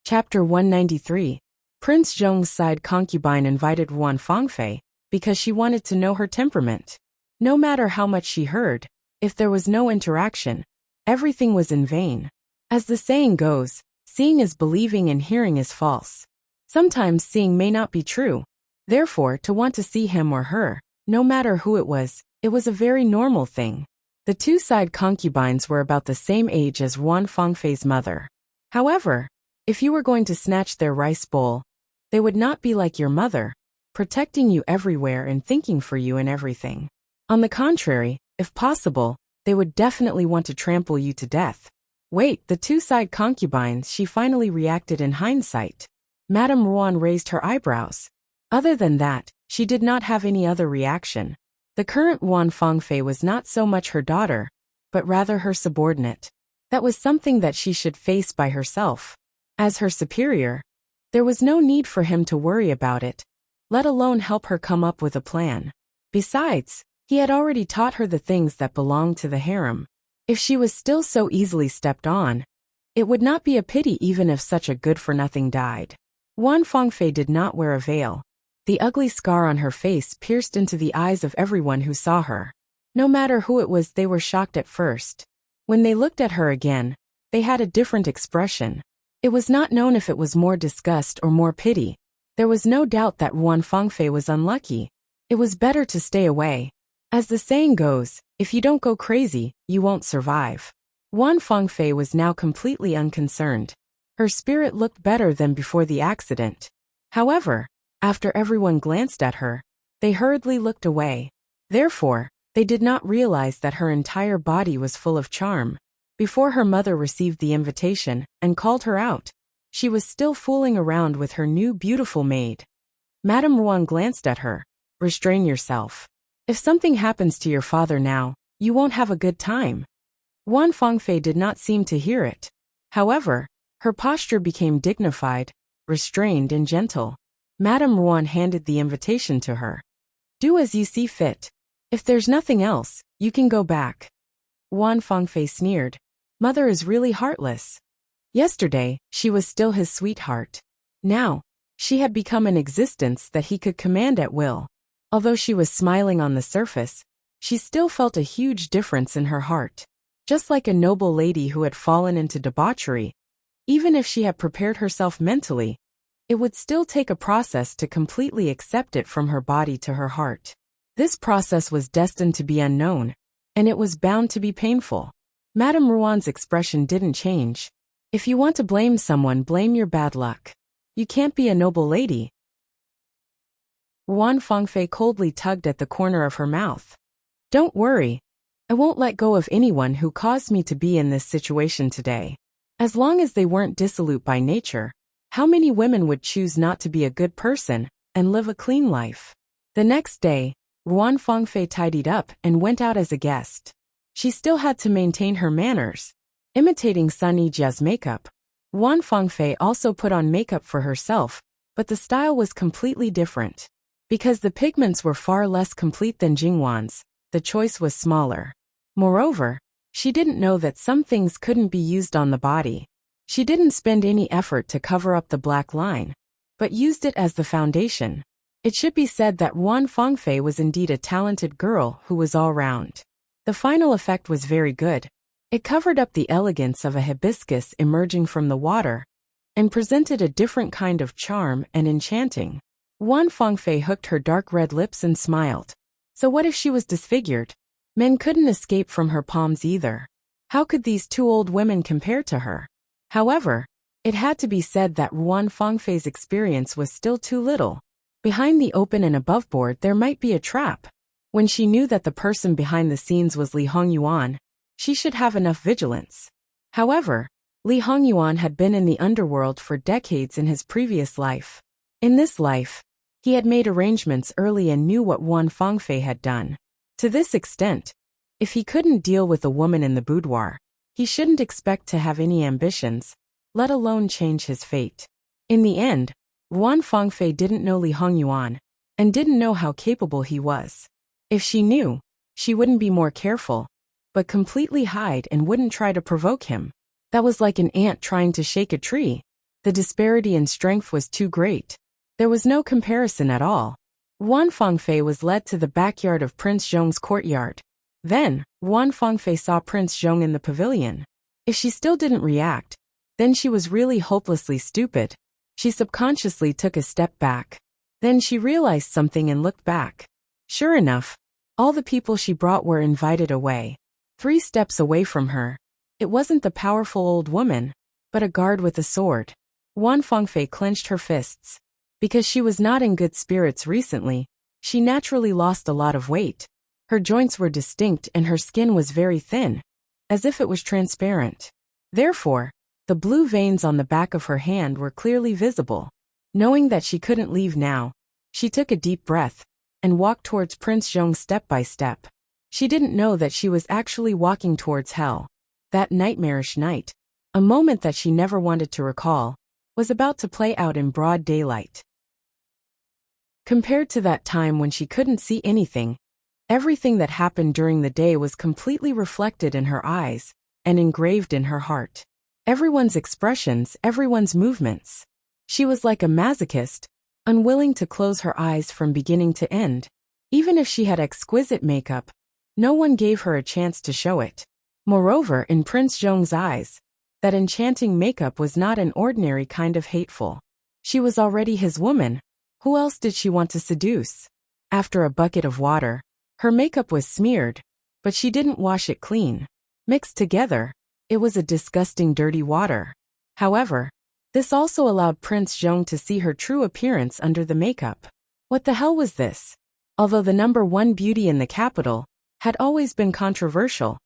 Chapter 193. Prince Zhong's side concubine invited Ruan Fangfei because she wanted to know her temperament. No matter how much she heard, if there was no interaction, everything was in vain. As the saying goes, seeing is believing and hearing is false. Sometimes seeing may not be true. Therefore, to want to see him or her, no matter who it was a very normal thing. The two side concubines were about the same age as Ruan Fangfei's mother. However, if you were going to snatch their rice bowl, they would not be like your mother, protecting you everywhere and thinking for you in everything. On the contrary, if possible, they would definitely want to trample you to death. Wait, the two side concubines, she finally reacted in hindsight. Madame Ruan raised her eyebrows. Other than that, she did not have any other reaction. The current Ruan Fangfei was not so much her daughter, but rather her subordinate. That was something that she should face by herself. As her superior, there was no need for him to worry about it, let alone help her come up with a plan. Besides, he had already taught her the things that belonged to the harem. If she was still so easily stepped on, it would not be a pity even if such a good-for-nothing died. Ruan Fangfei did not wear a veil. The ugly scar on her face pierced into the eyes of everyone who saw her. No matter who it was, they were shocked at first. When they looked at her again, they had a different expression. It was not known if it was more disgust or more pity. There was no doubt that Ruan Fangfei was unlucky. It was better to stay away. As the saying goes, if you don't go crazy, you won't survive. Ruan Fangfei was now completely unconcerned. Her spirit looked better than before the accident. However, after everyone glanced at her, they hurriedly looked away. Therefore, they did not realize that her entire body was full of charm. Before her mother received the invitation and called her out, she was still fooling around with her new beautiful maid. Madame Ruan glanced at her. Restrain yourself. If something happens to your father now, you won't have a good time. Ruan Fangfei did not seem to hear it. However, her posture became dignified, restrained and gentle. Madame Ruan handed the invitation to her. Do as you see fit. If there's nothing else, you can go back. Ruan Fangfei sneered. Mother is really heartless. Yesterday, she was still his sweetheart. Now, she had become an existence that he could command at will. Although she was smiling on the surface, she still felt a huge difference in her heart. Just like a noble lady who had fallen into debauchery, even if she had prepared herself mentally, it would still take a process to completely accept it from her body to her heart. This process was destined to be unknown, and it was bound to be painful. Madame Ruan's expression didn't change. If you want to blame someone, blame your bad luck. You can't be a noble lady. Ruan Fangfei coldly tugged at the corner of her mouth. Don't worry. I won't let go of anyone who caused me to be in this situation today. As long as they weren't dissolute by nature, how many women would choose not to be a good person and live a clean life? The next day, Ruan Fangfei tidied up and went out as a guest. She still had to maintain her manners. Imitating Sun Yijia's makeup, Ruan Fangfei also put on makeup for herself, but the style was completely different. Because the pigments were far less complete than Jingwan's, the choice was smaller. Moreover, she didn't know that some things couldn't be used on the body. She didn't spend any effort to cover up the black line, but used it as the foundation. It should be said that Ruan Fangfei was indeed a talented girl who was all round. The final effect was very good. It covered up the elegance of a hibiscus emerging from the water, and presented a different kind of charm and enchanting. Ruan Fangfei hooked her dark red lips and smiled. So what if she was disfigured? Men couldn't escape from her palms either. How could these two old women compare to her? However, it had to be said that Ruan Fangfei's experience was still too little. Behind the open and aboveboard there might be a trap. When she knew that the person behind the scenes was Li Hongyuan, she should have enough vigilance. However, Li Hongyuan had been in the underworld for decades in his previous life. In this life, he had made arrangements early and knew what Ruan Fangfei had done. To this extent, if he couldn't deal with a woman in the boudoir, he shouldn't expect to have any ambitions, let alone change his fate. In the end, Ruan Fangfei didn't know Li Hongyuan, and didn't know how capable he was. If she knew, she wouldn't be more careful, but completely hide and wouldn't try to provoke him. That was like an ant trying to shake a tree. The disparity in strength was too great. There was no comparison at all. Wan Fangfei was led to the backyard of Prince Zhong's courtyard. Then, Wan Fangfei saw Prince Zhong in the pavilion. If she still didn't react, then she was really hopelessly stupid. She subconsciously took a step back. Then she realized something and looked back. Sure enough, all the people she brought were invited away. 3 steps away from her. It wasn't the powerful old woman, but a guard with a sword. Wan Fangfei clenched her fists. Because she was not in good spirits recently, she naturally lost a lot of weight. Her joints were distinct and her skin was very thin, as if it was transparent. Therefore, the blue veins on the back of her hand were clearly visible. Knowing that she couldn't leave now, she took a deep breath and walked towards Prince Zhong step by step. She didn't know that she was actually walking towards hell. That nightmarish night, a moment that she never wanted to recall, was about to play out in broad daylight. Compared to that time when she couldn't see anything, everything that happened during the day was completely reflected in her eyes and engraved in her heart. Everyone's expressions, everyone's movements. She was like a masochist, unwilling to close her eyes from beginning to end. Even if she had exquisite makeup, no one gave her a chance to show it. Moreover, in Prince Zhong's eyes, that enchanting makeup was not an ordinary kind of hateful. She was already his woman. Who else did she want to seduce? After a bucket of water, her makeup was smeared, but she didn't wash it clean. Mixed together, it was a disgusting dirty water. However, this also allowed Prince Zhong to see her true appearance under the makeup. What the hell was this? Although the #1 beauty in the capital had always been controversial,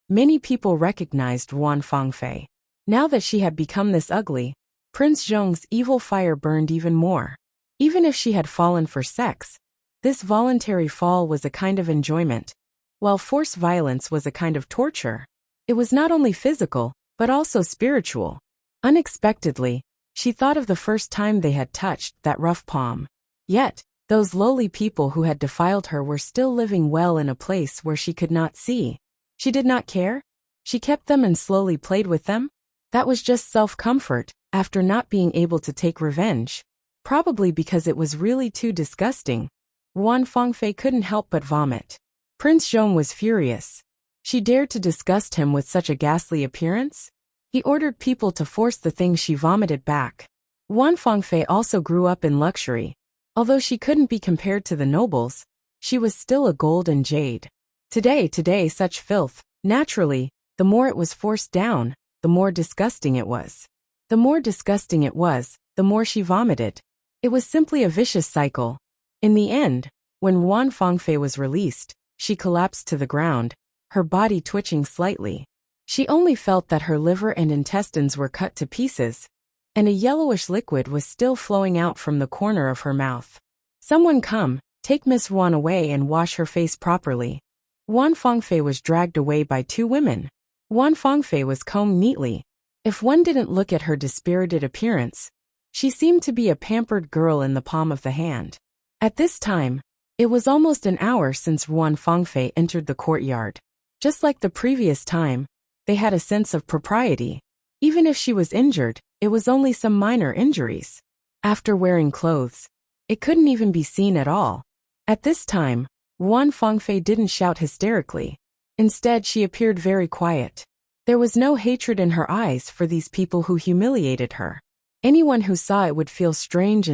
many people recognized Wan Fangfei. Now that she had become this ugly, Prince Zhong's evil fire burned even more. Even if she had fallen for sex, this voluntary fall was a kind of enjoyment, while forced violence was a kind of torture. It was not only physical, but also spiritual. Unexpectedly, she thought of the first time they had touched that rough palm. Yet, those lowly people who had defiled her were still living well in a place where she could not see. She did not care. She kept them and slowly played with them. That was just self-comfort, after not being able to take revenge. Probably because it was really too disgusting. Wan Fangfei couldn't help but vomit. Prince Zhong was furious. She dared to disgust him with such a ghastly appearance? He ordered people to force the things she vomited back. Wan Fangfei also grew up in luxury. Although she couldn't be compared to the nobles, she was still a gold and jade. Today such filth, naturally, the more it was forced down, the more disgusting it was. The more disgusting it was, the more she vomited. It was simply a vicious cycle. In the end, when Wan Fangfei was released, she collapsed to the ground, her body twitching slightly. She only felt that her liver and intestines were cut to pieces, and a yellowish liquid was still flowing out from the corner of her mouth. Someone come, take Miss Wan away and wash her face properly. Wan Fangfei was dragged away by 2 women. Wan Fangfei was combed neatly. If one didn't look at her dispirited appearance, she seemed to be a pampered girl in the palm of the hand. At this time, it was almost an hour since Wan Fangfei entered the courtyard. Just like the previous time, they had a sense of propriety. Even if she was injured, it was only some minor injuries. After wearing clothes, it couldn't even be seen at all. At this time, Wan Fangfei didn't shout hysterically. Instead, she appeared very quiet. There was no hatred in her eyes for these people who humiliated her. Anyone who saw it would feel strange.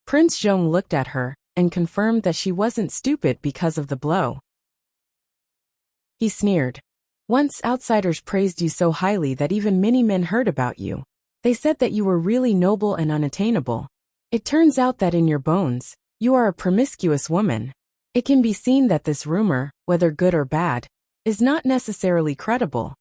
Prince Zhong looked at her and confirmed that she wasn't stupid because of the blow. He sneered. Once outsiders praised you so highly that even many men heard about you. They said that you were really noble and unattainable. It turns out that in your bones, you are a promiscuous woman. It can be seen that this rumor, whether good or bad, is not necessarily credible.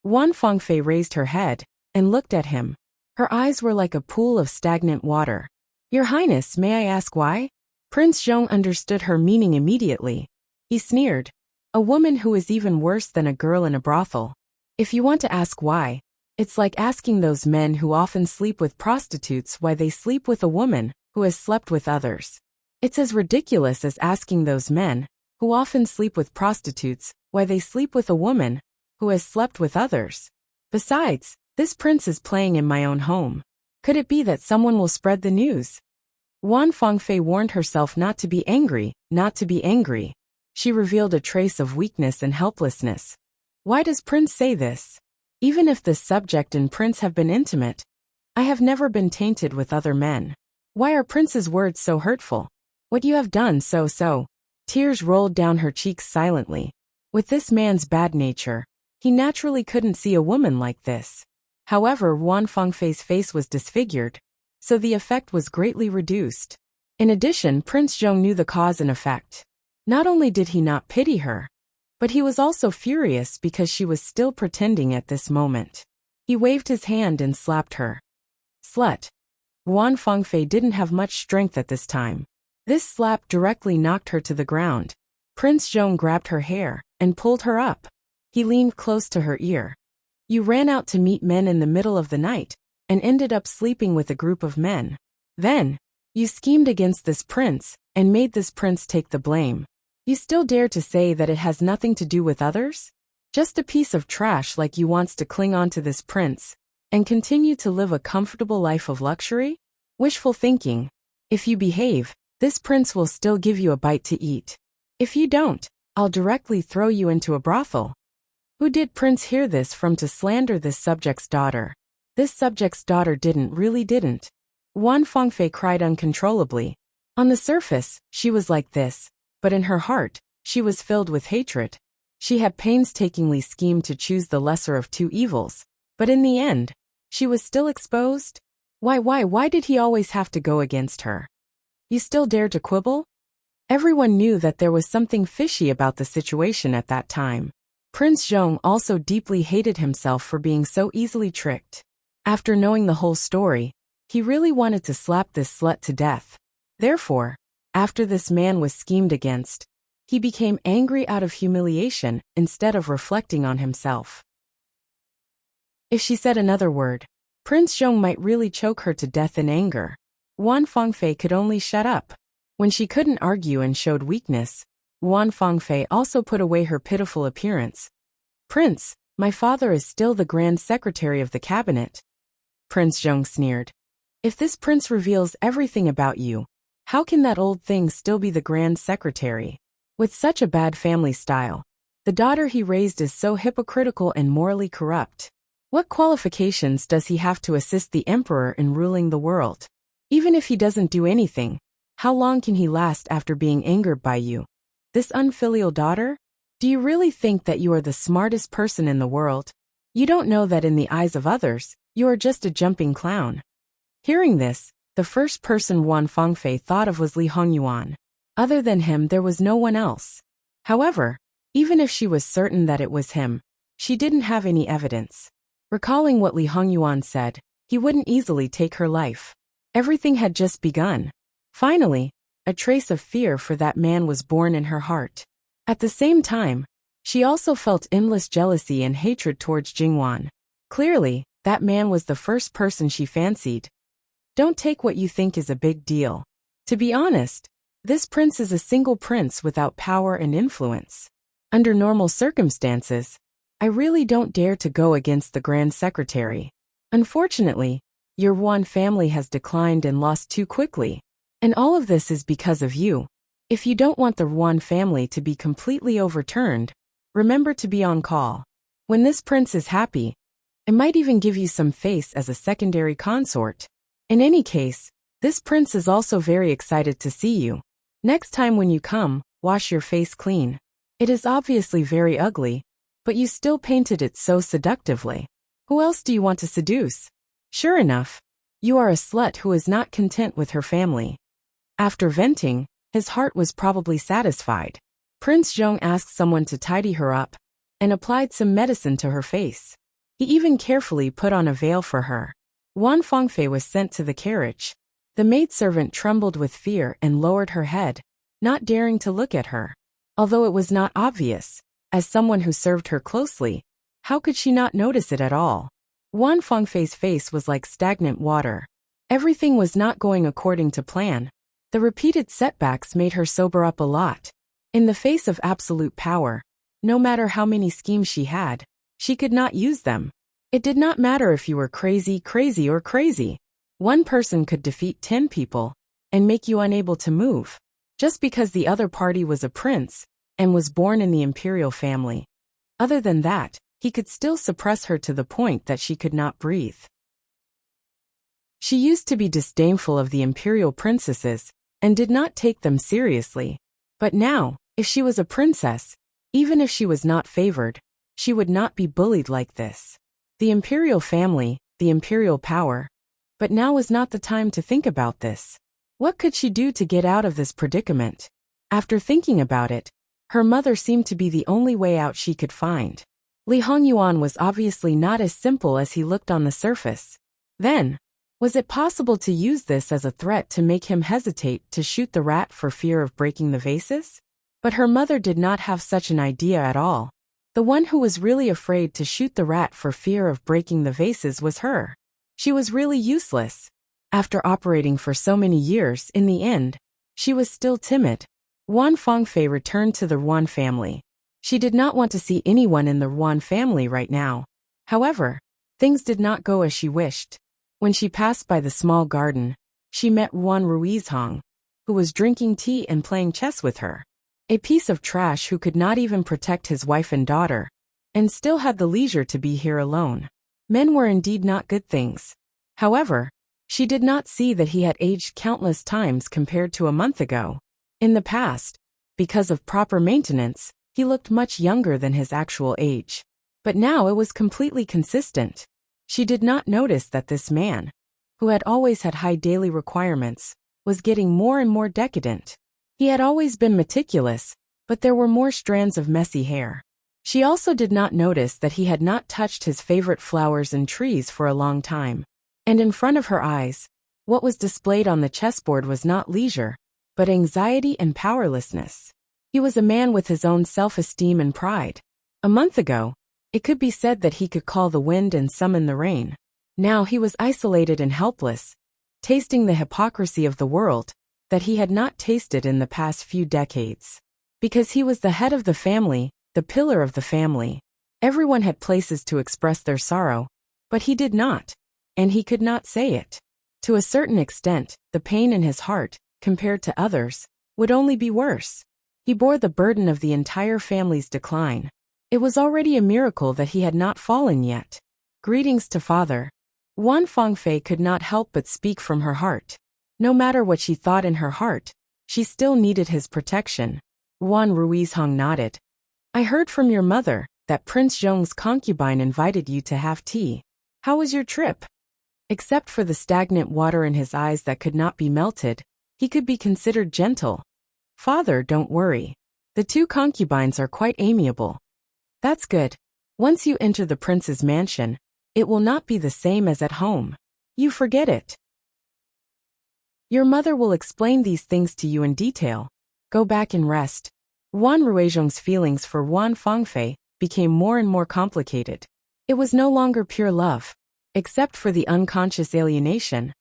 Wan Fangfei raised her head and looked at him. Her eyes were like a pool of stagnant water. Your Highness, may I ask why? Prince Zhong understood her meaning immediately. He sneered. A woman who is even worse than a girl in a brothel. If you want to ask why, it's like asking those men who often sleep with prostitutes why they sleep with a woman who has slept with others. It's as ridiculous as asking those men who often sleep with prostitutes why they sleep with a woman who has slept with others. Besides, this prince is playing in my own home. Could it be that someone will spread the news? Wan Fengfei warned herself not to be angry, not to be angry. She revealed a trace of weakness and helplessness. Why does Prince say this? Even if the subject and Prince have been intimate, I have never been tainted with other men. Why are Prince's words so hurtful? What you have done so. Tears rolled down her cheeks silently. With this man's bad nature, he naturally couldn't see a woman like this. However, Wan Fengfei's face was disfigured, so the effect was greatly reduced. In addition, Prince Zhong knew the cause and effect. Not only did he not pity her, but he was also furious because she was still pretending at this moment. He waved his hand and slapped her. Slut. Wan Fengfei didn't have much strength at this time. This slap directly knocked her to the ground. Prince Zhong grabbed her hair and pulled her up. He leaned close to her ear. You ran out to meet men in the middle of the night and ended up sleeping with a group of men. Then, you schemed against this prince and made this prince take the blame. You still dare to say that it has nothing to do with others? Just a piece of trash like you wants to cling on to this prince and continue to live a comfortable life of luxury? Wishful thinking. If you behave, this prince will still give you a bite to eat. If you don't, I'll directly throw you into a brothel. Who did Prince hear this from to slander this subject's daughter? This subject's daughter didn't. Wan Fengfei cried uncontrollably. On the surface, she was like this, but in her heart, she was filled with hatred. She had painstakingly schemed to choose the lesser of two evils, but in the end, she was still exposed. Why did he always have to go against her? You still dare to quibble? Everyone knew that there was something fishy about the situation at that time. Prince Zhong also deeply hated himself for being so easily tricked. After knowing the whole story, he really wanted to slap this slut to death. Therefore, after this man was schemed against, he became angry out of humiliation instead of reflecting on himself. If she said another word, Prince Zhong might really choke her to death in anger. Wan Fengfei could only shut up. When she couldn't argue and showed weakness, Wan Fengfei also put away her pitiful appearance. Prince, my father is still the Grand Secretary of the Cabinet. Prince Zhong sneered. If this prince reveals everything about you, how can that old thing still be the Grand Secretary? With such a bad family style, the daughter he raised is so hypocritical and morally corrupt. What qualifications does he have to assist the emperor in ruling the world? Even if he doesn't do anything, how long can he last after being angered by you? This unfilial daughter? Do you really think that you are the smartest person in the world? You don't know that in the eyes of others, you are just a jumping clown. Hearing this, the first person Wan Fengfei thought of was Li Hongyuan. Other than him, there was no one else. However, even if she was certain that it was him, she didn't have any evidence. Recalling what Li Hongyuan said, he wouldn't easily take her life. Everything had just begun. Finally, a trace of fear for that man was born in her heart. At the same time, she also felt endless jealousy and hatred towards Jingwan. Clearly, that man was the first person she fancied. Don't take what you think is a big deal. To be honest, this prince is a single prince without power and influence. Under normal circumstances, I really don't dare to go against the Grand Secretary. Unfortunately, your Wan family has declined and lost too quickly. And all of this is because of you. If you don't want the Wan family to be completely overturned, remember to be on call. When this prince is happy, it might even give you some face as a secondary consort. In any case, this prince is also very excited to see you. Next time when you come, wash your face clean. It is obviously very ugly, but you still painted it so seductively. Who else do you want to seduce? Sure enough, you are a slut who is not content with her family. After venting, his heart was probably satisfied. Prince Zhong asked someone to tidy her up and applied some medicine to her face. He even carefully put on a veil for her. Wan Fengfei was sent to the carriage. The maidservant trembled with fear and lowered her head, not daring to look at her. Although it was not obvious, as someone who served her closely, how could she not notice it at all? Wan Fengfei's face was like stagnant water. Everything was not going according to plan. The repeated setbacks made her sober up a lot. In the face of absolute power, no matter how many schemes she had, she could not use them. It did not matter if you were crazy or crazy. One person could defeat 10 people and make you unable to move, just because the other party was a prince and was born in the imperial family. Other than that, he could still suppress her to the point that she could not breathe. She used to be disdainful of the imperial princesses and did not take them seriously. But now, if she was a princess, even if she was not favored, she would not be bullied like this. The imperial family, the imperial power. But now was not the time to think about this. What could she do to get out of this predicament? After thinking about it, her mother seemed to be the only way out she could find. Li Hongyuan was obviously not as simple as he looked on the surface. Then, was it possible to use this as a threat to make him hesitate to shoot the rat for fear of breaking the vases? But her mother did not have such an idea at all. The one who was really afraid to shoot the rat for fear of breaking the vases was her. She was really useless. After operating for so many years, in the end, she was still timid. Wan Fangfei returned to the Ruan family. She did not want to see anyone in the Ruan family right now. However, things did not go as she wished. When she passed by the small garden, she met Ruan Ruizhong, who was drinking tea and playing chess with her. A piece of trash who could not even protect his wife and daughter, and still had the leisure to be here alone. Men were indeed not good things. However, she did not see that he had aged countless times compared to a month ago. In the past, because of proper maintenance, he looked much younger than his actual age. But now it was completely consistent. She did not notice that this man, who had always had high daily requirements, was getting more and more decadent. He had always been meticulous, but there were more strands of messy hair. She also did not notice that he had not touched his favorite flowers and trees for a long time. And in front of her eyes, what was displayed on the chessboard was not leisure, but anxiety and powerlessness. He was a man with his own self-esteem and pride. A month ago, it could be said that he could call the wind and summon the rain. Now he was isolated and helpless, tasting the hypocrisy of the world that he had not tasted in the past few decades. Because he was the head of the family, the pillar of the family. Everyone had places to express their sorrow, but he did not, and he could not say it. To a certain extent, the pain in his heart, compared to others, would only be worse. He bore the burden of the entire family's decline. It was already a miracle that he had not fallen yet. Greetings to father. Wan Fangfei could not help but speak from her heart. No matter what she thought in her heart, she still needed his protection. Wan Ruizhong nodded. I heard from your mother that Prince Zhong's concubine invited you to have tea. How was your trip? Except for the stagnant water in his eyes that could not be melted, he could be considered gentle. Father, don't worry. The two concubines are quite amiable. That's good. Once you enter the prince's mansion, it will not be the same as at home. You forget it. Your mother will explain these things to you in detail. Go back and rest. Wan Ruizhong's feelings for Wan Fangfei became more and more complicated. It was no longer pure love. Except for the unconscious alienation.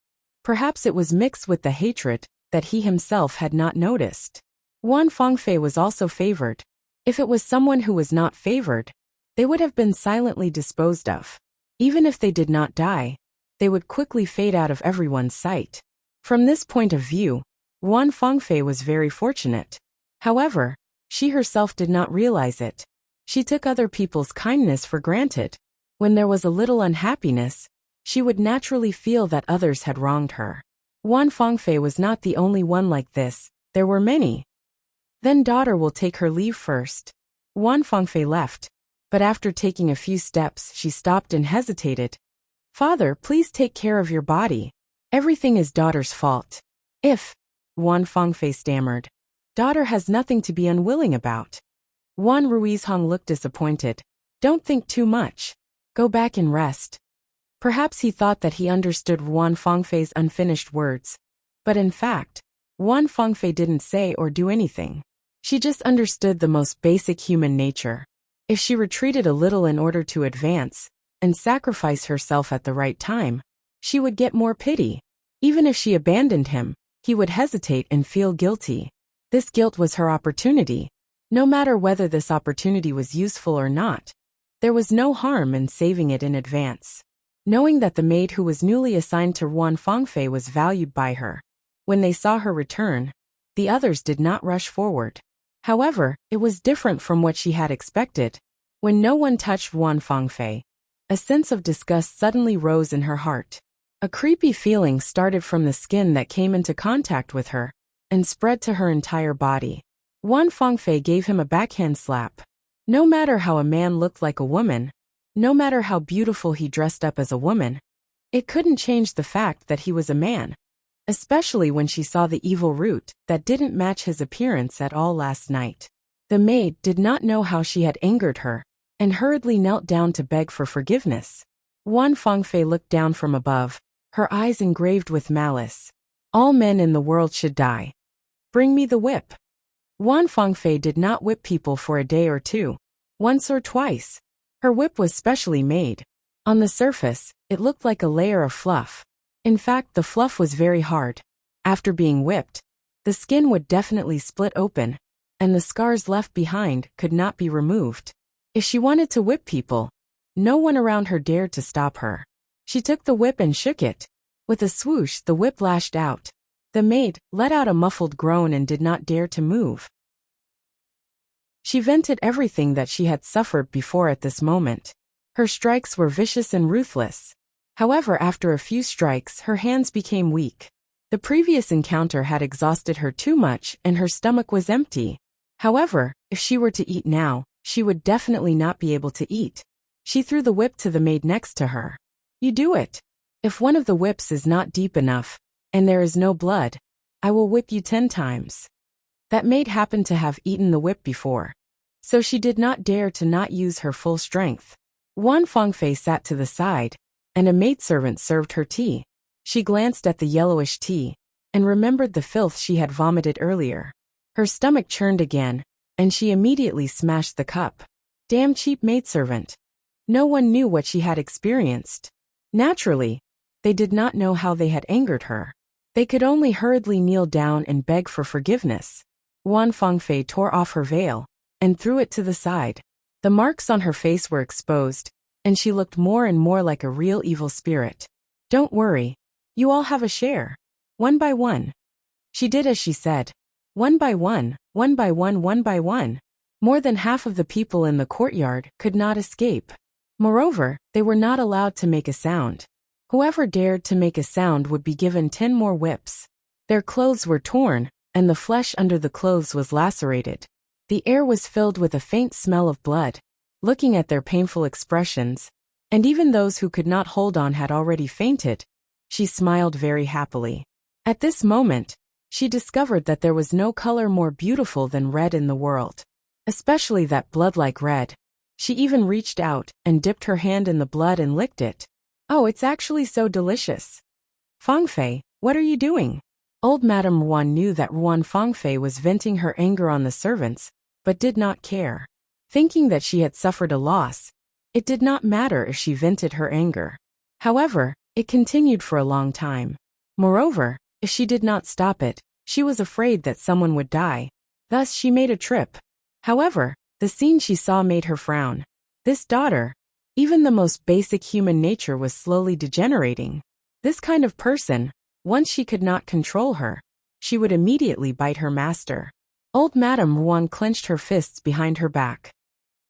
Perhaps it was mixed with the hatred that he himself had not noticed. Wan Fangfei was also favored. If it was someone who was not favored, they would have been silently disposed of. Even if they did not die, they would quickly fade out of everyone's sight. From this point of view, Wan Fangfei was very fortunate. However, she herself did not realize it. She took other people's kindness for granted. When there was a little unhappiness, she would naturally feel that others had wronged her. Wan Fangfei was not the only one like this, there were many. Then daughter will take her leave first. Wan Fangfei left, but after taking a few steps she stopped and hesitated. Father, please take care of your body. Everything is daughter's fault. Wan Fangfei stammered. Daughter has nothing to be unwilling about. Wan Ruizhong looked disappointed. Don't think too much. Go back and rest. Perhaps he thought that he understood Wan Fangfei's unfinished words. But in fact, Wan Fangfei didn't say or do anything. She just understood the most basic human nature. If she retreated a little in order to advance, and sacrifice herself at the right time, she would get more pity. Even if she abandoned him, he would hesitate and feel guilty. This guilt was her opportunity. No matter whether this opportunity was useful or not, there was no harm in saving it in advance. knowing that the maid who was newly assigned to Ruan Fangfei was valued by her. When they saw her return, the others did not rush forward. However, it was different from what she had expected. When no one touched Ruan Fangfei, a sense of disgust suddenly rose in her heart. A creepy feeling started from the skin that came into contact with her and spread to her entire body. Ruan Fangfei gave him a backhand slap. No matter how a man looked like a woman, no matter how beautiful he dressed up as a woman, it couldn't change the fact that he was a man, especially when she saw the evil root that didn't match his appearance at all last night. The maid did not know how she had angered her and hurriedly knelt down to beg for forgiveness. Ruan Fangfei looked down from above, her eyes engraved with malice. All men in the world should die. Bring me the whip. Ruan Fangfei did not whip people for a day or two, once or twice. Her whip was specially made. On the surface, it looked like a layer of fluff. In fact, the fluff was very hard. After being whipped, the skin would definitely split open, and the scars left behind could not be removed. If she wanted to whip people, no one around her dared to stop her. She took the whip and shook it. With a swoosh, the whip lashed out. The maid let out a muffled groan and did not dare to move. She vented everything that she had suffered before at this moment. Her strikes were vicious and ruthless. However, after a few strikes, her hands became weak. The previous encounter had exhausted her too much and her stomach was empty. However, if she were to eat now, she would definitely not be able to eat. She threw the whip to the maid next to her. You do it. If one of the whips is not deep enough, and there is no blood, I will whip you 10 times. That maid happened to have eaten the whip before, so she did not dare to not use her full strength. Ruan Fangfei sat to the side, and a maidservant served her tea. She glanced at the yellowish tea, and remembered the filth she had vomited earlier. Her stomach churned again, and she immediately smashed the cup. Damn cheap maidservant. No one knew what she had experienced. Naturally, they did not know how they had angered her. They could only hurriedly kneel down and beg for forgiveness. Ruan Fangfei tore off her veil and threw it to the side. The marks on her face were exposed, and she looked more and more like a real evil spirit. Don't worry. You all have a share. One by one. She did as she said. One by one, one by one, one by one. More than half of the people in the courtyard could not escape. Moreover, they were not allowed to make a sound. Whoever dared to make a sound would be given 10 more whips. Their clothes were torn, and the flesh under the clothes was lacerated. The air was filled with a faint smell of blood. Looking at their painful expressions, and even those who could not hold on had already fainted, she smiled very happily. At this moment, she discovered that there was no color more beautiful than red in the world, especially that blood-like red. She even reached out and dipped her hand in the blood and licked it. Oh, it's actually so delicious. Fangfei, what are you doing? Old Madame Ruan knew that Ruan Fangfei was venting her anger on the servants, but did not care. Thinking that she had suffered a loss, it did not matter if she vented her anger. However, it continued for a long time. Moreover, if she did not stop it, she was afraid that someone would die. Thus she made a trip. However, the scene she saw made her frown. This daughter, even the most basic human nature was slowly degenerating. This kind of person, once she could not control her, she would immediately bite her master. Old Madame Ruan clenched her fists behind her back.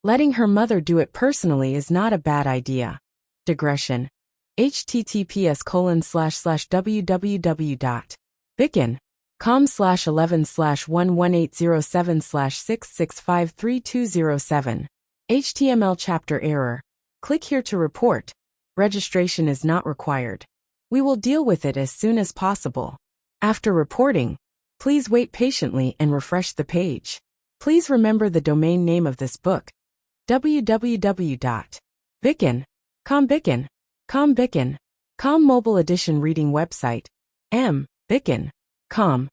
Letting her mother do it personally is not a bad idea. Digression. https://www.bicken.com/11/11807/6653207. HTML chapter error. Click here to report. Registration is not required. We will deal with it as soon as possible. After reporting, please wait patiently and refresh the page. Please remember the domain name of this book. www.bicken.com mobile edition reading website. bicken.com.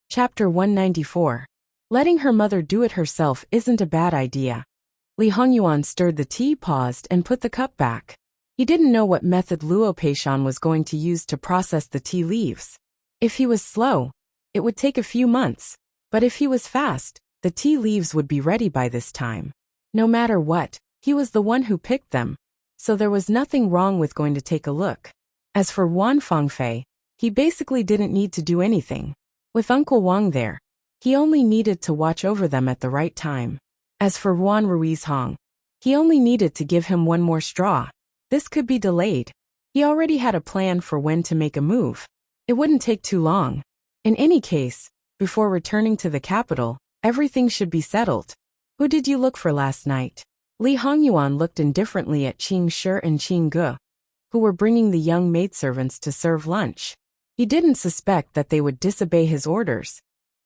Chapter 194. Letting her mother do it herself isn't a bad idea. Li Hongyuan stirred the tea, paused, and put the cup back. He didn't know what method Luo Peishan was going to use to process the tea leaves. If he was slow, it would take a few months, but if he was fast, the tea leaves would be ready by this time. No matter what, He was the one who picked them, so there was nothing wrong with going to take a look. As for Wan Fangfei, he basically didn't need to do anything. With Uncle Wang there, he only needed to watch over them at the right time. As for Wan Ruiz Hong, he only needed to give him one more straw. This could be delayed. He already had a plan for when to make a move. It wouldn't take too long. In any case, before returning to the capital, everything should be settled. Who did you look for last night? Li Hongyuan looked indifferently at Qing Shi and Qing Ge, who were bringing the young maidservants to serve lunch. He didn't suspect that they would disobey his orders,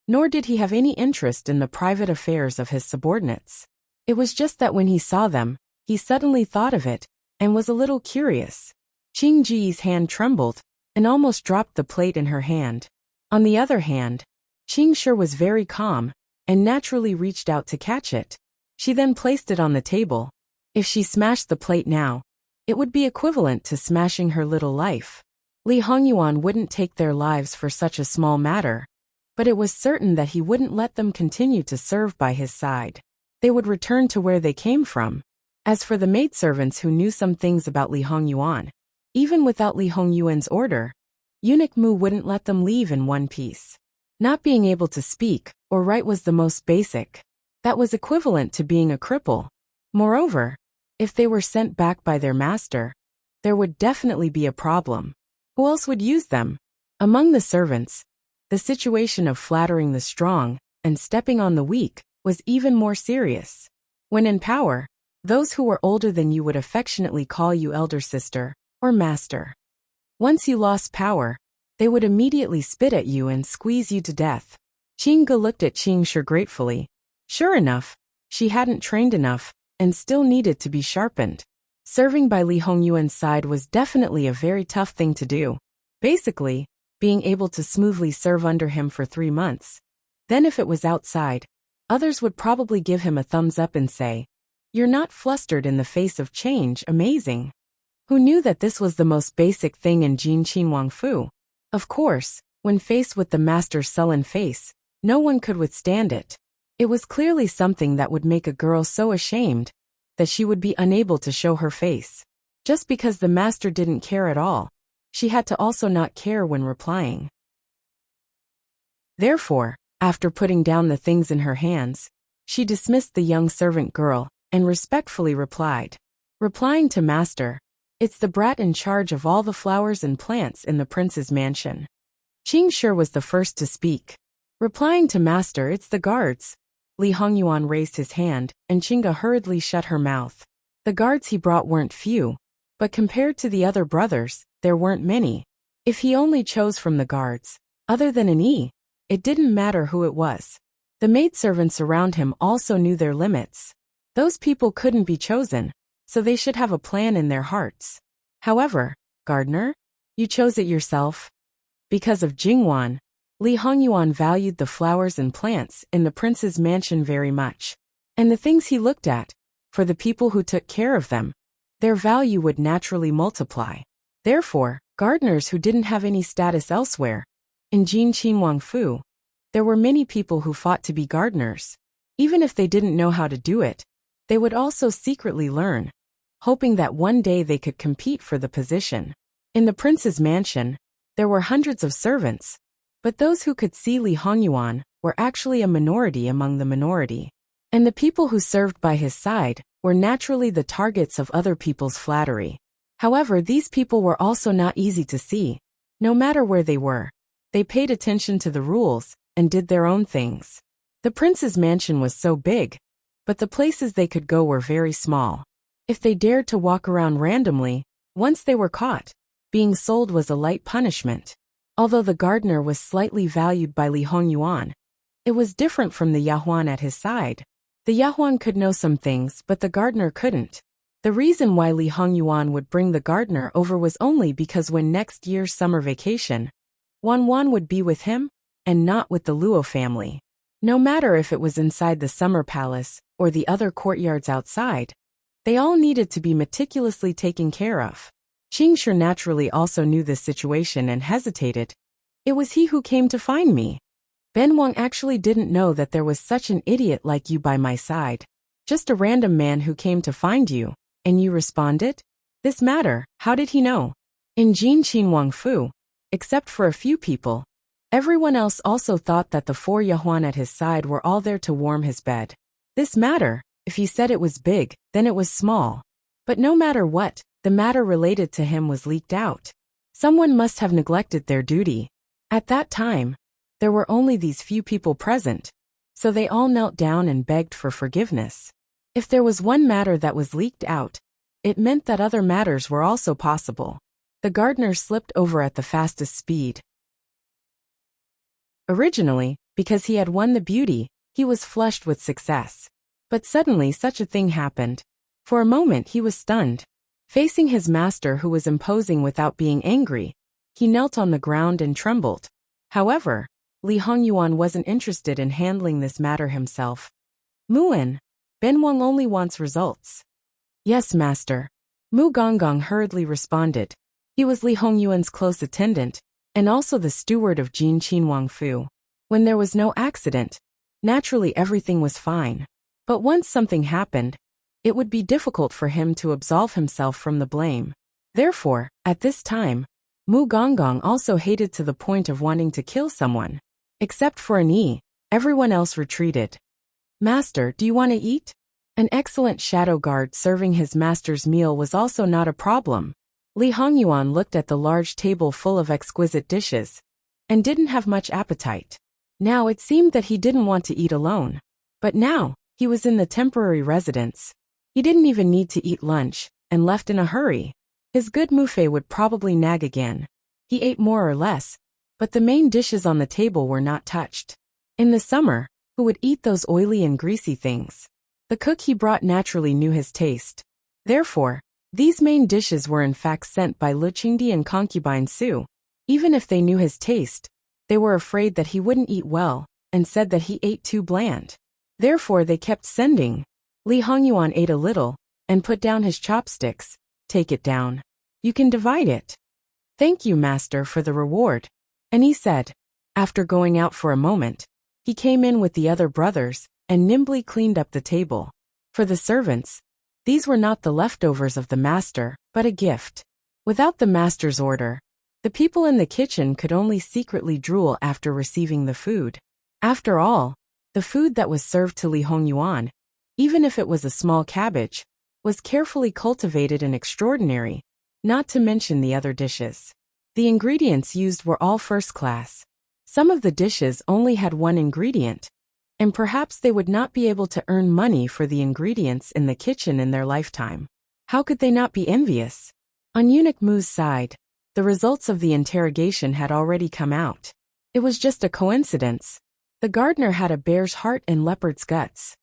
nor did he have any interest in the private affairs of his subordinates. It was just that when he saw them, he suddenly thought of it, and was a little curious. Qing Ji's hand trembled, and almost dropped the plate in her hand. On the other hand, Qing Shi was very calm, and naturally reached out to catch it. She then placed it on the table. If she smashed the plate now, it would be equivalent to smashing her little life. Li Hongyuan wouldn't take their lives for such a small matter, but it was certain that he wouldn't let them continue to serve by his side. They would return to where they came from. As for the maidservants who knew some things about Li Hongyuan, even without Li Hongyuan's order, Eunuch Mu wouldn't let them leave in one piece. Not being able to speak or write was the most basic. That was equivalent to being a cripple. Moreover, if they were sent back by their master, there would definitely be a problem. Who else would use them? Among the servants, the situation of flattering the strong and stepping on the weak was even more serious. When in power, those who were older than you would affectionately call you elder sister or master. Once you lost power, they would immediately spit at you and squeeze you to death. Qing Ge looked at Qing Shi gratefully. Sure enough, she hadn't trained enough and still needed to be sharpened. Serving by Li Hongyuan's side was definitely a very tough thing to do. Basically, being able to smoothly serve under him for 3 months. Then if it was outside, others would probably give him a thumbs up and say, "You're not flustered in the face of change, amazing." Who knew that this was the most basic thing in Jin Qin Wang Fu? Of course, when faced with the master's sullen face, no one could withstand it. It was clearly something that would make a girl so ashamed that she would be unable to show her face. Just because the master didn't care at all, she had to also not care when replying. Therefore, after putting down the things in her hands, she dismissed the young servant girl and respectfully replied. Replying to master, "It's the brat in charge of all the flowers and plants in the prince's mansion." Qing Shi was the first to speak. Replying to master, "It's the guards." Li Hongyuan raised his hand, and Qing Ge hurriedly shut her mouth. The guards he brought weren't few, but compared to the other brothers, there weren't many. If he only chose from the guards, other than an it didn't matter who it was. The maidservants around him also knew their limits. Those people couldn't be chosen, so they should have a plan in their hearts. However, gardener, you chose it yourself. Because of Jingwan, Li Hongyuan valued the flowers and plants in the prince's mansion very much. And the things he looked at, for the people who took care of them, their value would naturally multiply. Therefore, gardeners who didn't have any status elsewhere, in Jin Qin Wang Fu, there were many people who fought to be gardeners. Even if they didn't know how to do it, they would also secretly learn, hoping that one day they could compete for the position. In the prince's mansion, there were hundreds of servants, but those who could see Li Hongyuan were actually a minority among the minority. And the people who served by his side were naturally the targets of other people's flattery. However, these people were also not easy to see. No matter where they were, they paid attention to the rules and did their own things. The prince's mansion was so big, but the places they could go were very small. If they dared to walk around randomly, once they were caught, being sold was a light punishment. Although the gardener was slightly valued by Li Hongyuan, it was different from the Yahuan at his side. The Yahuan could know some things, but the gardener couldn't. The reason why Li Hongyuan would bring the gardener over was only because when next year's summer vacation, Wan would be with him, and not with the Luo family. No matter if it was inside the summer palace or the other courtyards outside, they all needed to be meticulously taken care of. Qing Shi naturally also knew this situation and hesitated. It was he who came to find me. Ben Wang actually didn't know that there was such an idiot like you by my side. Just a random man who came to find you, and you responded? This matter, how did he know? In Jin Qin Wang Fu, except for a few people, everyone else also thought that the 4 Yahuan at his side were all there to warm his bed. This matter, if he said it was big, then it was small. But no matter what, the matter related to him was leaked out. Someone must have neglected their duty. At that time, there were only these few people present, so they all knelt down and begged for forgiveness. If there was one matter that was leaked out, it meant that other matters were also possible. The gardener slipped over at the fastest speed. Originally, because he had won the beauty, he was flushed with success. But suddenly such a thing happened. For a moment he was stunned. Facing his master who was imposing without being angry, he knelt on the ground and trembled. However, Li Hongyuan wasn't interested in handling this matter himself. Muan, Ben Wang only wants results. Yes, master. Mu Gonggong hurriedly responded. He was Li Hongyuan's close attendant, and also the steward of Jin Qin Wang Fu. When there was no accident, naturally everything was fine. But once something happened, it would be difficult for him to absolve himself from the blame. Therefore, at this time, Mu Gonggong also hated to the point of wanting to kill someone. Except for an Yi, everyone else retreated. Master, do you want to eat? An excellent shadow guard serving his master's meal was also not a problem. Li Hongyuan looked at the large table full of exquisite dishes, and didn't have much appetite. Now it seemed that he didn't want to eat alone. But now, he was in the temporary residence. He didn't even need to eat lunch, and left in a hurry. His good Mufei would probably nag again. He ate more or less, but the main dishes on the table were not touched. In the summer, who would eat those oily and greasy things? The cook he brought naturally knew his taste. Therefore, these main dishes were in fact sent by Lu Qingdi and concubine Su. Even if they knew his taste, they were afraid that he wouldn't eat well, and said that he ate too bland. Therefore they kept sending. Li Hongyuan ate a little, and put down his chopsticks. Take it down. You can divide it. Thank you, master, for the reward. And he said. After going out for a moment, he came in with the other brothers, and nimbly cleaned up the table. For the servants, these were not the leftovers of the master, but a gift. Without the master's order, the people in the kitchen could only secretly drool after receiving the food. After all, the food that was served to Li Hongyuan, even if it was a small cabbage, was carefully cultivated and extraordinary, not to mention the other dishes. The ingredients used were all first class. Some of the dishes only had one ingredient, and perhaps they would not be able to earn money for the ingredients in the kitchen in their lifetime. How could they not be envious? On Eunuch Mu's side, the results of the interrogation had already come out. It was just a coincidence. The gardener had a bear's heart and leopard's guts.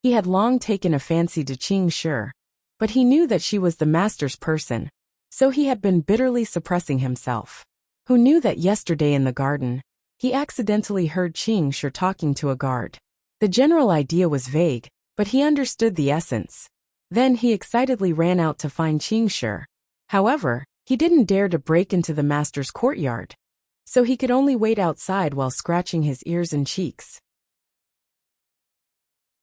He had long taken a fancy to Qing Shi, but he knew that she was the master's person, so he had been bitterly suppressing himself. Who knew that yesterday in the garden, he accidentally heard Qing Shi talking to a guard. The general idea was vague, but he understood the essence. Then he excitedly ran out to find Qing Shi. However, he didn't dare to break into the master's courtyard, so he could only wait outside while scratching his ears and cheeks.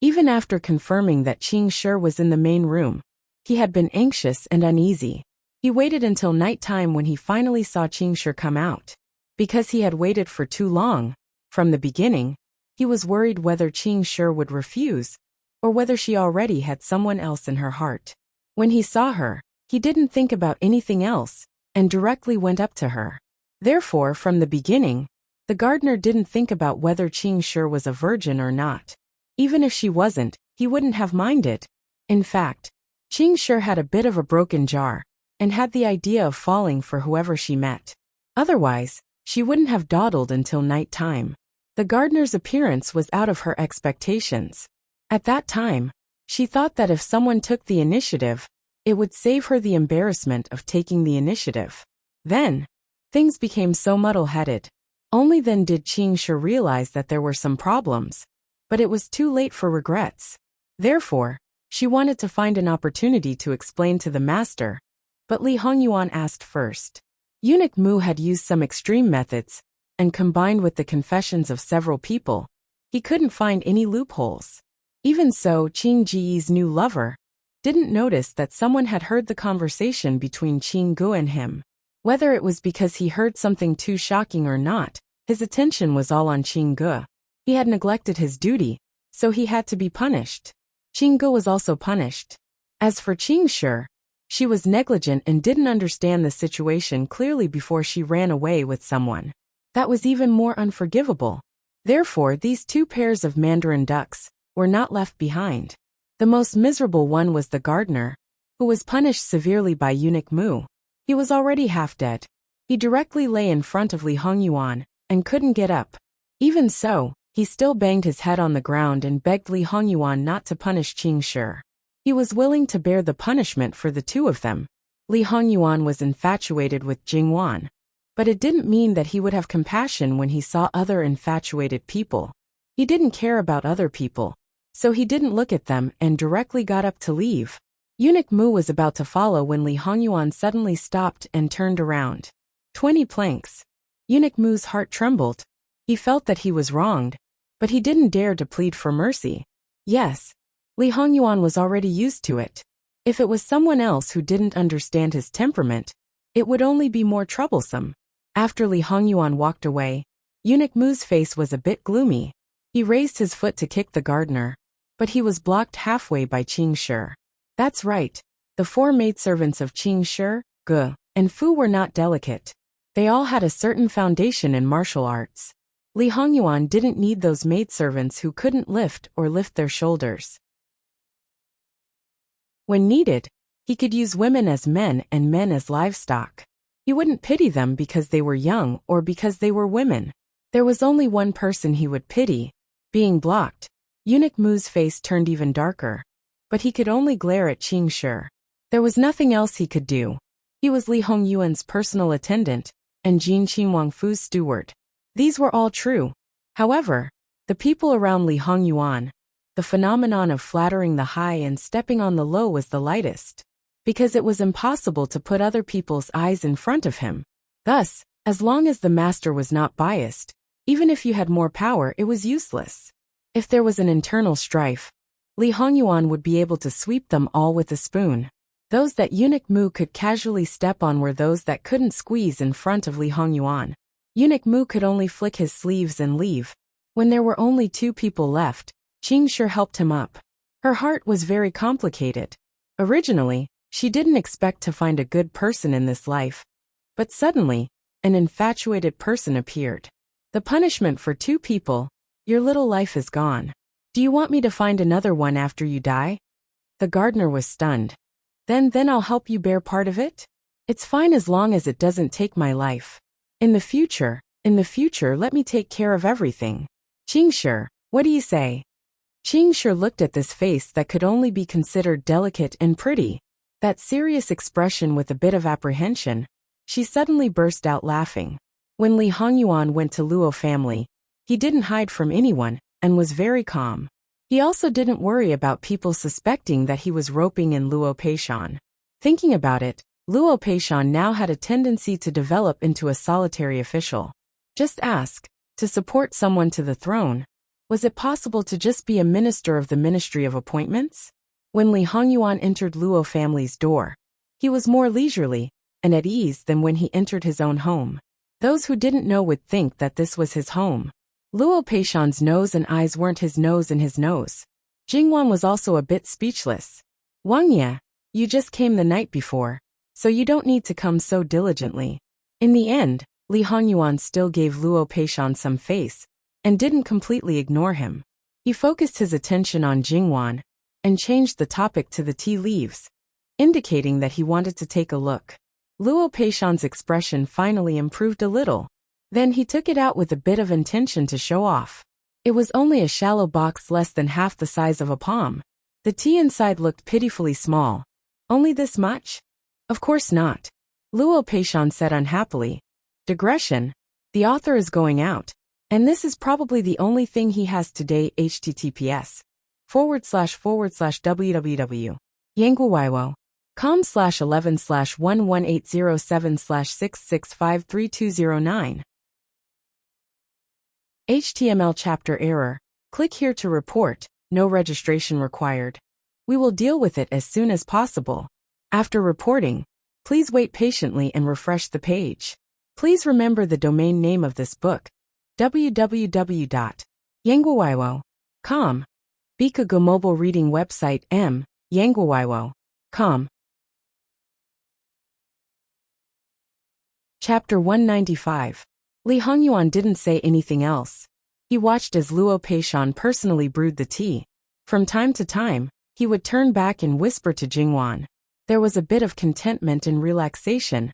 Even after confirming that Qing Shi was in the main room, he had been anxious and uneasy. He waited until nighttime when he finally saw Qing Shi come out. Because he had waited for too long, from the beginning, he was worried whether Qing Shi would refuse, or whether she already had someone else in her heart. When he saw her, he didn't think about anything else, and directly went up to her. Therefore, from the beginning, the gardener didn't think about whether Qing Shi was a virgin or not. Even if she wasn't, he wouldn't have minded. In fact, Qing Shi had a bit of a broken jar, and had the idea of falling for whoever she met. Otherwise, she wouldn't have dawdled until night time. The gardener's appearance was out of her expectations. At that time, she thought that if someone took the initiative, it would save her the embarrassment of taking the initiative. Then, things became so muddle-headed. Only then did Qing Shi realize that there were some problems, but it was too late for regrets. Therefore, she wanted to find an opportunity to explain to the master, but Li Hongyuan asked first. Eunuch Mu had used some extreme methods, and combined with the confessions of several people, he couldn't find any loopholes. Even so, Qing Ji's new lover didn't notice that someone had heard the conversation between Qing Gu and him. Whether it was because he heard something too shocking or not, his attention was all on Qing Gu. He had neglected his duty, so he had to be punished. Qing Gu was also punished. As for Qing Shi, she was negligent and didn't understand the situation clearly before she ran away with someone. That was even more unforgivable. Therefore, these two pairs of Mandarin ducks were not left behind. The most miserable one was the gardener, who was punished severely by eunuch Mu. He was already half dead. He directly lay in front of Li Hongyuan and couldn't get up. Even so, he still banged his head on the ground and begged Li Hongyuan not to punish Qing Shi. He was willing to bear the punishment for the two of them. Li Hongyuan was infatuated with Jing Wan, but it didn't mean that he would have compassion when he saw other infatuated people. He didn't care about other people, so he didn't look at them and directly got up to leave. Eunuch Mu was about to follow when Li Hongyuan suddenly stopped and turned around. 20 planks. Eunuch Mu's heart trembled. He felt that he was wronged, but he didn't dare to plead for mercy. Yes, Li Hongyuan was already used to it. If it was someone else who didn't understand his temperament, it would only be more troublesome. After Li Hongyuan walked away, Eunuch Mu's face was a bit gloomy. He raised his foot to kick the gardener, but he was blocked halfway by Qing Shi. That's right, the four maidservants of Qing Shi, Gu, and Fu were not delicate. They all had a certain foundation in martial arts. Li Hongyuan didn't need those maidservants who couldn't lift their shoulders. When needed, he could use women as men and men as livestock. He wouldn't pity them because they were young or because they were women. There was only one person he would pity. Being blocked, Eunuch Mu's face turned even darker. But he could only glare at Qing Shi. There was nothing else he could do. He was Li Hongyuan's personal attendant, and Jin Qinhuang Fu's steward. These were all true. However, the people around Li Hongyuan, the phenomenon of flattering the high and stepping on the low was the lightest, because it was impossible to put other people's eyes in front of him. Thus, as long as the master was not biased, even if you had more power, it was useless. If there was an internal strife, Li Hongyuan would be able to sweep them all with a spoon. Those that Eunuch Mu could casually step on were those that couldn't squeeze in front of Li Hongyuan. Eunuch Mu could only flick his sleeves and leave. When there were only two people left, Qing Shi helped him up. Her heart was very complicated. Originally, she didn't expect to find a good person in this life. But suddenly, an infatuated person appeared. The punishment for two people: your little life is gone. Do you want me to find another one after you die? The gardener was stunned. Then I'll help you bear part of it? It's fine as long as it doesn't take my life. In the future, let me take care of everything. Qing Shi, what do you say? Qing Shi looked at this face that could only be considered delicate and pretty, that serious expression with a bit of apprehension. She suddenly burst out laughing. When Li Hongyuan went to Luo family, he didn't hide from anyone and was very calm. He also didn't worry about people suspecting that he was roping in Luo Peishan. Thinking about it, Luo Peishan now had a tendency to develop into a solitary official. Just ask, to support someone to the throne, was it possible to just be a minister of the Ministry of Appointments? When Li Hongyuan entered Luo family's door, he was more leisurely and at ease than when he entered his own home. Those who didn't know would think that this was his home. Luo Peishan's nose and eyes weren't his nose and his nose. Jingwan was also a bit speechless. Wang Ye, you just came the night before, so you don't need to come so diligently. In the end, Li Hongyuan still gave Luo Peishan some face, and didn't completely ignore him. He focused his attention on Jingwan, and changed the topic to the tea leaves, indicating that he wanted to take a look. Luo Peishan's expression finally improved a little. Then he took it out with a bit of intention to show off. It was only a shallow box less than half the size of a palm. The tea inside looked pitifully small. Only this much? Of course not. Luo Peishan said unhappily. Digression. The author is going out, and this is probably the only thing he has today. https://www. yanguwaiwo.com/11/11807/6653209. HTML chapter error. Click here to report. No registration required. We will deal with it as soon as possible. After reporting, please wait patiently and refresh the page. Please remember the domain name of this book, www.yanguiwo.com. Bikago mobile reading website yanguiwo.com. Chapter 195. Li Hongyuan didn't say anything else. He watched as Luo Peishan personally brewed the tea. From time to time, he would turn back and whisper to Jingwan. There was a bit of contentment and relaxation,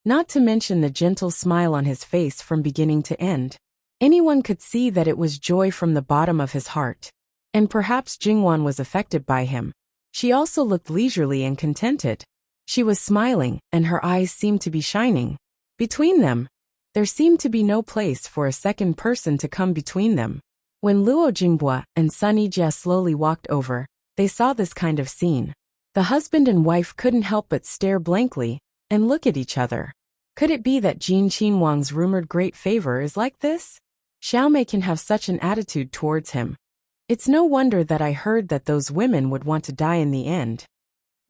not to mention the gentle smile on his face from beginning to end. Anyone could see that it was joy from the bottom of his heart. And perhaps Jingwan was affected by him. She also looked leisurely and contented. She was smiling, and her eyes seemed to be shining. Between them, there seemed to be no place for a second person to come between them. When Luo Jinghua and Sun Yijia slowly walked over, they saw this kind of scene. The husband and wife couldn't help but stare blankly and look at each other. Could it be that Jin Qinhuang's rumored great favor is like this? Xiaomei can have such an attitude towards him. It's no wonder that I heard that those women would want to die in the end.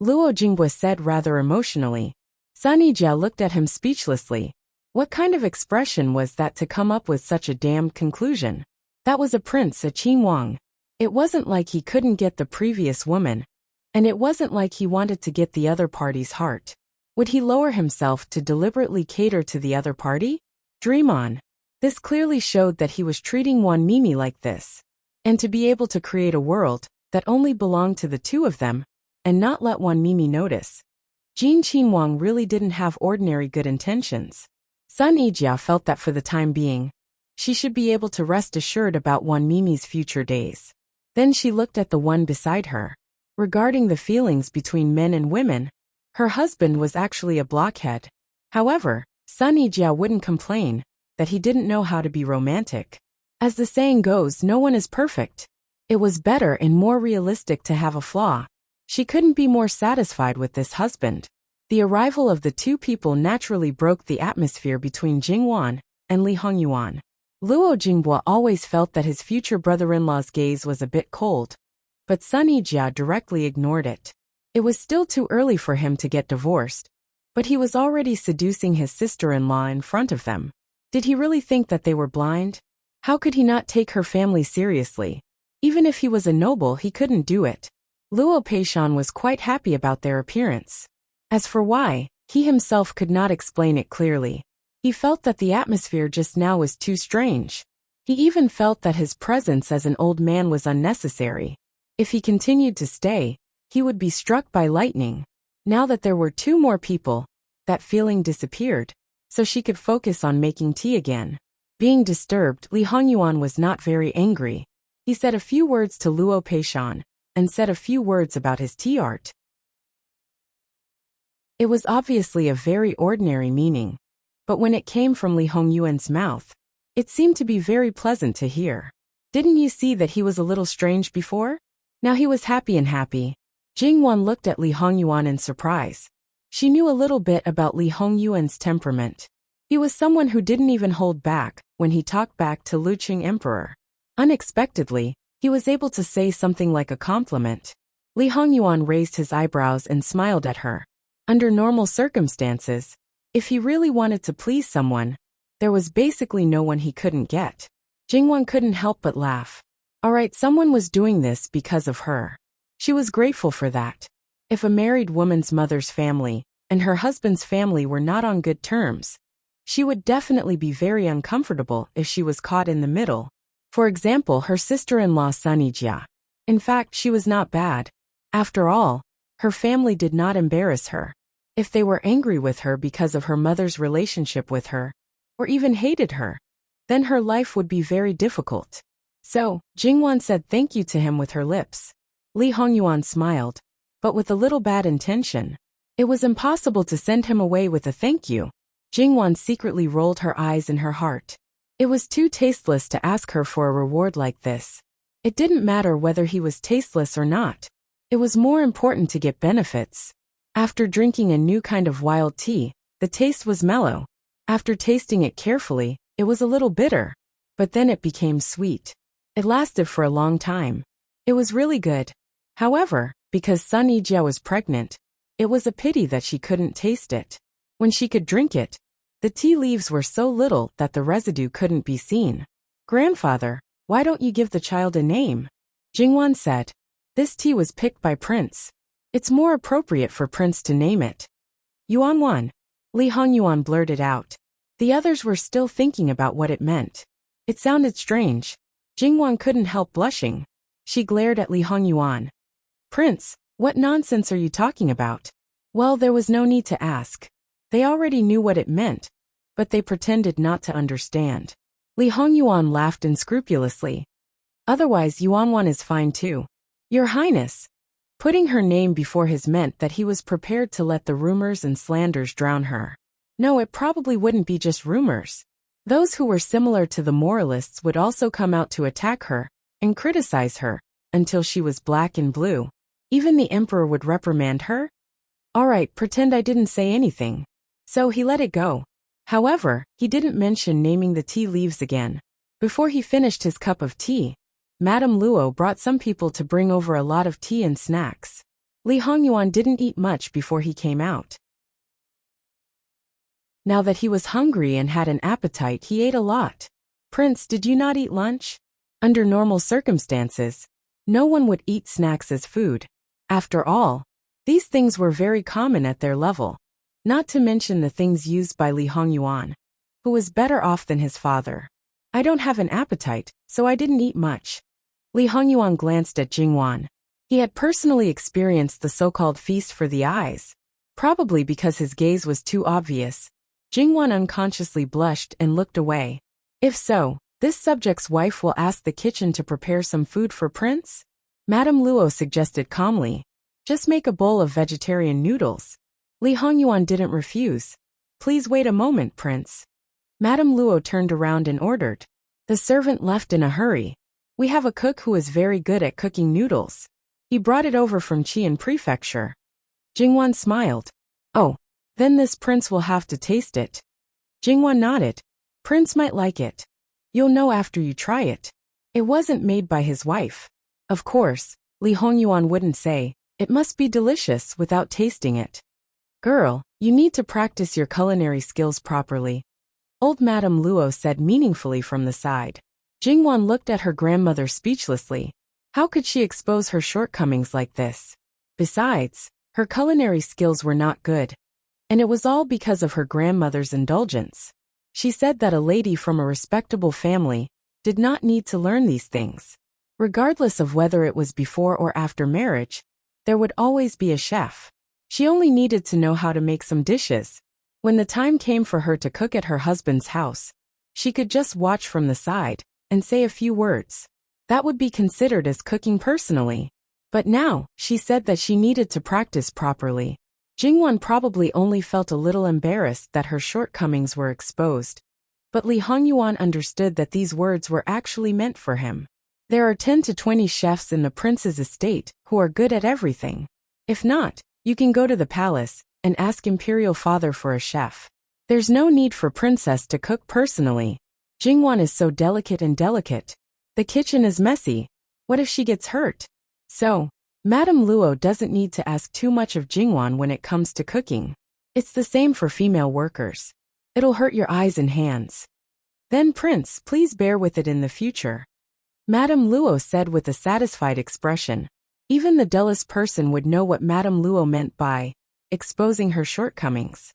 Luo Jinghua said rather emotionally. Sun Yijia looked at him speechlessly. What kind of expression was that to come up with such a damned conclusion? That was a prince, a Qinhuang. It wasn't like he couldn't get the previous woman, and it wasn't like he wanted to get the other party's heart. Would he lower himself to deliberately cater to the other party? Dream on. This clearly showed that he was treating Wan Mimi like this. And to be able to create a world that only belonged to the two of them, and not let Wan Mimi notice. Jin Qinhuang really didn't have ordinary good intentions. Sun Yijia felt that for the time being, she should be able to rest assured about Wan Mimi's future days. Then she looked at the one beside her. Regarding the feelings between men and women, her husband was actually a blockhead. However, Sun Yijia wouldn't complain that he didn't know how to be romantic. As the saying goes, no one is perfect. It was better and more realistic to have a flaw. She couldn't be more satisfied with this husband. The arrival of the two people naturally broke the atmosphere between Jingwan and Li Hongyuan. Luo Jinghua always felt that his future brother-in-law's gaze was a bit cold, but Sun Yijia directly ignored it. It was still too early for him to get divorced, but he was already seducing his sister-in-law in front of them. Did he really think that they were blind? How could he not take her family seriously? Even if he was a noble, he couldn't do it. Luo Peishan was quite happy about their appearance. As for why, he himself could not explain it clearly. He felt that the atmosphere just now was too strange. He even felt that his presence as an old man was unnecessary. If he continued to stay, he would be struck by lightning. Now that there were two more people, that feeling disappeared, so she could focus on making tea again. Being disturbed, Li Hongyuan was not very angry. He said a few words to Luo Peishan, and said a few words about his tea art. It was obviously a very ordinary meaning, but when it came from Li Hongyuan's mouth, it seemed to be very pleasant to hear. Didn't you see that he was a little strange before? Now he was happy and happy. Jingwan looked at Li Hongyuan in surprise. She knew a little bit about Li Hongyuan's temperament. He was someone who didn't even hold back when he talked back to Luqing Emperor. Unexpectedly, he was able to say something like a compliment. Li Hongyuan raised his eyebrows and smiled at her. Under normal circumstances, if he really wanted to please someone, there was basically no one he couldn't get. Jingwan couldn't help but laugh. Alright, someone was doing this because of her. She was grateful for that. If a married woman's mother's family and her husband's family were not on good terms, she would definitely be very uncomfortable if she was caught in the middle. For example, her sister-in-law Sun Yijia. In fact, she was not bad. After all, her family did not embarrass her. If they were angry with her because of her mother's relationship with her, or even hated her, then her life would be very difficult. So, Jingwan said thank you to him with her lips. Li Hongyuan smiled, but with a little bad intention. It was impossible to send him away with a thank you. Jingwan secretly rolled her eyes in her heart. It was too tasteless to ask her for a reward like this. It didn't matter whether he was tasteless or not. It was more important to get benefits. After drinking a new kind of wild tea, the taste was mellow. After tasting it carefully, it was a little bitter. But then it became sweet. It lasted for a long time. It was really good. However, because Sun Yijia was pregnant, it was a pity that she couldn't taste it. When she could drink it, the tea leaves were so little that the residue couldn't be seen. Grandfather, why don't you give the child a name? Jingwan said. This tea was picked by Prince. It's more appropriate for Prince to name it. Yuanwan. Li Hongyuan blurted out. The others were still thinking about what it meant. It sounded strange. Jingwan couldn't help blushing. She glared at Li Hongyuan. Prince, what nonsense are you talking about? Well, there was no need to ask. They already knew what it meant, but they pretended not to understand. Li Hongyuan laughed unscrupulously. Otherwise, Yuanwan is fine too. Your Highness. Putting her name before his meant that he was prepared to let the rumors and slanders drown her. No, it probably wouldn't be just rumors. Those who were similar to the moralists would also come out to attack her and criticize her until she was black and blue. Even the emperor would reprimand her. All right, pretend I didn't say anything. So he let it go. However, he didn't mention naming the tea leaves again. Before he finished his cup of tea, Madame Luo brought some people to bring over a lot of tea and snacks. Li Hongyuan didn't eat much before he came out. Now that he was hungry and had an appetite, he ate a lot. Prince, did you not eat lunch? Under normal circumstances, no one would eat snacks as food. After all, these things were very common at their level, not to mention the things used by Li Hongyuan, who was better off than his father. I don't have an appetite, so I didn't eat much. Li Hongyuan glanced at Jingwan. He had personally experienced the so-called feast for the eyes. Probably because his gaze was too obvious, Jingwan unconsciously blushed and looked away. If so, this subject's wife will ask the kitchen to prepare some food for Prince? Madame Luo suggested calmly. Just make a bowl of vegetarian noodles. Li Hongyuan didn't refuse. Please wait a moment, Prince. Madame Luo turned around and ordered. The servant left in a hurry. We have a cook who is very good at cooking noodles. He brought it over from Qian Prefecture. Jingwan smiled. Oh, then this prince will have to taste it. Jingwan nodded. Prince might like it. You'll know after you try it. It wasn't made by his wife. Of course, Li Hongyuan wouldn't say, it must be delicious without tasting it. Girl, you need to practice your culinary skills properly. Old Madame Luo said meaningfully from the side. Jingwan looked at her grandmother speechlessly. How could she expose her shortcomings like this? Besides, her culinary skills were not good. And it was all because of her grandmother's indulgence. She said that a lady from a respectable family did not need to learn these things. Regardless of whether it was before or after marriage, there would always be a chef. She only needed to know how to make some dishes. When the time came for her to cook at her husband's house, she could just watch from the side and say a few words. That would be considered as cooking personally. But now, she said that she needed to practice properly. Jingwan probably only felt a little embarrassed that her shortcomings were exposed. But Li Hongyuan understood that these words were actually meant for him. There are 10 to 20 chefs in the prince's estate who are good at everything. If not, you can go to the palace and ask Imperial Father for a chef. There's no need for Princess to cook personally. Jingwan is so delicate and delicate. The kitchen is messy. What if she gets hurt? So, Madame Luo doesn't need to ask too much of Jingwan when it comes to cooking. It's the same for female workers. It'll hurt your eyes and hands. Then Prince, please bear with it in the future. Madame Luo said with a satisfied expression. Even the dullest person would know what Madame Luo meant by exposing her shortcomings.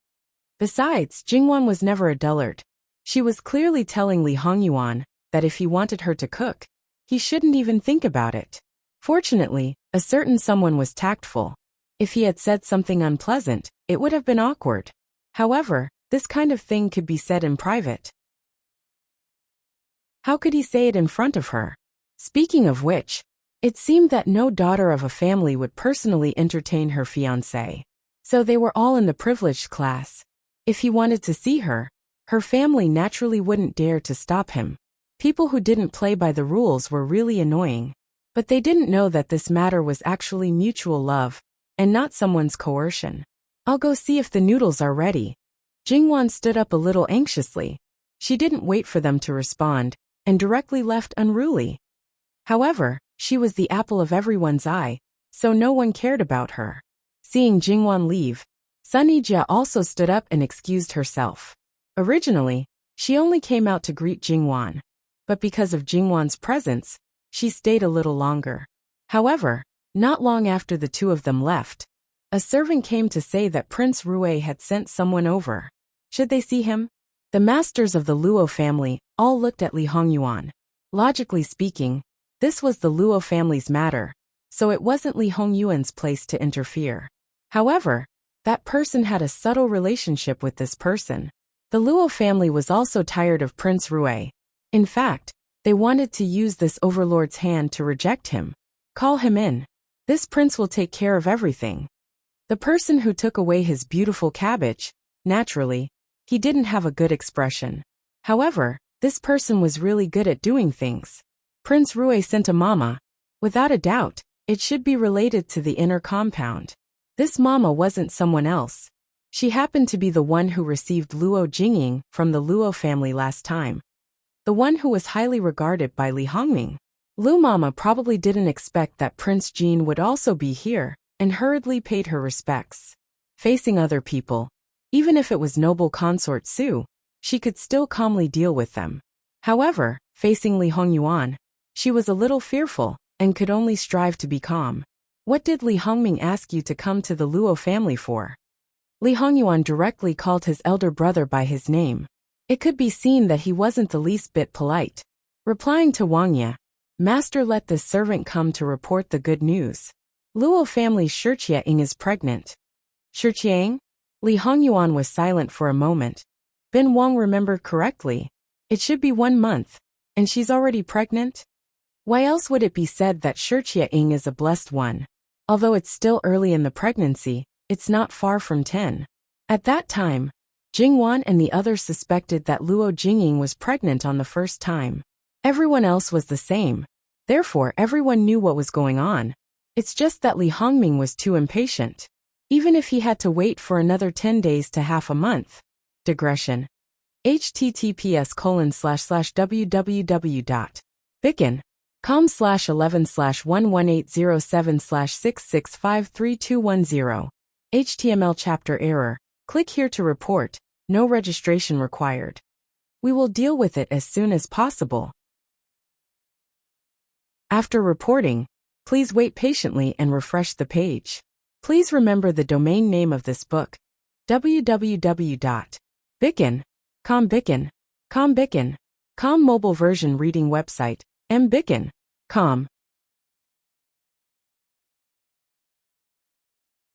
Besides, Jingwan was never a dullard. She was clearly telling Li Hongyuan that if he wanted her to cook, he shouldn't even think about it. Fortunately, a certain someone was tactful. If he had said something unpleasant, it would have been awkward. However, this kind of thing could be said in private. How could he say it in front of her? Speaking of which, it seemed that no daughter of a family would personally entertain her fiancé. So they were all in the privileged class. If he wanted to see her, her family naturally wouldn't dare to stop him. People who didn't play by the rules were really annoying. But they didn't know that this matter was actually mutual love, and not someone's coercion. I'll go see if the noodles are ready. Jingwan stood up a little anxiously. She didn't wait for them to respond, and directly left unruly. However, She was the apple of everyone's eye, so no one cared about her. Seeing Jingwan leave, Sunny Jia also stood up and excused herself. Originally, she only came out to greet Jingwan, but because of Jingwan's presence, she stayed a little longer. However, not long after the two of them left, a servant came to say that Prince Rui had sent someone over. Should they see him? The masters of the Luo family all looked at Li Hongyuan. Logically speaking, this was the Luo family's matter, so it wasn't Li Hongyuan's place to interfere. However, that person had a subtle relationship with this person. The Luo family was also tired of Prince Rui. In fact, they wanted to use this overlord's hand to reject him. Call him in. This prince will take care of everything. The person who took away his beautiful cabbage, naturally, he didn't have a good expression. However, this person was really good at doing things. Prince Rui sent a mama. Without a doubt, it should be related to the inner compound. This mama wasn't someone else. She happened to be the one who received Luo Jingying from the Luo family last time. The one who was highly regarded by Li Hongming. Lu Mama probably didn't expect that Prince Jin would also be here, and hurriedly paid her respects. Facing other people, even if it was noble consort Su, she could still calmly deal with them. However, facing Li Hongyuan, she was a little fearful, and could only strive to be calm. What did Li Hongming ask you to come to the Luo family for? Li Hongyuan directly called his elder brother by his name. It could be seen that he wasn't the least bit polite. Replying to Wang Ye, Master, let this servant come to report the good news. Luo family's Shiqiang is pregnant. Shiqiang? Li Hongyuan was silent for a moment. Bin Wang remembered correctly. It should be 1 month, and she's already pregnant? Why else would it be said that Shiqiang is a blessed one? Although it's still early in the pregnancy, it's not far from 10. At that time, Jingwan and the others suspected that Luo Jingying was pregnant on the first time. Everyone else was the same. Therefore, everyone knew what was going on. It's just that Li Hongming was too impatient. Even if he had to wait for another 10 days to half a month. Digression. https://www.bicken.com/11/11807/66532210. HTML chapter error. Click here to report. No registration required. We will deal with it as soon as possible. After reporting, please wait patiently and refresh the page. Please remember the domain name of this book, www.bicken.com. Bicken.com mobile version reading website, mbicken.com.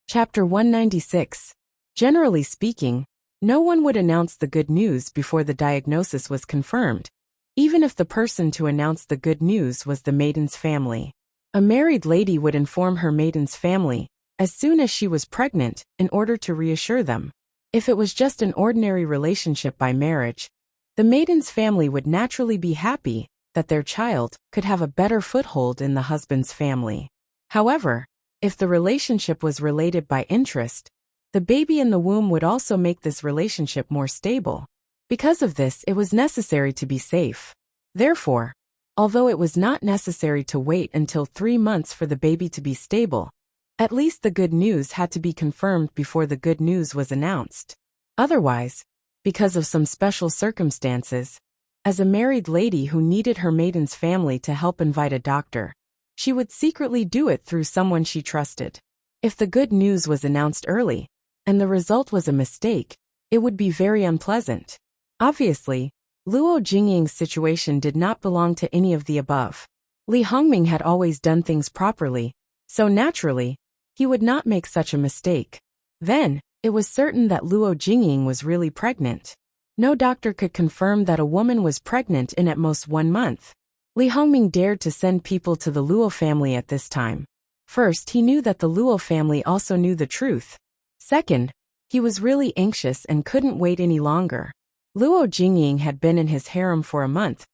Chapter 196. Generally speaking, no one would announce the good news before the diagnosis was confirmed, even if the person to announce the good news was the maiden's family. A married lady would inform her maiden's family as soon as she was pregnant in order to reassure them. If it was just an ordinary relationship by marriage, the maiden's family would naturally be happy that their child could have a better foothold in the husband's family. However, if the relationship was related by interest, the baby in the womb would also make this relationship more stable. Because of this, it was necessary to be safe. Therefore, although it was not necessary to wait until 3 months for the baby to be stable, at least the good news had to be confirmed before the good news was announced. Otherwise, because of some special circumstances, as a married lady who needed her maiden's family to help invite a doctor, she would secretly do it through someone she trusted. If the good news was announced early, and the result was a mistake, it would be very unpleasant. Obviously, Luo Jingying's situation did not belong to any of the above. Li Hongming had always done things properly, so naturally, he would not make such a mistake. Then, it was certain that Luo Jingying was really pregnant. No doctor could confirm that a woman was pregnant in at most 1 month. Li Hongming dared to send people to the Luo family at this time. First, he knew that the Luo family also knew the truth. Second, he was really anxious and couldn't wait any longer. Luo Jingying had been in his harem for a month,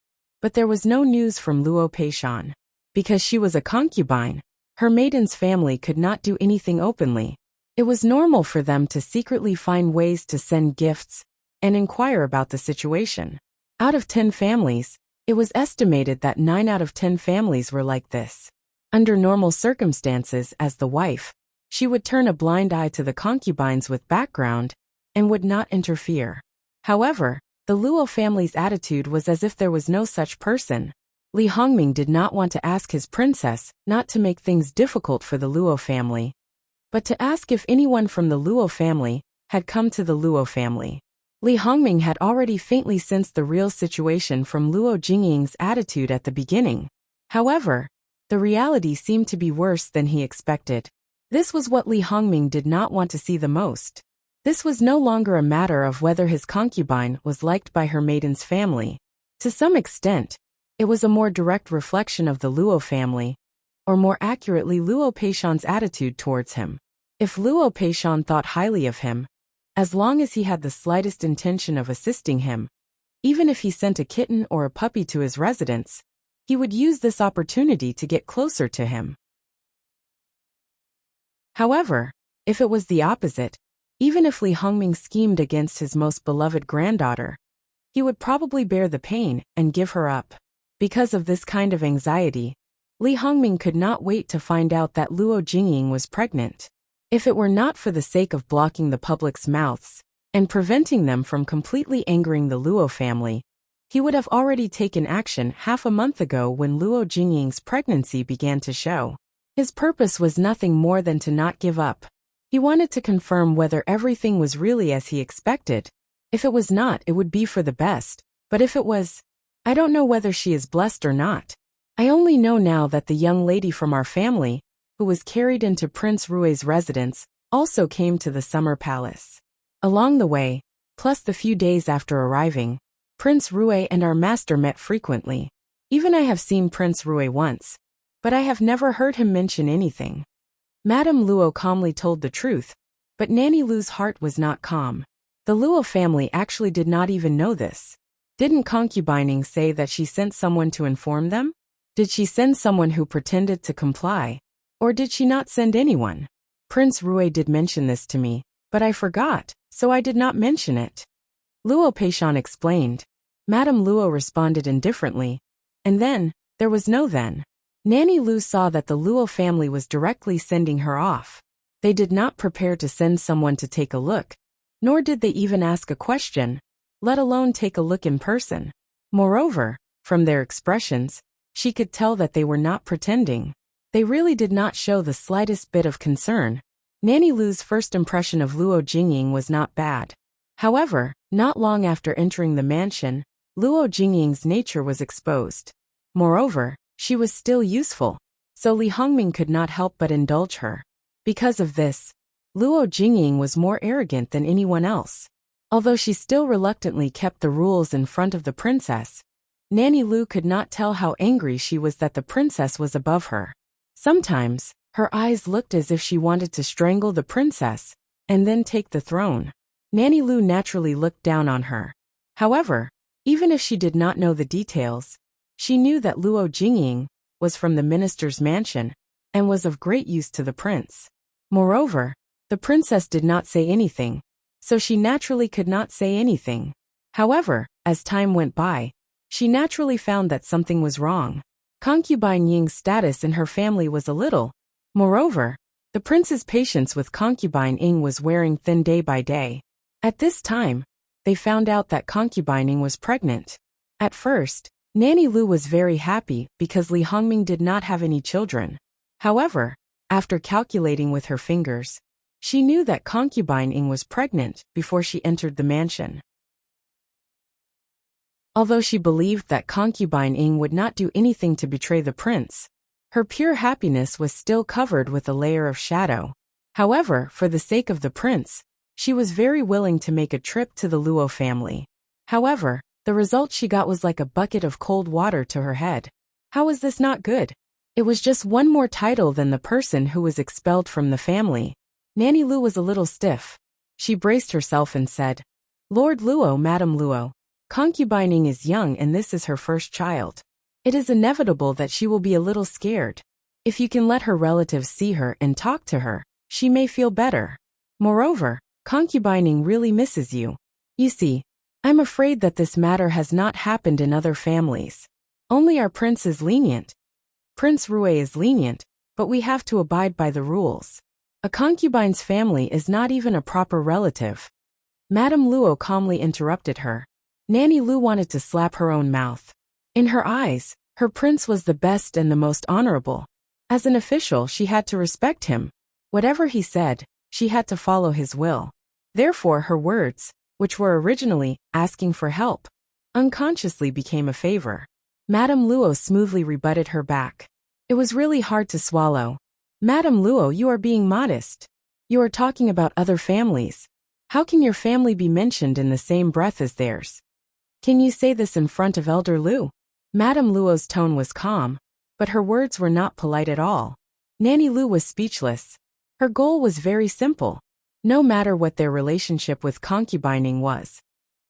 but there was no news from Luo Peishan. Because she was a concubine, her maiden's family could not do anything openly. It was normal for them to secretly find ways to send gifts and inquire about the situation. Out of 10 families, it was estimated that 9 out of 10 families were like this. Under normal circumstances, as the wife, she would turn a blind eye to the concubines with background and would not interfere. However, the Luo family's attitude was as if there was no such person. Li Hongming did not want to ask his princess not to make things difficult for the Luo family, but to ask if anyone from the Luo family had come to the Luo family. Li Hongming had already faintly sensed the real situation from Luo Jingying's attitude at the beginning. However, the reality seemed to be worse than he expected. This was what Li Hongming did not want to see the most. This was no longer a matter of whether his concubine was liked by her maiden's family. To some extent, it was a more direct reflection of the Luo family, or more accurately Luo Peishan's attitude towards him. If Luo Peishan thought highly of him, as long as he had the slightest intention of assisting him, even if he sent a kitten or a puppy to his residence, he would use this opportunity to get closer to him. However, if it was the opposite, even if Li Hongming schemed against his most beloved granddaughter, he would probably bear the pain and give her up. Because of this kind of anxiety, Li Hongming could not wait to find out that Luo Jingying was pregnant. If it were not for the sake of blocking the public's mouths and preventing them from completely angering the Luo family, he would have already taken action half a month ago when Luo Jingying's pregnancy began to show. His purpose was nothing more than to not give up. He wanted to confirm whether everything was really as he expected. If it was not, it would be for the best, but if it was, I don't know whether she is blessed or not. I only know now that the young lady from our family, who was carried into Prince Rui's residence, also came to the summer palace. Along the way, plus the few days after arriving, Prince Rui and our master met frequently. Even I have seen Prince Rui once, but I have never heard him mention anything. Madame Luo calmly told the truth, but Nanny Lu's heart was not calm. The Luo family actually did not even know this. Didn't concubining say that she sent someone to inform them? Did she send someone who pretended to comply? Or did she not send anyone? Prince Rui did mention this to me, but I forgot, so I did not mention it. Luo Peishan explained. Madame Luo responded indifferently. And then, there was no then. Nanny Lu saw that the Luo family was directly sending her off. They did not prepare to send someone to take a look, nor did they even ask a question, let alone take a look in person. Moreover, from their expressions, she could tell that they were not pretending. They really did not show the slightest bit of concern. Nanny Lu's first impression of Luo Jingying was not bad. However, not long after entering the mansion, Luo Jingying's nature was exposed. Moreover, she was still useful, so Li Hongming could not help but indulge her. Because of this, Luo Jingying was more arrogant than anyone else. Although she still reluctantly kept the rules in front of the princess, Nanny Lu could not tell how angry she was that the princess was above her. Sometimes, her eyes looked as if she wanted to strangle the princess and then take the throne. Nanny Lu naturally looked down on her. However, even if she did not know the details, she knew that Luo Jingying was from the minister's mansion and was of great use to the prince. Moreover, the princess did not say anything, so she naturally could not say anything. However, as time went by, she naturally found that something was wrong. Concubine Ying's status in her family was a little. Moreover, the prince's patience with concubine Ying was wearing thin day by day. At this time, they found out that concubine Ying was pregnant. At first, Nanny Lu was very happy because Li Hongming did not have any children. However, after calculating with her fingers, she knew that concubine Ying was pregnant before she entered the mansion. Although she believed that concubine Ying would not do anything to betray the prince, her pure happiness was still covered with a layer of shadow. However, for the sake of the prince, she was very willing to make a trip to the Luo family. However, the result she got was like a bucket of cold water to her head. How was this not good? It was just one more title than the person who was expelled from the family. Nanny Lu was a little stiff. She braced herself and said, Lord Luo, Madame Luo, concubine Ying is young and this is her first child. It is inevitable that she will be a little scared. If you can let her relatives see her and talk to her, she may feel better. Moreover, concubine Ying really misses you. You see, I'm afraid that this matter has not happened in other families. Only our prince is lenient. Prince Rui is lenient, but we have to abide by the rules. A concubine's family is not even a proper relative. Madame Luo calmly interrupted her. Nanny Lu wanted to slap her own mouth. In her eyes, her prince was the best and the most honorable. As an official, she had to respect him. Whatever he said, she had to follow his will. Therefore, her words, which were originally asking for help, unconsciously became a favor. Madame Luo smoothly rebutted her back. It was really hard to swallow. Madame Luo, you are being modest. You are talking about other families. How can your family be mentioned in the same breath as theirs? Can you say this in front of Elder Lu? Madame Luo's tone was calm, but her words were not polite at all. Nanny Lu was speechless. Her goal was very simple. No matter what their relationship with concubining was,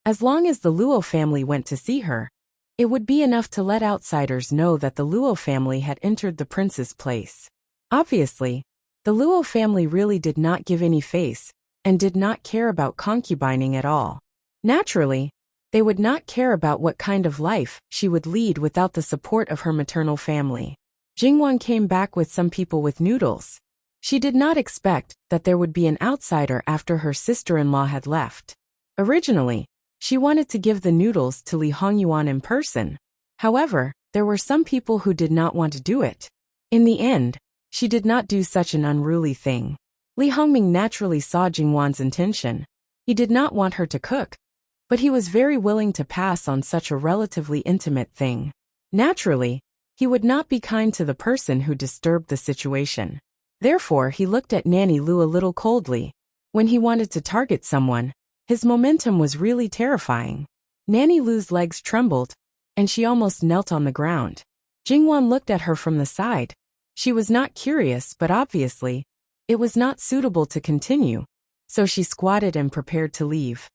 as long as the Luo family went to see her, it would be enough to let outsiders know that the Luo family had entered the prince's place. Obviously, the Luo family really did not give any face and did not care about concubining at all. Naturally, they would not care about what kind of life she would lead without the support of her maternal family. Jingwan came back with some people with noodles. She did not expect that there would be an outsider after her sister-in-law had left. Originally, she wanted to give the noodles to Li Hongyuan in person. However, there were some people who did not want to do it. In the end, she did not do such an unruly thing. Li Hongming naturally saw Jingwan's intention. He did not want her to cook, but he was very willing to pass on such a relatively intimate thing. Naturally, he would not be kind to the person who disturbed the situation. Therefore, he looked at Nanny Lu a little coldly. When he wanted to target someone, his momentum was really terrifying. Nanny Lu's legs trembled, and she almost knelt on the ground. Jingwan looked at her from the side. She was not curious, but obviously, it was not suitable to continue, so she squatted and prepared to leave.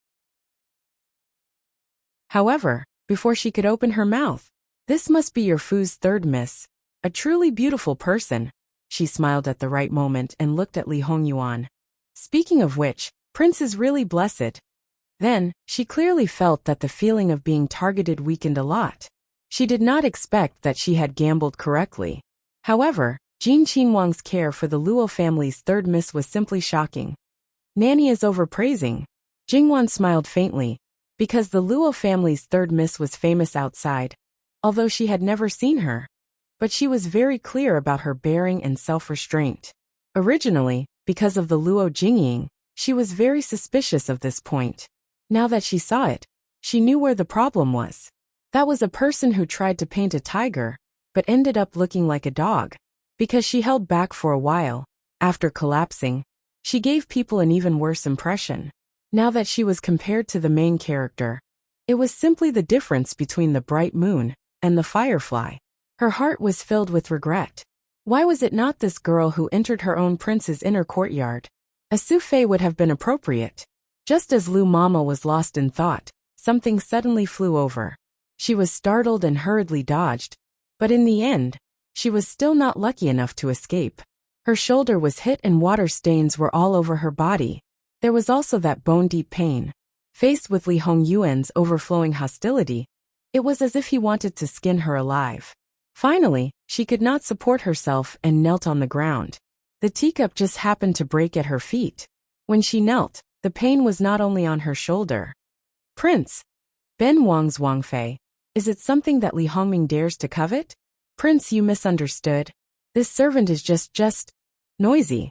However, before she could open her mouth, "This must be your Fu's third miss. A truly beautiful person." She smiled at the right moment and looked at Li Hongyuan. Speaking of which, Prince is really blessed. Then, she clearly felt that the feeling of being targeted weakened a lot. She did not expect that she had gambled correctly. However, Jin Qinhuang's care for the Luo family's third miss was simply shocking. Nanny is overpraising. Jingwan smiled faintly, because the Luo family's third miss was famous outside, although she had never seen her. But she was very clear about her bearing and self-restraint. Originally, because of the Luo Jingying, she was very suspicious of this point. Now that she saw it, she knew where the problem was. That was a person who tried to paint a tiger, but ended up looking like a dog. Because she held back for a while, after collapsing, she gave people an even worse impression. Now that she was compared to the main character, it was simply the difference between the bright moon and the firefly. Her heart was filled with regret. Why was it not this girl who entered her own prince's inner courtyard? A souffle would have been appropriate. Just as Lu Mama was lost in thought, something suddenly flew over. She was startled and hurriedly dodged, but in the end, she was still not lucky enough to escape. Her shoulder was hit and water stains were all over her body. There was also that bone-deep pain. Faced with Li Hongyuan's overflowing hostility, it was as if he wanted to skin her alive. Finally, she could not support herself and knelt on the ground. The teacup just happened to break at her feet. When she knelt, the pain was not only on her shoulder. "Prince, Ben Wang's Wang Fei, is it something that Li Hongming dares to covet?" "Prince, you misunderstood. This servant is just noisy."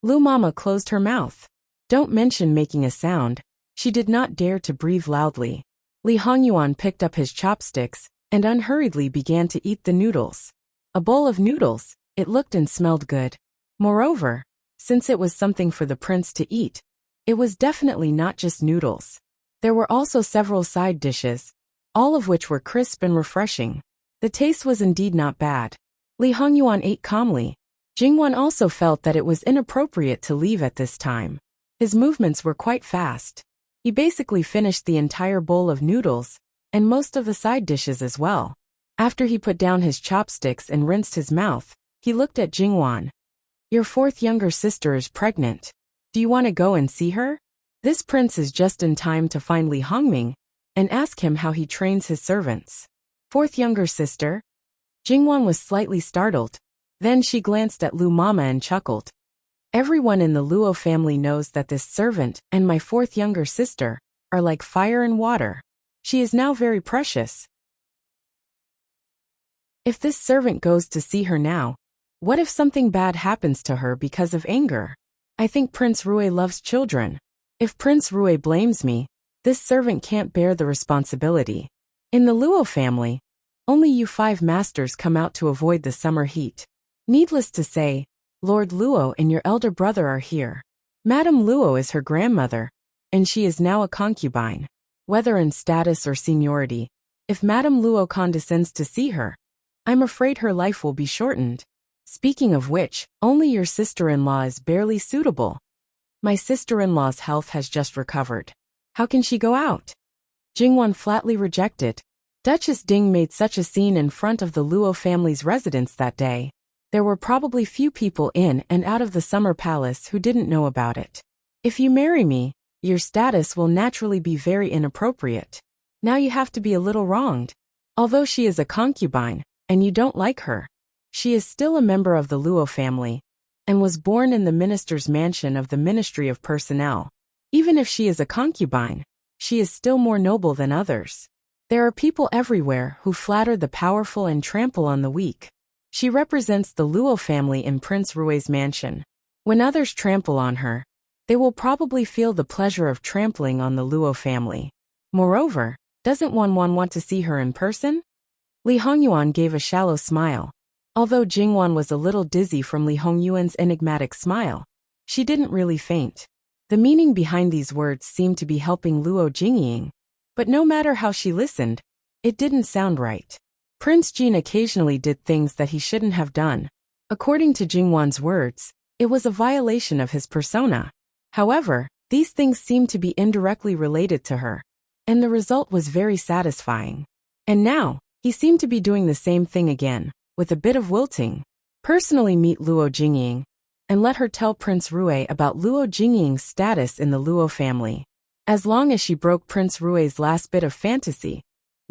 Lu Mama closed her mouth. Don't mention making a sound. She did not dare to breathe loudly. Li Hongyuan picked up his chopsticks and unhurriedly began to eat the noodles. A bowl of noodles, it looked and smelled good. Moreover, since it was something for the prince to eat, it was definitely not just noodles. There were also several side dishes, all of which were crisp and refreshing. The taste was indeed not bad. Li Hongyuan ate calmly. Jingwan also felt that it was inappropriate to leave at this time. His movements were quite fast. He basically finished the entire bowl of noodles, and most of the side dishes as well. After he put down his chopsticks and rinsed his mouth, he looked at Jingwan. "Your fourth younger sister is pregnant. Do you want to go and see her?" This prince is just in time to find Li Hongming and ask him how he trains his servants. "Fourth younger sister?" Jingwan was slightly startled. Then she glanced at Lu Mama and chuckled. Everyone in the Luo family knows that this servant and my fourth younger sister are like fire and water. She is now very precious. If this servant goes to see her now, what if something bad happens to her because of anger? I think Prince Rui loves children. If Prince Rui blames me, this servant can't bear the responsibility. In the Luo family, only you 5 masters come out to avoid the summer heat. Needless to say, Lord Luo and your elder brother are here. Madame Luo is her grandmother, and she is now a concubine. Whether in status or seniority, if Madame Luo condescends to see her, I'm afraid her life will be shortened. Speaking of which, only your sister-in-law is barely suitable. My sister-in-law's health has just recovered. How can she go out? Jingwan flatly rejected. Duchess Ding made such a scene in front of the Luo family's residence that day. There were probably few people in and out of the summer palace who didn't know about it. If you marry me, your status will naturally be very inappropriate. Now you have to be a little wronged. Although she is a concubine, and you don't like her, she is still a member of the Luo family, and was born in the minister's mansion of the Ministry of Personnel. Even if she is a concubine, she is still more noble than others. There are people everywhere who flatter the powerful and trample on the weak. She represents the Luo family in Prince Rui's mansion. When others trample on her, they will probably feel the pleasure of trampling on the Luo family. Moreover, doesn't Wanwan want to see her in person? Li Hongyuan gave a shallow smile. Although Jingwan was a little dizzy from Li Hongyuan's enigmatic smile, she didn't really faint. The meaning behind these words seemed to be helping Luo Jingying, but no matter how she listened, it didn't sound right. Prince Jin occasionally did things that he shouldn't have done. According to Jingwan's words, it was a violation of his persona. However, these things seemed to be indirectly related to her, and the result was very satisfying. And now, he seemed to be doing the same thing again, with a bit of wilting. Personally meet Luo Jingying, and let her tell Prince Rui about Luo Jingying's status in the Luo family. As long as she broke Prince Rui's last bit of fantasy,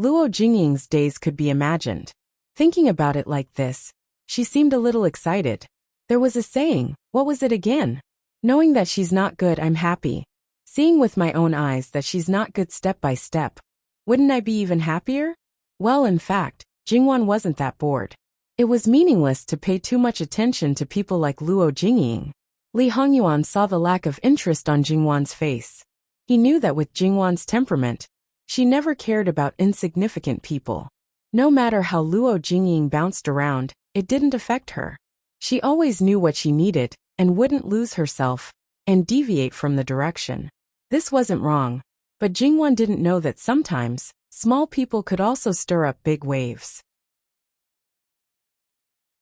Luo Jingying's days could be imagined. Thinking about it like this, she seemed a little excited. There was a saying, what was it again? Knowing that she's not good, I'm happy. Seeing with my own eyes that she's not good step by step. Wouldn't I be even happier? Well, in fact, Jingwan wasn't that bored. It was meaningless to pay too much attention to people like Luo Jingying. Li Hongyuan saw the lack of interest on Jingwan's face. He knew that with Jingwan's temperament, she never cared about insignificant people. No matter how Luo Jingying bounced around, it didn't affect her. She always knew what she needed, and wouldn't lose herself, and deviate from the direction. This wasn't wrong, but Jingwan didn't know that sometimes, small people could also stir up big waves.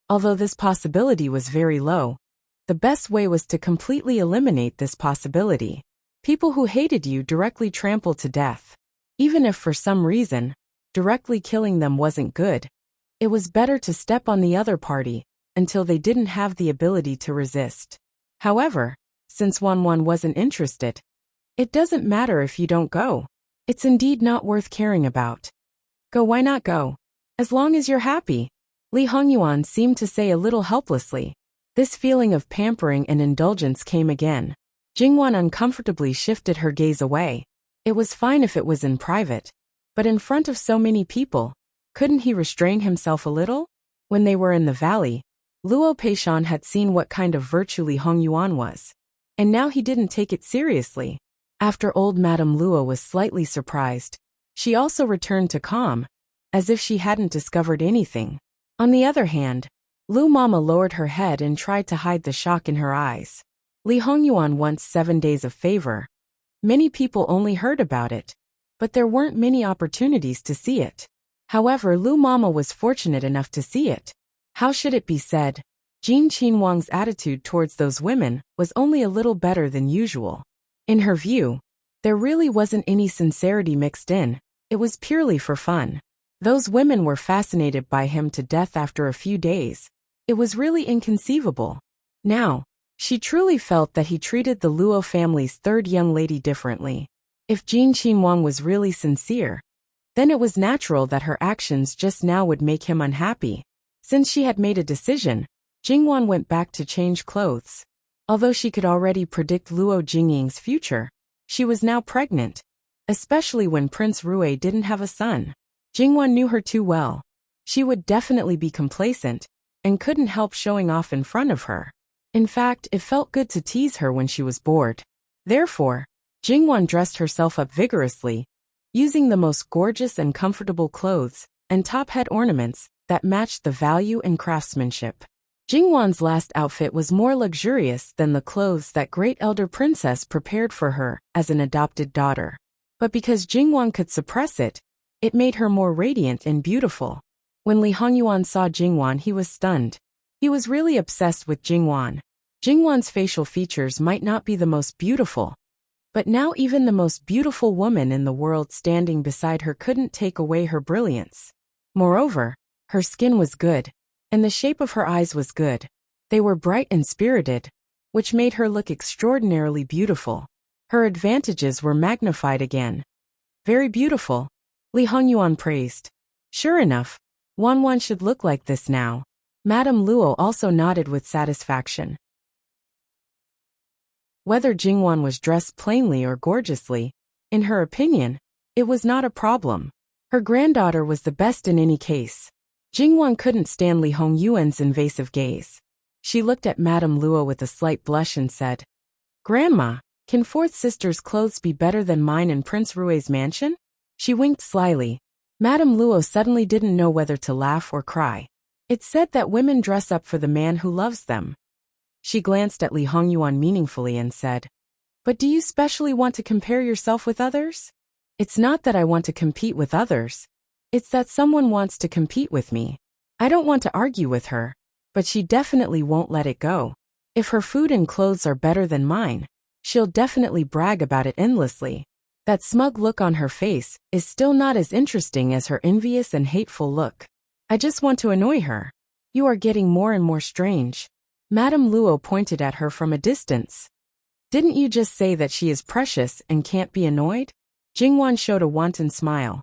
Although this possibility was very low, the best way was to completely eliminate this possibility. People who hated you directly trampled to death. Even if for some reason, directly killing them wasn't good, it was better to step on the other party until they didn't have the ability to resist. However, since Wanwan wasn't interested, it doesn't matter if you don't go. It's indeed not worth caring about. Go, why not go? As long as you're happy. Li Hongyuan seemed to say a little helplessly. This feeling of pampering and indulgence came again. Jingwan uncomfortably shifted her gaze away. It was fine if it was in private, but in front of so many people, couldn't he restrain himself a little? When they were in the valley, Luo Peishan had seen what kind of virtue Li Hongyuan was, and now he didn't take it seriously. After old Madame Luo was slightly surprised, she also returned to calm, as if she hadn't discovered anything. On the other hand, Lu Mama lowered her head and tried to hide the shock in her eyes. Li Hongyuan wants 7 days of favor. Many people only heard about it, but there weren't many opportunities to see it. However, Lu Mama was fortunate enough to see it. How should it be said? Jin Qinhuang's attitude towards those women was only a little better than usual. In her view, there really wasn't any sincerity mixed in, it was purely for fun. Those women were fascinated by him to death after a few days. It was really inconceivable. Now, she truly felt that he treated the Luo family's third young lady differently. If Jin Qinhuang was really sincere, then it was natural that her actions just now would make him unhappy. Since she had made a decision, Jingwan went back to change clothes. Although she could already predict Luo Jingying's future, she was now pregnant, especially when Prince Rui didn't have a son. Jingwan knew her too well. She would definitely be complacent, and couldn't help showing off in front of her. In fact, it felt good to tease her when she was bored. Therefore, Jingwan dressed herself up vigorously, using the most gorgeous and comfortable clothes and top head ornaments that matched the value and craftsmanship. Jingwan's last outfit was more luxurious than the clothes that great elder princess prepared for her as an adopted daughter. But because Jingwan could suppress it, it made her more radiant and beautiful. When Li Hongyuan saw Jingwan, he was stunned. He was really obsessed with Jingwan. Jingwan's facial features might not be the most beautiful, but now even the most beautiful woman in the world standing beside her couldn't take away her brilliance. Moreover, her skin was good, and the shape of her eyes was good. They were bright and spirited, which made her look extraordinarily beautiful. Her advantages were magnified again. Very beautiful, Li Hongyuan praised. Sure enough, Wanwan should look like this now. Madame Luo also nodded with satisfaction. Whether Jingwan was dressed plainly or gorgeously, in her opinion, it was not a problem. Her granddaughter was the best in any case. Jingwan couldn't stand Li Hongyuan's invasive gaze. She looked at Madame Luo with a slight blush and said, "Grandma, can fourth sister's clothes be better than mine in Prince Rui's mansion?" She winked slyly. Madame Luo suddenly didn't know whether to laugh or cry. It's said that women dress up for the man who loves them. She glanced at Li Hongyuan meaningfully and said, "But do you specially want to compare yourself with others?" "It's not that I want to compete with others. It's that someone wants to compete with me. I don't want to argue with her, but she definitely won't let it go. If her food and clothes are better than mine, she'll definitely brag about it endlessly. That smug look on her face is still not as interesting as her envious and hateful look. I just want to annoy her. You are getting more and more strange." Madame Luo pointed at her from a distance. "Didn't you just say that she is precious and can't be annoyed?" Jingwan showed a wanton smile.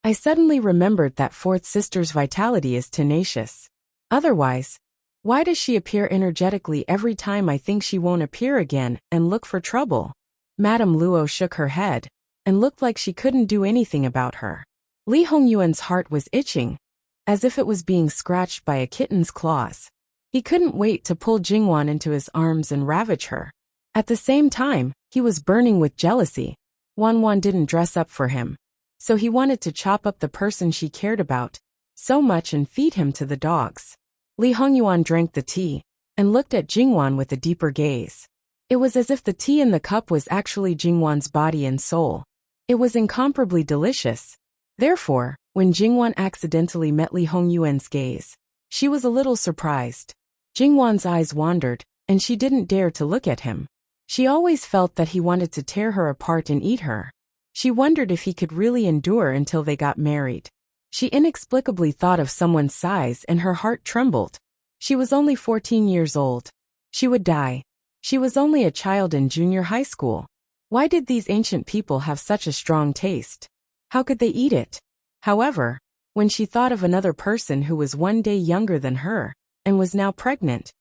"I suddenly remembered that fourth sister's vitality is tenacious. Otherwise, why does she appear energetically every time I think she won't appear again and look for trouble?" Madame Luo shook her head and looked like she couldn't do anything about her. Li Hongyuan's heart was itching, as if it was being scratched by a kitten's claws. He couldn't wait to pull Jingwan into his arms and ravage her. At the same time, he was burning with jealousy. Wanwan didn't dress up for him, so he wanted to chop up the person she cared about so much and feed him to the dogs. Li Hongyuan drank the tea and looked at Jingwan with a deeper gaze. It was as if the tea in the cup was actually Jingwan's body and soul. It was incomparably delicious. Therefore, when Jingwan accidentally met Li Hongyuan's gaze, she was a little surprised. Jingwan's eyes wandered, and she didn't dare to look at him. She always felt that he wanted to tear her apart and eat her. She wondered if he could really endure until they got married. She inexplicably thought of someone's size and her heart trembled. She was only 14 years old. She would die. She was only a child in junior high school. Why did these ancient people have such a strong taste? How could they eat it? However, when she thought of another person who was one day younger than her, and was now pregnant,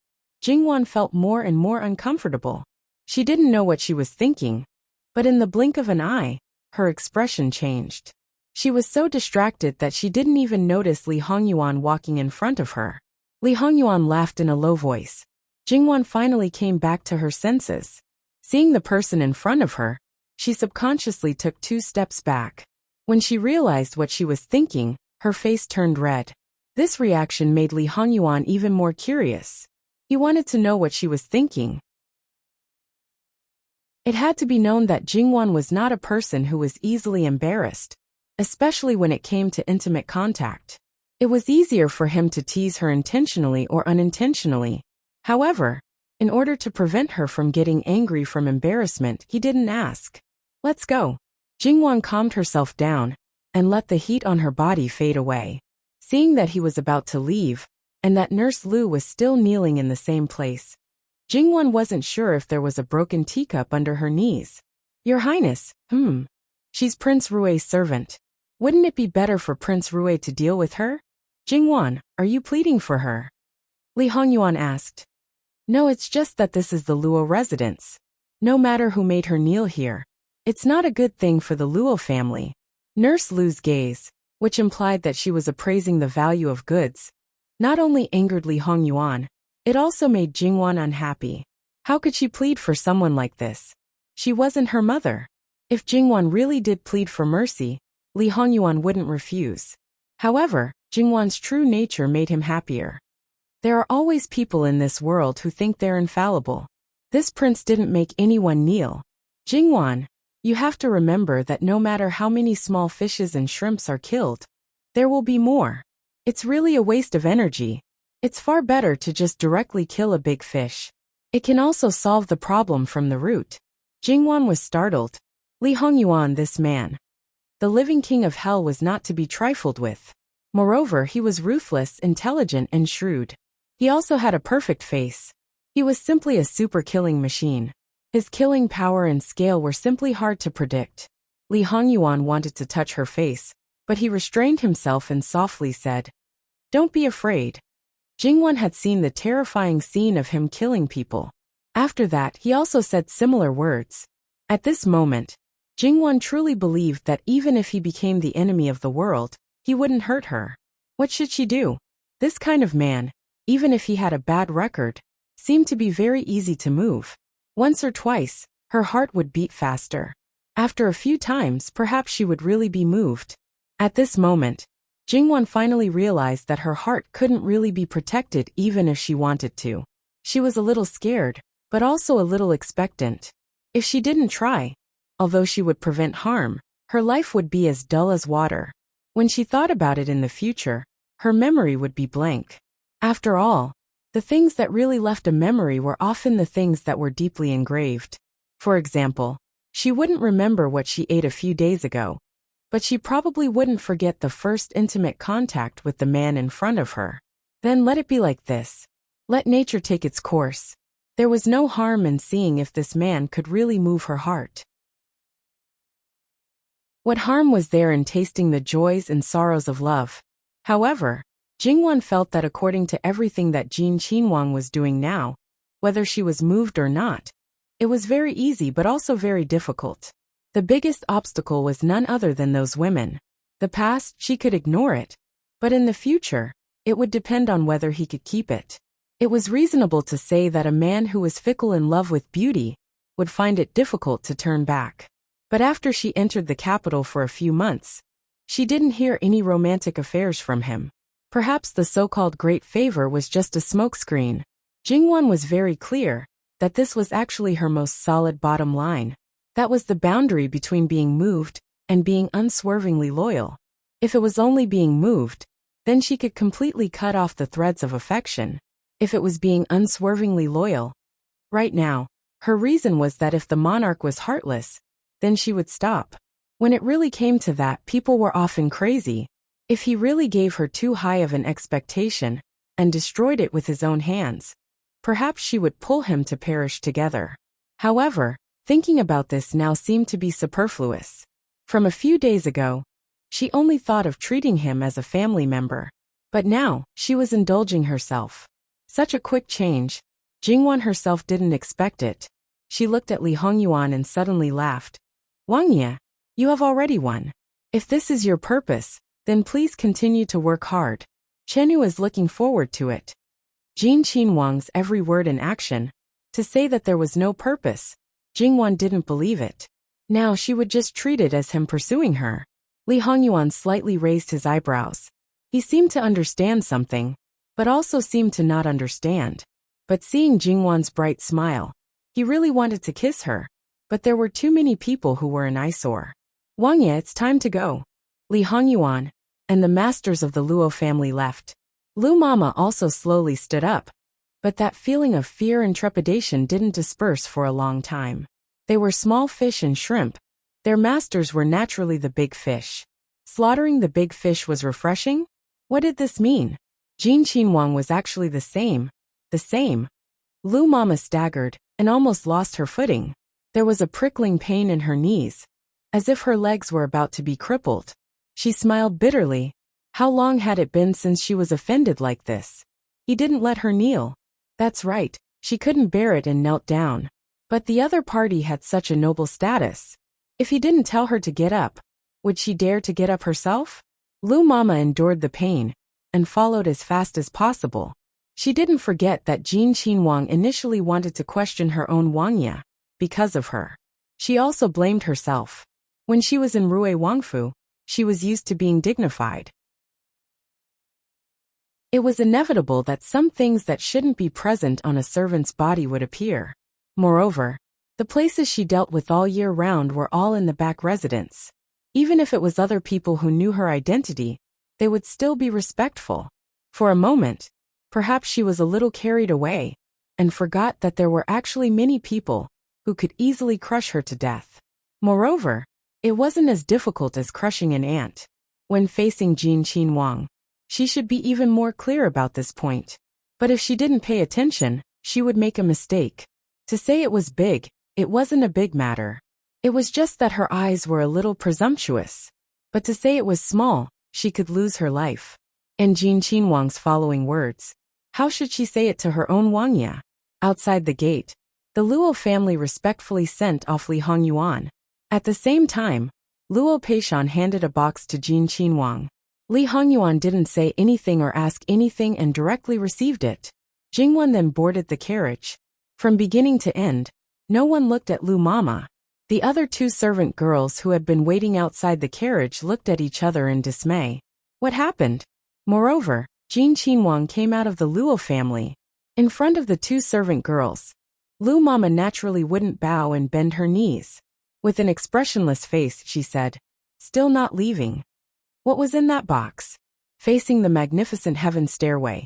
Jingwan felt more and more uncomfortable. She didn't know what she was thinking, but in the blink of an eye, her expression changed. She was so distracted that she didn't even notice Li Hongyuan walking in front of her. Li Hongyuan laughed in a low voice. Jingwan finally came back to her senses. Seeing the person in front of her, she subconsciously took 2 steps back. When she realized what she was thinking, her face turned red. This reaction made Li Hongyuan even more curious. He wanted to know what she was thinking. It had to be known that Jingwan was not a person who was easily embarrassed, especially when it came to intimate contact. It was easier for him to tease her intentionally or unintentionally. However, in order to prevent her from getting angry from embarrassment, he didn't ask. "Let's go." Jingwan calmed herself down and let the heat on her body fade away. Seeing that he was about to leave, and that Nurse Lu was still kneeling in the same place, Jingwan wasn't sure if there was a broken teacup under her knees. "Your Highness, she's Prince Rui's servant. Wouldn't it be better for Prince Rui to deal with her?" Jingwan, are you pleading for her? Li Hongyuan asked. No, it's just that this is the Luo residence. No matter who made her kneel here, it's not a good thing for the Luo family. Nurse Lu's gaze, which implied that she was appraising the value of goods, not only angered Li Hongyuan, it also made Jingwan unhappy. How could she plead for someone like this? She wasn't her mother. If Jingwan really did plead for mercy, Li Hongyuan wouldn't refuse. However, Jingwan's true nature made him happier. There are always people in this world who think they're infallible. This prince didn't make anyone kneel. Jingwan, you have to remember that no matter how many small fishes and shrimps are killed, there will be more. It's really a waste of energy. It's far better to just directly kill a big fish. It can also solve the problem from the root. Jingwan was startled. Li Hongyuan, this man, the living king of hell, was not to be trifled with. Moreover, he was ruthless, intelligent, and shrewd. He also had a perfect face. He was simply a super killing machine. His killing power and scale were simply hard to predict. Li Hongyuan wanted to touch her face, but he restrained himself and softly said, "Don't be afraid." Jingwan had seen the terrifying scene of him killing people. After that, he also said similar words. At this moment, Jingwan truly believed that even if he became the enemy of the world, he wouldn't hurt her. What should she do? This kind of man, even if he had a bad record, seemed to be very easy to move. Once or twice, her heart would beat faster. After a few times, perhaps she would really be moved. At this moment, Jingwan finally realized that her heart couldn't really be protected even if she wanted to. She was a little scared, but also a little expectant. If she didn't try, although she would prevent harm, her life would be as dull as water. When she thought about it in the future, her memory would be blank. After all, the things that really left a memory were often the things that were deeply engraved. For example, she wouldn't remember what she ate a few days ago, but she probably wouldn't forget the first intimate contact with the man in front of her. Then let it be like this. Let nature take its course. There was no harm in seeing if this man could really move her heart. What harm was there in tasting the joys and sorrows of love? However, Jingwan felt that according to everything that Jin Qinhuang was doing now, whether she was moved or not, it was very easy but also very difficult. The biggest obstacle was none other than those women. The past, she could ignore it, but in the future, it would depend on whether he could keep it. It was reasonable to say that a man who was fickle in love with beauty would find it difficult to turn back. But after she entered the capital for a few months, she didn't hear any romantic affairs from him. Perhaps the so-called great favor was just a smokescreen. Jingwan was very clear that this was actually her most solid bottom line. That was the boundary between being moved and being unswervingly loyal. If it was only being moved, then she could completely cut off the threads of affection. If it was being unswervingly loyal, right now, her reason was that if the monarch was heartless, then she would stop. When it really came to that, people were often crazy. If he really gave her too high of an expectation and destroyed it with his own hands, perhaps she would pull him to perish together. However, thinking about this now seemed to be superfluous. From a few days ago, she only thought of treating him as a family member. But now, she was indulging herself. Such a quick change, Jingwan herself didn't expect it. She looked at Li Hongyuan and suddenly laughed. Wang Ye, you have already won. If this is your purpose, then please continue to work hard. Chenu is looking forward to it. Jin Qinhuang's every word and action. To say that there was no purpose, Jingwan didn't believe it. Now she would just treat it as him pursuing her. Li Hongyuan slightly raised his eyebrows. He seemed to understand something, but also seemed to not understand. But seeing Jingwan's bright smile, he really wanted to kiss her. But there were too many people who were an eyesore. Wang Ye, it's time to go. Li Hongyuan and the masters of the Luo family left. Lu Mama also slowly stood up, but that feeling of fear and trepidation didn't disperse for a long time. They were small fish and shrimp. Their masters were naturally the big fish. Slaughtering the big fish was refreshing? What did this mean? Jin Qinhuang was actually the same. The same. Lu Mama staggered and almost lost her footing. There was a prickling pain in her knees, as if her legs were about to be crippled. She smiled bitterly. How long had it been since she was offended like this? He didn't let her kneel. That's right, she couldn't bear it and knelt down. But the other party had such a noble status. If he didn't tell her to get up, would she dare to get up herself? Lu Mama endured the pain and followed as fast as possible. She didn't forget that Jin Qinhuang initially wanted to question her own Wangya because of her. She also blamed herself. When she was in Rui Wangfu, she was used to being dignified. It was inevitable that some things that shouldn't be present on a servant's body would appear. Moreover, the places she dealt with all year round were all in the back residence. Even if it was other people who knew her identity, they would still be respectful. For a moment, perhaps she was a little carried away and forgot that there were actually many people who could easily crush her to death. Moreover, it wasn't as difficult as crushing an ant. When facing Jin Qinhuang, she should be even more clear about this point. But if she didn't pay attention, she would make a mistake. To say it was big, it wasn't a big matter. It was just that her eyes were a little presumptuous. But to say it was small, she could lose her life. And Jin Qinhuang's following words. How should she say it to her own Wangya? Outside the gate, the Luo family respectfully sent off Li Hongyuan. At the same time, Luo Peishan handed a box to Jin Qinhuang. Li Hongyuan didn't say anything or ask anything and directly received it. Jingwan then boarded the carriage. From beginning to end, no one looked at Lu Mama. The other two servant girls who had been waiting outside the carriage looked at each other in dismay. What happened? Moreover, Jin Qinhuang came out of the Luo family. In front of the two servant girls, Lu Mama naturally wouldn't bow and bend her knees. With an expressionless face, she said, "Still not leaving." What was in that box? Facing the magnificent heaven stairway,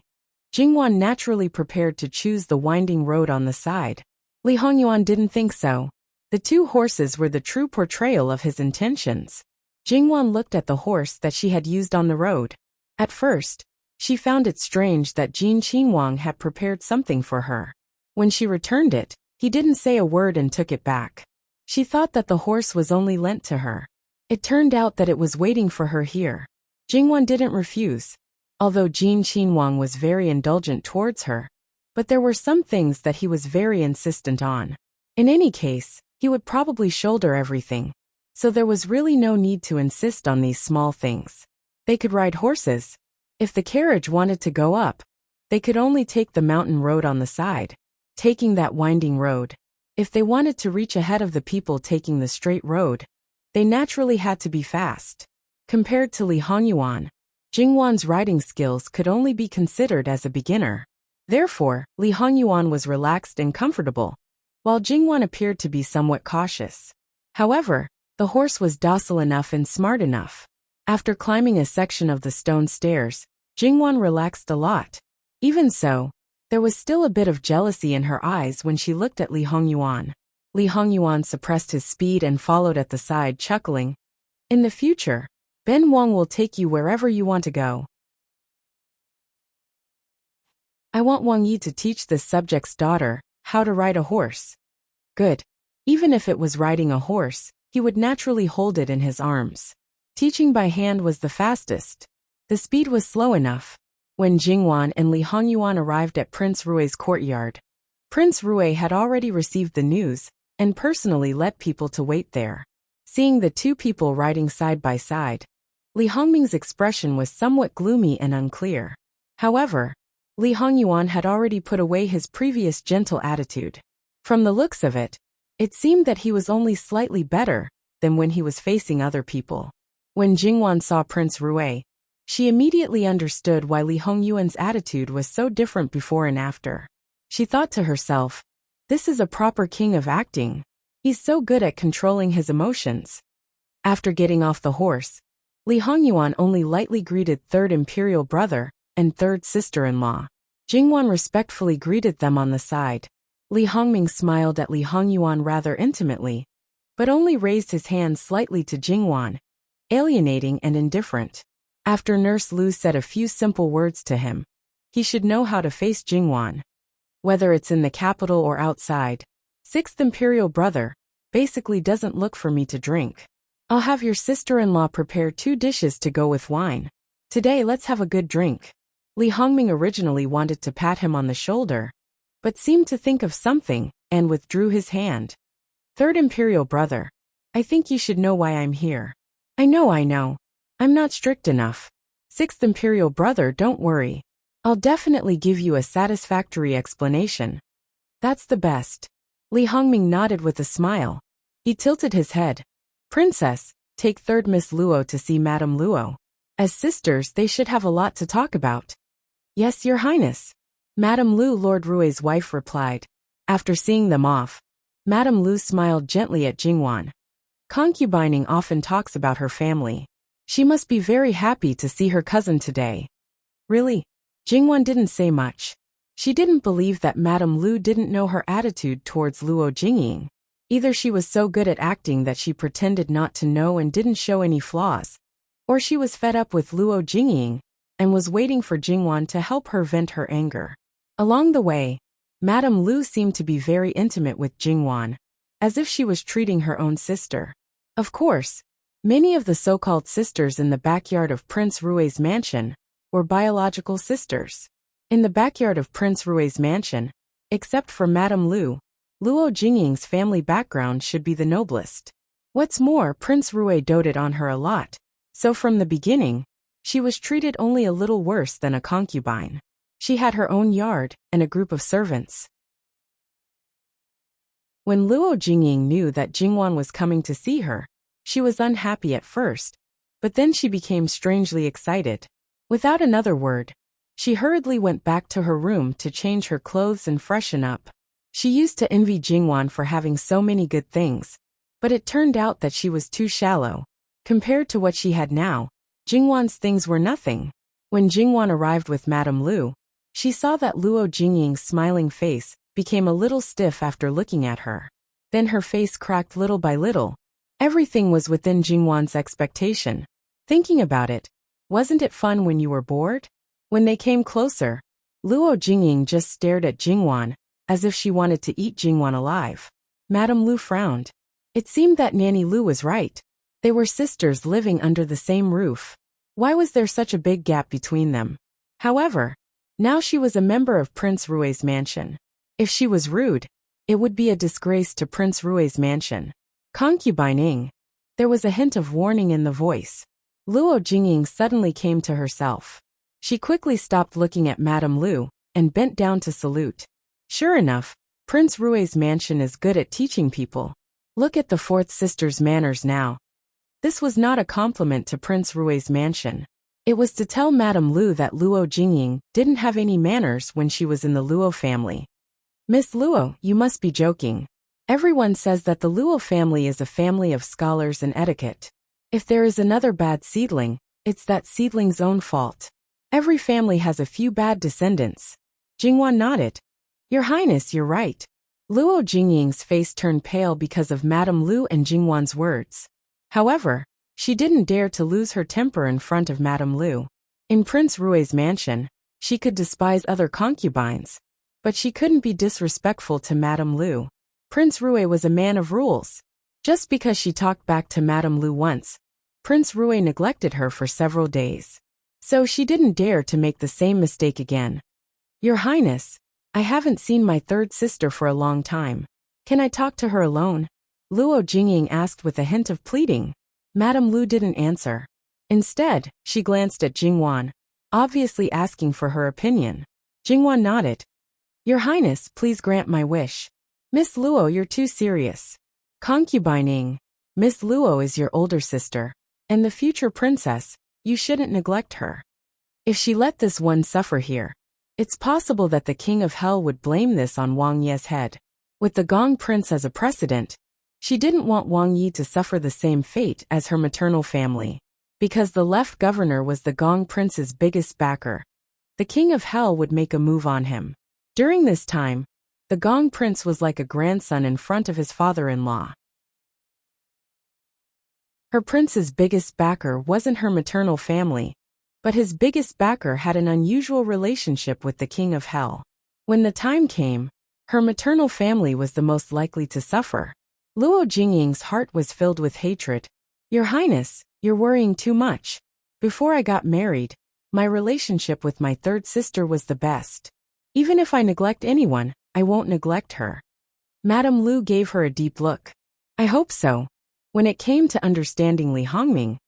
Jingwan naturally prepared to choose the winding road on the side. Li Hongyuan didn't think so. The two horses were the true portrayal of his intentions. Jingwan looked at the horse that she had used on the road. At first, she found it strange that Jin Qinhuang had prepared something for her. When she returned it, he didn't say a word and took it back. She thought that the horse was only lent to her. It turned out that it was waiting for her here. Jingwan didn't refuse, although Jin Qinhuang was very indulgent towards her. But there were some things that he was very insistent on. In any case, he would probably shoulder everything. So there was really no need to insist on these small things. They could ride horses. If the carriage wanted to go up, they could only take the mountain road on the side, taking that winding road. If they wanted to reach ahead of the people taking the straight road, they naturally had to be fast. Compared to Li Hongyuan, Jingwan's riding skills could only be considered as a beginner. Therefore, Li Hongyuan was relaxed and comfortable, while Jingwan appeared to be somewhat cautious. However, the horse was docile enough and smart enough. After climbing a section of the stone stairs, Jingwan relaxed a lot. Even so, there was still a bit of jealousy in her eyes when she looked at Li Hongyuan. Li Hongyuan suppressed his speed and followed at the side, chuckling. In the future, Ben Wang will take you wherever you want to go. I want Wang Yi to teach this subject's daughter how to ride a horse. Good. Even if it was riding a horse, he would naturally hold it in his arms. Teaching by hand was the fastest. The speed was slow enough. When Jingwan and Li Hongyuan arrived at Prince Rui's courtyard, Prince Rui had already received the news and personally led people to wait there. Seeing the two people riding side by side, Li Hongming's expression was somewhat gloomy and unclear. However, Li Hongyuan had already put away his previous gentle attitude. From the looks of it, it seemed that he was only slightly better than when he was facing other people. When Jingwan saw Prince Rui, she immediately understood why Li Hongyuan's attitude was so different before and after. She thought to herself, this is a proper king of acting. He's so good at controlling his emotions. After getting off the horse, Li Hongyuan only lightly greeted third imperial brother and third sister-in-law. Jingwan respectfully greeted them on the side. Li Hongming smiled at Li Hongyuan rather intimately, but only raised his hand slightly to Jingwan, alienating and indifferent. After Nurse Lu said a few simple words to him, he should know how to face Jingwan. Whether it's in the capital or outside, sixth imperial brother basically doesn't look for me to drink. I'll have your sister-in-law prepare 2 dishes to go with wine. Today let's have a good drink. Li Hongming originally wanted to pat him on the shoulder, but seemed to think of something, and withdrew his hand. Third Imperial brother, I think you should know why I'm here. I know. I'm not strict enough. Sixth Imperial brother, don't worry. I'll definitely give you a satisfactory explanation. That's the best. Li Hongming nodded with a smile. He tilted his head. Princess, take third Miss Luo to see Madame Luo. As sisters, they should have a lot to talk about. Yes, Your Highness. Madame Lu, Lord Rui's wife, replied. After seeing them off, Madame Lu smiled gently at Jingwan. Concubining often talks about her family. She must be very happy to see her cousin today. Really? Jingwan didn't say much. She didn't believe that Madame Lu didn't know her attitude towards Luo Jingying. Either she was so good at acting that she pretended not to know and didn't show any flaws, or she was fed up with Luo Jingying and was waiting for Jingwan to help her vent her anger. Along the way, Madame Lu seemed to be very intimate with Jingwan, as if she was treating her own sister. Of course, many of the so-called sisters in the backyard of Prince Rui's mansion were biological sisters. In the backyard of Prince Rui's mansion, except for Madame Lu, Luo Jingying's family background should be the noblest. What's more, Prince Rui doted on her a lot, so from the beginning, she was treated only a little worse than a concubine. She had her own yard and a group of servants. When Luo Jingying knew that Jingwan was coming to see her, she was unhappy at first, but then she became strangely excited. Without another word, she hurriedly went back to her room to change her clothes and freshen up. She used to envy Jingwan for having so many good things, but it turned out that she was too shallow. Compared to what she had now, Jingwan's things were nothing. When Jingwan arrived with Madame Lu, she saw that Luo Jingying's smiling face became a little stiff after looking at her. Then her face cracked little by little. Everything was within Jingwan's expectation. Thinking about it, wasn't it fun when you were bored? When they came closer, Luo Jingying just stared at Jingwan, as if she wanted to eat Jingwan alive. Madame Lu frowned. It seemed that Nanny Lu was right. They were sisters living under the same roof. Why was there such a big gap between them? However, now she was a member of Prince Rui's mansion. If she was rude, it would be a disgrace to Prince Rui's mansion. Concubining. There was a hint of warning in the voice. Luo Jingying suddenly came to herself. She quickly stopped looking at Madame Lu and bent down to salute. Sure enough, Prince Rui's mansion is good at teaching people. Look at the fourth sister's manners now. This was not a compliment to Prince Rui's mansion. It was to tell Madame Lu that Luo Jingying didn't have any manners when she was in the Luo family. Miss Luo, you must be joking. Everyone says that the Luo family is a family of scholars and etiquette. If there is another bad seedling, it's that seedling's own fault. Every family has a few bad descendants. Jingwan nodded. Your Highness, you're right. Luo Jingying's face turned pale because of Madame Lu and Jingwan's words. However, she didn't dare to lose her temper in front of Madame Lu. In Prince Rui's mansion, she could despise other concubines, but she couldn't be disrespectful to Madame Lu. Prince Rui was a man of rules. Just because she talked back to Madame Lu once, Prince Rui neglected her for several days. So she didn't dare to make the same mistake again. Your Highness, I haven't seen my third sister for a long time. Can I talk to her alone? Luo Jingying asked with a hint of pleading. Madame Lu didn't answer. Instead, she glanced at Jingwan, obviously asking for her opinion. Jingwan nodded. Your Highness, please grant my wish. Miss Luo, you're too serious. Concubining. Miss Luo is your older sister, and the future princess. You shouldn't neglect her. If she let this one suffer here, it's possible that the King of Hell would blame this on Wang Ye's head. With the Gong Prince as a precedent, she didn't want Wang Yi to suffer the same fate as her maternal family. Because the left governor was the Gong Prince's biggest backer, the King of Hell would make a move on him. During this time, the Gong Prince was like a grandson in front of his father-in-law. Her prince's biggest backer wasn't her maternal family, but his biggest backer had an unusual relationship with the King of Hell. When the time came, her maternal family was the most likely to suffer. Luo Jingying's heart was filled with hatred. Your Highness, you're worrying too much. Before I got married, my relationship with my third sister was the best. Even if I neglect anyone, I won't neglect her. Madame Lu gave her a deep look. I hope so. When it came to understanding Li Hongming,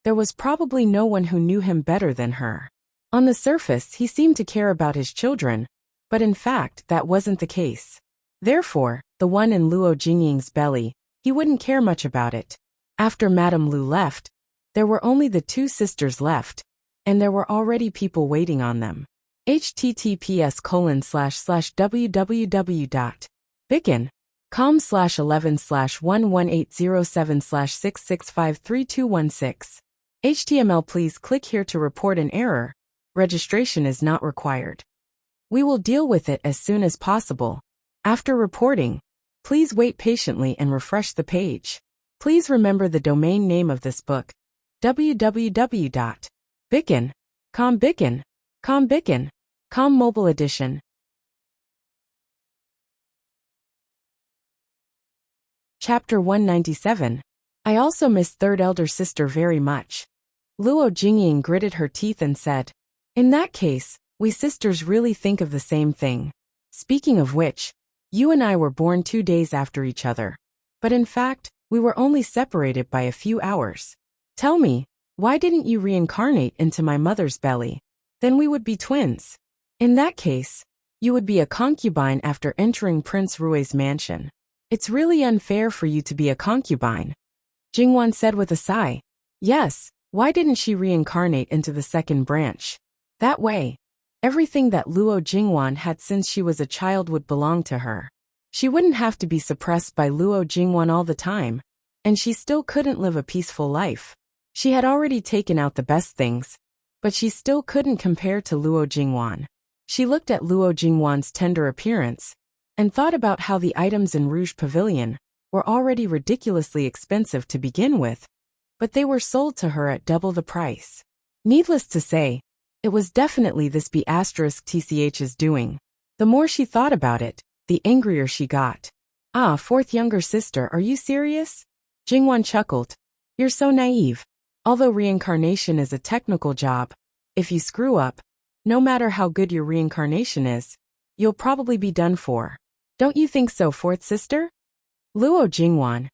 there was probably no one who knew him better than her. On the surface, he seemed to care about his children, but in fact, that wasn't the case. Therefore, the one in Luo Jingying's belly, he wouldn't care much about it. After Madame Lu left, there were only the two sisters left, and there were already people waiting on them. https://www.bicon.com/11/11807/6653216. HTML. Please click here to report an error. Registration is not required. We will deal with it as soon as possible. After reporting, please wait patiently and refresh the page. Please remember the domain name of this book: www.bicon.com mobile edition. Chapter 197. I also miss third elder sister very much. Luo Jingying gritted her teeth and said, "In that case, we sisters really think of the same thing. Speaking of which, you and I were born 2 days after each other. But in fact, we were only separated by a few hours. Tell me, why didn't you reincarnate into my mother's belly? Then we would be twins. In that case, you would be a concubine after entering Prince Rui's mansion. It's really unfair for you to be a concubine." Jingwan said with a sigh. Yes, why didn't she reincarnate into the second branch? That way, everything that Luo Jingwan had since she was a child would belong to her. She wouldn't have to be suppressed by Luo Jingwan all the time, and she still couldn't live a peaceful life. She had already taken out the best things, but she still couldn't compare to Luo Jingwan. She looked at Luo Jingwan's tender appearance, and thought about how the items in Rouge Pavilion were already ridiculously expensive to begin with, but they were sold to her at double the price. Needless to say, it was definitely this B***TCH's doing. The more she thought about it, the angrier she got. Ah, fourth younger sister, are you serious? Jingwan chuckled. You're so naive. Although reincarnation is a technical job, if you screw up, no matter how good your reincarnation is, you'll probably be done for. Don't you think so, fourth sister? Luo Jingwan.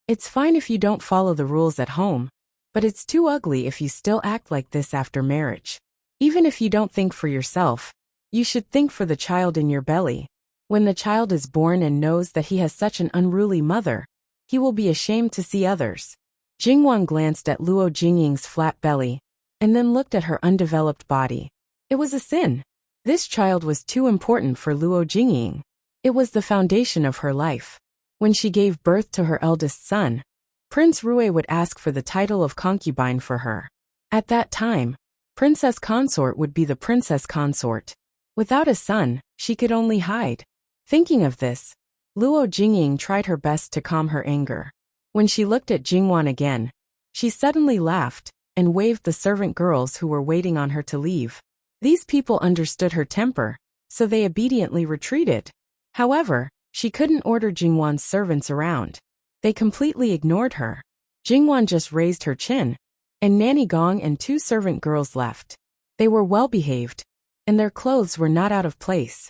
It's fine if you don't follow the rules at home, but it's too ugly if you still act like this after marriage. Even if you don't think for yourself, you should think for the child in your belly. When the child is born and knows that he has such an unruly mother, he will be ashamed to see others. Jingwan glanced at Luo Jingying's flat belly, and then looked at her undeveloped body. It was a sin. This child was too important for Luo Jingying. It was the foundation of her life. When she gave birth to her eldest son, Prince Rui would ask for the title of concubine for her. At that time, Princess Consort would be the princess consort. Without a son, she could only hide. Thinking of this, Luo Jingying tried her best to calm her anger. When she looked at Jingwan again, she suddenly laughed and waved the servant girls who were waiting on her to leave. These people understood her temper, so they obediently retreated. However, she couldn't order Jingwan's servants around. They completely ignored her. Jingwan just raised her chin, and Nanny Gong and 2 servant girls left. They were well behaved, and their clothes were not out of place.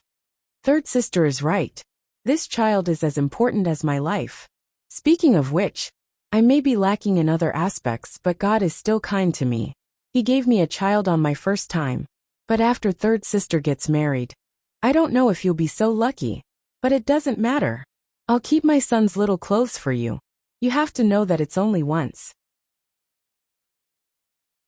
Third sister is right. This child is as important as my life. Speaking of which, I may be lacking in other aspects, but God is still kind to me. He gave me a child on my first time. But after third sister gets married, I don't know if you'll be so lucky. But it doesn't matter. I'll keep my son's little clothes for you. You have to know that it's only once.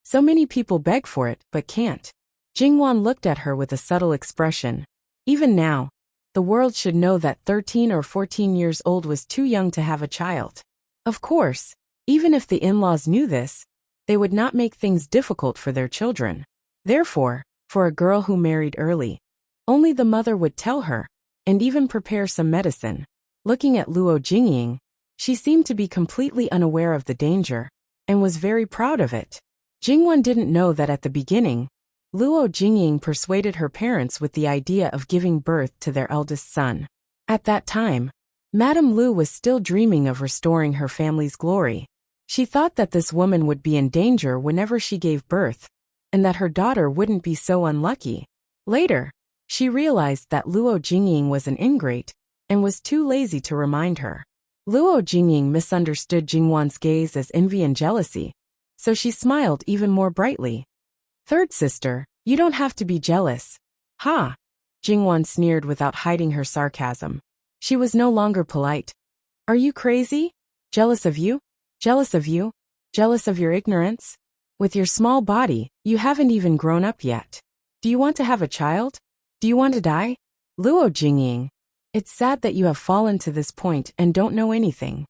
So many people beg for it, but can't. Jingwan looked at her with a subtle expression. Even now, the world should know that 13 or 14 years old was too young to have a child. Of course, even if the in-laws knew this, they would not make things difficult for their children. Therefore, for a girl who married early, only the mother would tell her, and even prepare some medicine. Looking at Luo Jingying, she seemed to be completely unaware of the danger, and was very proud of it. Jingwan didn't know that at the beginning, Luo Jingying persuaded her parents with the idea of giving birth to their eldest son. At that time, Madame Lu was still dreaming of restoring her family's glory. She thought that this woman would be in danger whenever she gave birth, and that her daughter wouldn't be so unlucky. Later, she realized that Luo Jingying was an ingrate, and was too lazy to remind her. Luo Jingying misunderstood Jingwan's gaze as envy and jealousy, so she smiled even more brightly. Third sister, you don't have to be jealous. Ha! Jingwan sneered without hiding her sarcasm. She was no longer polite. Are you crazy? Jealous of you? Jealous of you? Jealous of your ignorance? With your small body, you haven't even grown up yet. Do you want to have a child? Do you want to die? Luo Jingying, it's sad that you have fallen to this point and don't know anything.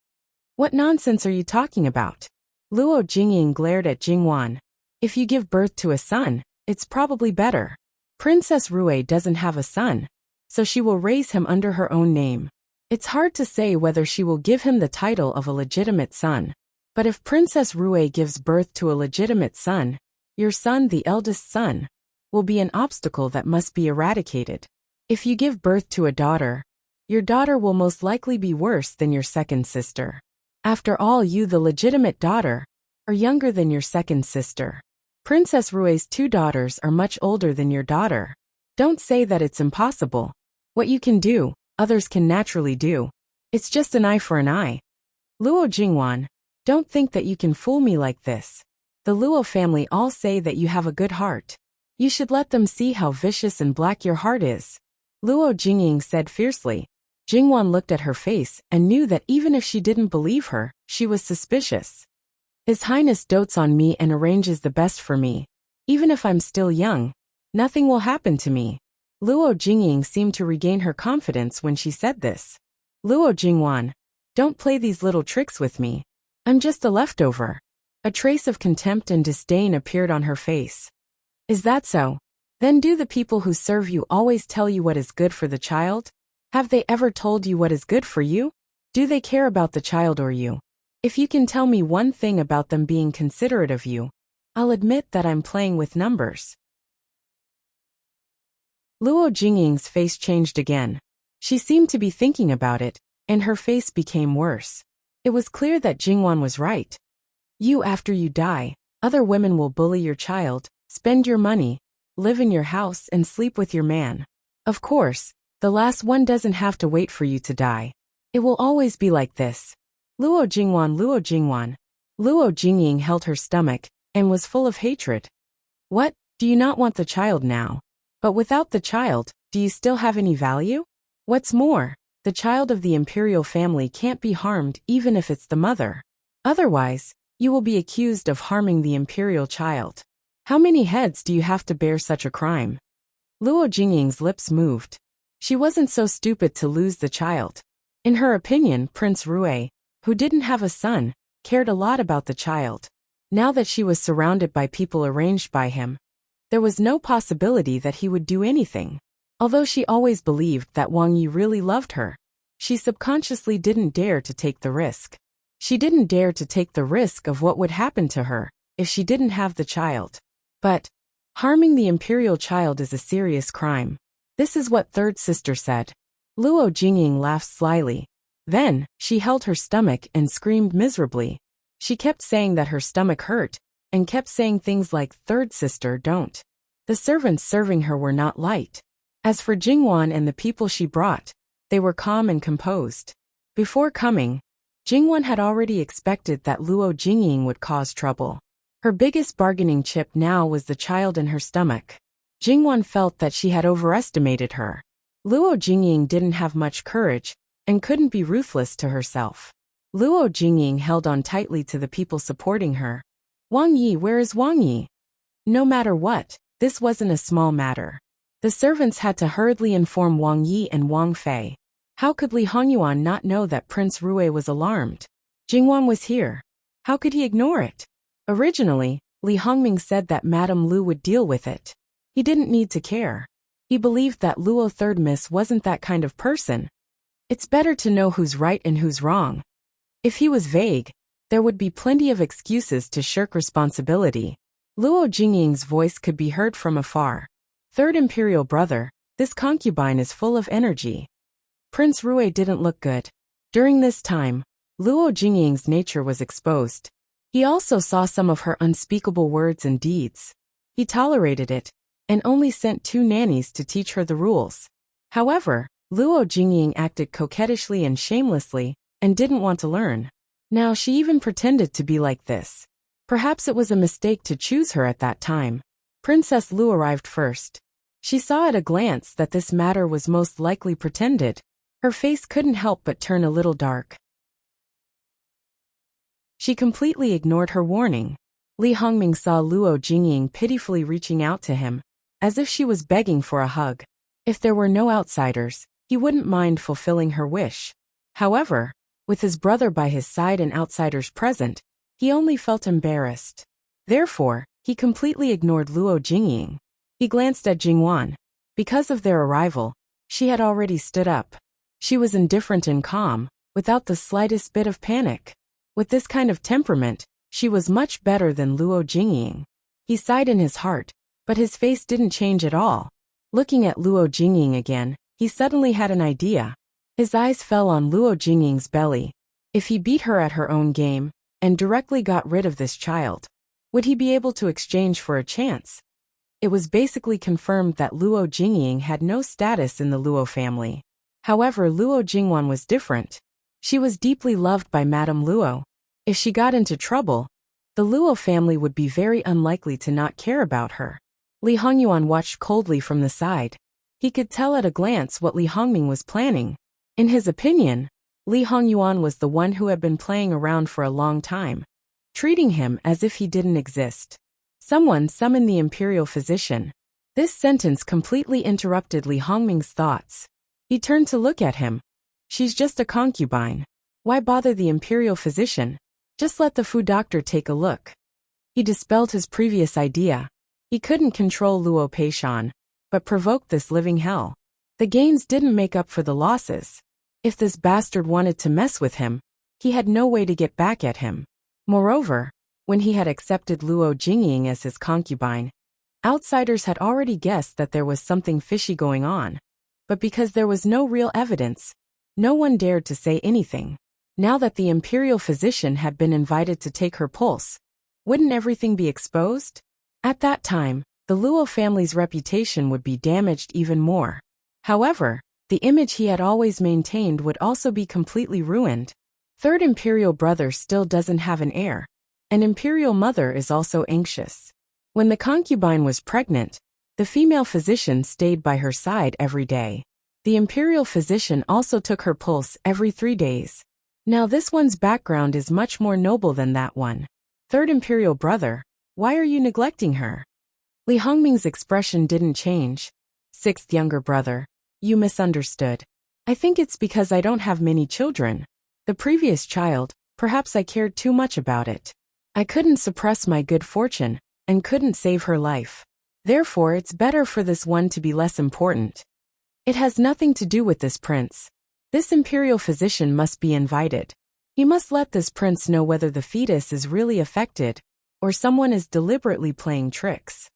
What nonsense are you talking about? Luo Jingying glared at Jingwan. If you give birth to a son, it's probably better. Princess Rui doesn't have a son, so she will raise him under her own name. It's hard to say whether she will give him the title of a legitimate son. But if Princess Rui gives birth to a legitimate son, your son, the eldest son, will be an obstacle that must be eradicated. If you give birth to a daughter, your daughter will most likely be worse than your second sister. After all, you, the legitimate daughter, are younger than your second sister. Princess Rui's 2 daughters are much older than your daughter. Don't say that it's impossible. What you can do, others can naturally do. It's just an eye for an eye. Luo Jingwan, don't think that you can fool me like this. The Luo family all say that you have a good heart. You should let them see how vicious and black your heart is. Luo Jingying said fiercely. Jingwan looked at her face and knew that even if she didn't believe her, she was suspicious. His Highness dotes on me and arranges the best for me. Even if I'm still young, nothing will happen to me. Luo Jingying seemed to regain her confidence when she said this. Luo Jingwan, don't play these little tricks with me. I'm just a leftover. A trace of contempt and disdain appeared on her face. Is that so? Then do the people who serve you always tell you what is good for the child? Have they ever told you what is good for you? Do they care about the child or you? If you can tell me one thing about them being considerate of you, I'll admit that I'm playing with numbers. Luo Jingying's face changed again. She seemed to be thinking about it, and her face became worse. It was clear that Jingwan was right. You, after you die, other women will bully your child, spend your money, live in your house and sleep with your man. Of course, the last one doesn't have to wait for you to die. It will always be like this. Luo Jingwan, Luo Jingwan. Luo Jingying held her stomach and was full of hatred. What, do you not want the child now? But without the child, do you still have any value? What's more, the child of the imperial family can't be harmed even if it's the mother. Otherwise, you will be accused of harming the imperial child. How many heads do you have to bear such a crime? Luo Jingying's lips moved. She wasn't so stupid to lose the child. In her opinion, Prince Rui, who didn't have a son, cared a lot about the child. Now that she was surrounded by people arranged by him, there was no possibility that he would do anything. Although she always believed that Wang Yi really loved her, she subconsciously didn't dare to take the risk. She didn't dare to take the risk of what would happen to her if she didn't have the child. But harming the imperial child is a serious crime. This is what third sister said. Luo Jingying laughed slyly. Then, she held her stomach and screamed miserably. She kept saying that her stomach hurt, and kept saying things like, third sister, don't. The servants serving her were not light. As for Jingwan and the people she brought, they were calm and composed. Before coming, Jingwan had already expected that Luo Jingying would cause trouble. Her biggest bargaining chip now was the child in her stomach. Jingwan felt that she had overestimated her. Luo Jingying didn't have much courage, and couldn't be ruthless to herself. Luo Jingying held on tightly to the people supporting her. Wang Yi, where is Wang Yi? No matter what, this wasn't a small matter. The servants had to hurriedly inform Wang Yi and Wang Fei. How could Li Hongyuan not know that Prince Rui was alarmed? Jingwan was here. How could he ignore it? Originally, Li Hongming said that Madame Lu would deal with it. He didn't need to care. He believed that Luo Third Miss wasn't that kind of person. It's better to know who's right and who's wrong. If he was vague, there would be plenty of excuses to shirk responsibility. Luo Jingying's voice could be heard from afar. Third Imperial brother, this concubine is full of energy. Prince Rui didn't look good. During this time, Luo Jingying's nature was exposed. He also saw some of her unspeakable words and deeds. He tolerated it, and only sent 2 nannies to teach her the rules. However, Luo Jingying acted coquettishly and shamelessly, and didn't want to learn. Now she even pretended to be like this. Perhaps it was a mistake to choose her at that time. Princess Lu arrived first. She saw at a glance that this matter was most likely pretended. Her face couldn't help but turn a little dark. She completely ignored her warning. Li Hongming saw Luo Jingying pitifully reaching out to him, as if she was begging for a hug. If there were no outsiders, he wouldn't mind fulfilling her wish. However, with his brother by his side and outsiders present, he only felt embarrassed. Therefore, he completely ignored Luo Jingying. He glanced at Jingwan. Because of their arrival, she had already stood up. She was indifferent and calm, without the slightest bit of panic. With this kind of temperament, she was much better than Luo Jingying. He sighed in his heart, but his face didn't change at all. Looking at Luo Jingying again, he suddenly had an idea. His eyes fell on Luo Jingying's belly. If he beat her at her own game, and directly got rid of this child, would he be able to exchange for a chance? It was basically confirmed that Luo Jingying had no status in the Luo family. However, Luo Jingwan was different. She was deeply loved by Madame Luo. If she got into trouble, the Luo family would be very unlikely to not care about her. Li Hongyuan watched coldly from the side. He could tell at a glance what Li Hongming was planning. In his opinion, Li Hongyuan was the one who had been playing around for a long time, treating him as if he didn't exist. Someone summoned the imperial physician. This sentence completely interrupted Li Hongming's thoughts. He turned to look at him. She's just a concubine. Why bother the imperial physician? Just let the food doctor take a look. He dispelled his previous idea. He couldn't control Luo Peishan, but provoked this living hell. The gains didn't make up for the losses. If this bastard wanted to mess with him, he had no way to get back at him. Moreover, when he had accepted Luo Jingying as his concubine, outsiders had already guessed that there was something fishy going on. But because there was no real evidence, no one dared to say anything. Now that the imperial physician had been invited to take her pulse, wouldn't everything be exposed? At that time, the Luo family's reputation would be damaged even more. However, the image he had always maintained would also be completely ruined. Third imperial brother still doesn't have an heir. An imperial mother is also anxious. When the concubine was pregnant, the female physician stayed by her side every day. The imperial physician also took her pulse every 3 days. Now this one's background is much more noble than that one. Third imperial brother, why are you neglecting her? Li Hongming's expression didn't change. Sixth younger brother, you misunderstood. I think it's because I don't have many children. The previous child, perhaps I cared too much about it. I couldn't suppress my good fortune, and couldn't save her life. Therefore it's better for this one to be less important. It has nothing to do with this prince. This imperial physician must be invited. He must let this prince know whether the fetus is really affected, or someone is deliberately playing tricks.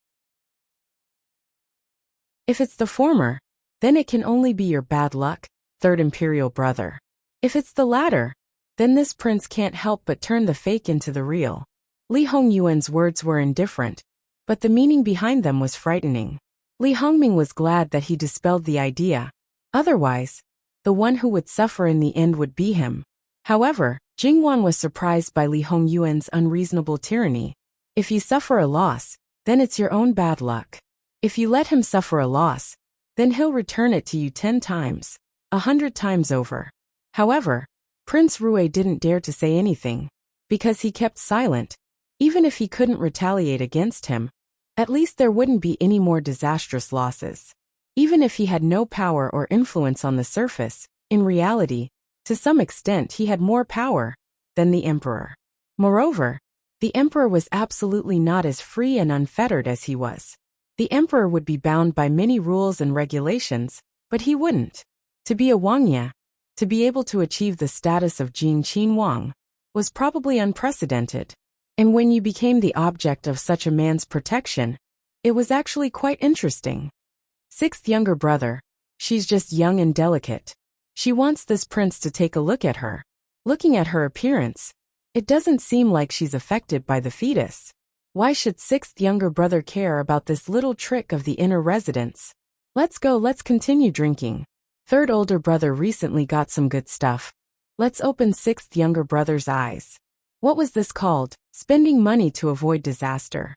If it's the former, then it can only be your bad luck, third imperial brother. If it's the latter, then this prince can't help but turn the fake into the real. Li Hongyuan's words were indifferent, but the meaning behind them was frightening. Li Hongming was glad that he dispelled the idea. Otherwise, the one who would suffer in the end would be him. However, Jingwan was surprised by Li Hongyuan's unreasonable tyranny. If you suffer a loss, then it's your own bad luck. If you let him suffer a loss, then he'll return it to you 10 times, 100 times over. However, Prince Rui didn't dare to say anything, because he kept silent. Even if he couldn't retaliate against him, at least there wouldn't be any more disastrous losses. Even if he had no power or influence on the surface, in reality, to some extent he had more power than the emperor. Moreover, the emperor was absolutely not as free and unfettered as he was. The emperor would be bound by many rules and regulations, but he wouldn't. To be a Wangya, to be able to achieve the status of Jin Qin Wang, was probably unprecedented. And when you became the object of such a man's protection, it was actually quite interesting. Sixth younger brother, she's just young and delicate. She wants this prince to take a look at her. Looking at her appearance, It doesn't seem like she's affected by the fetus. Why should sixth younger brother care about this little trick of the inner residence? Let's go, let's continue drinking. Third older brother recently got some good stuff. Let's open sixth younger brother's eyes. What was this called? Spending money to avoid disaster.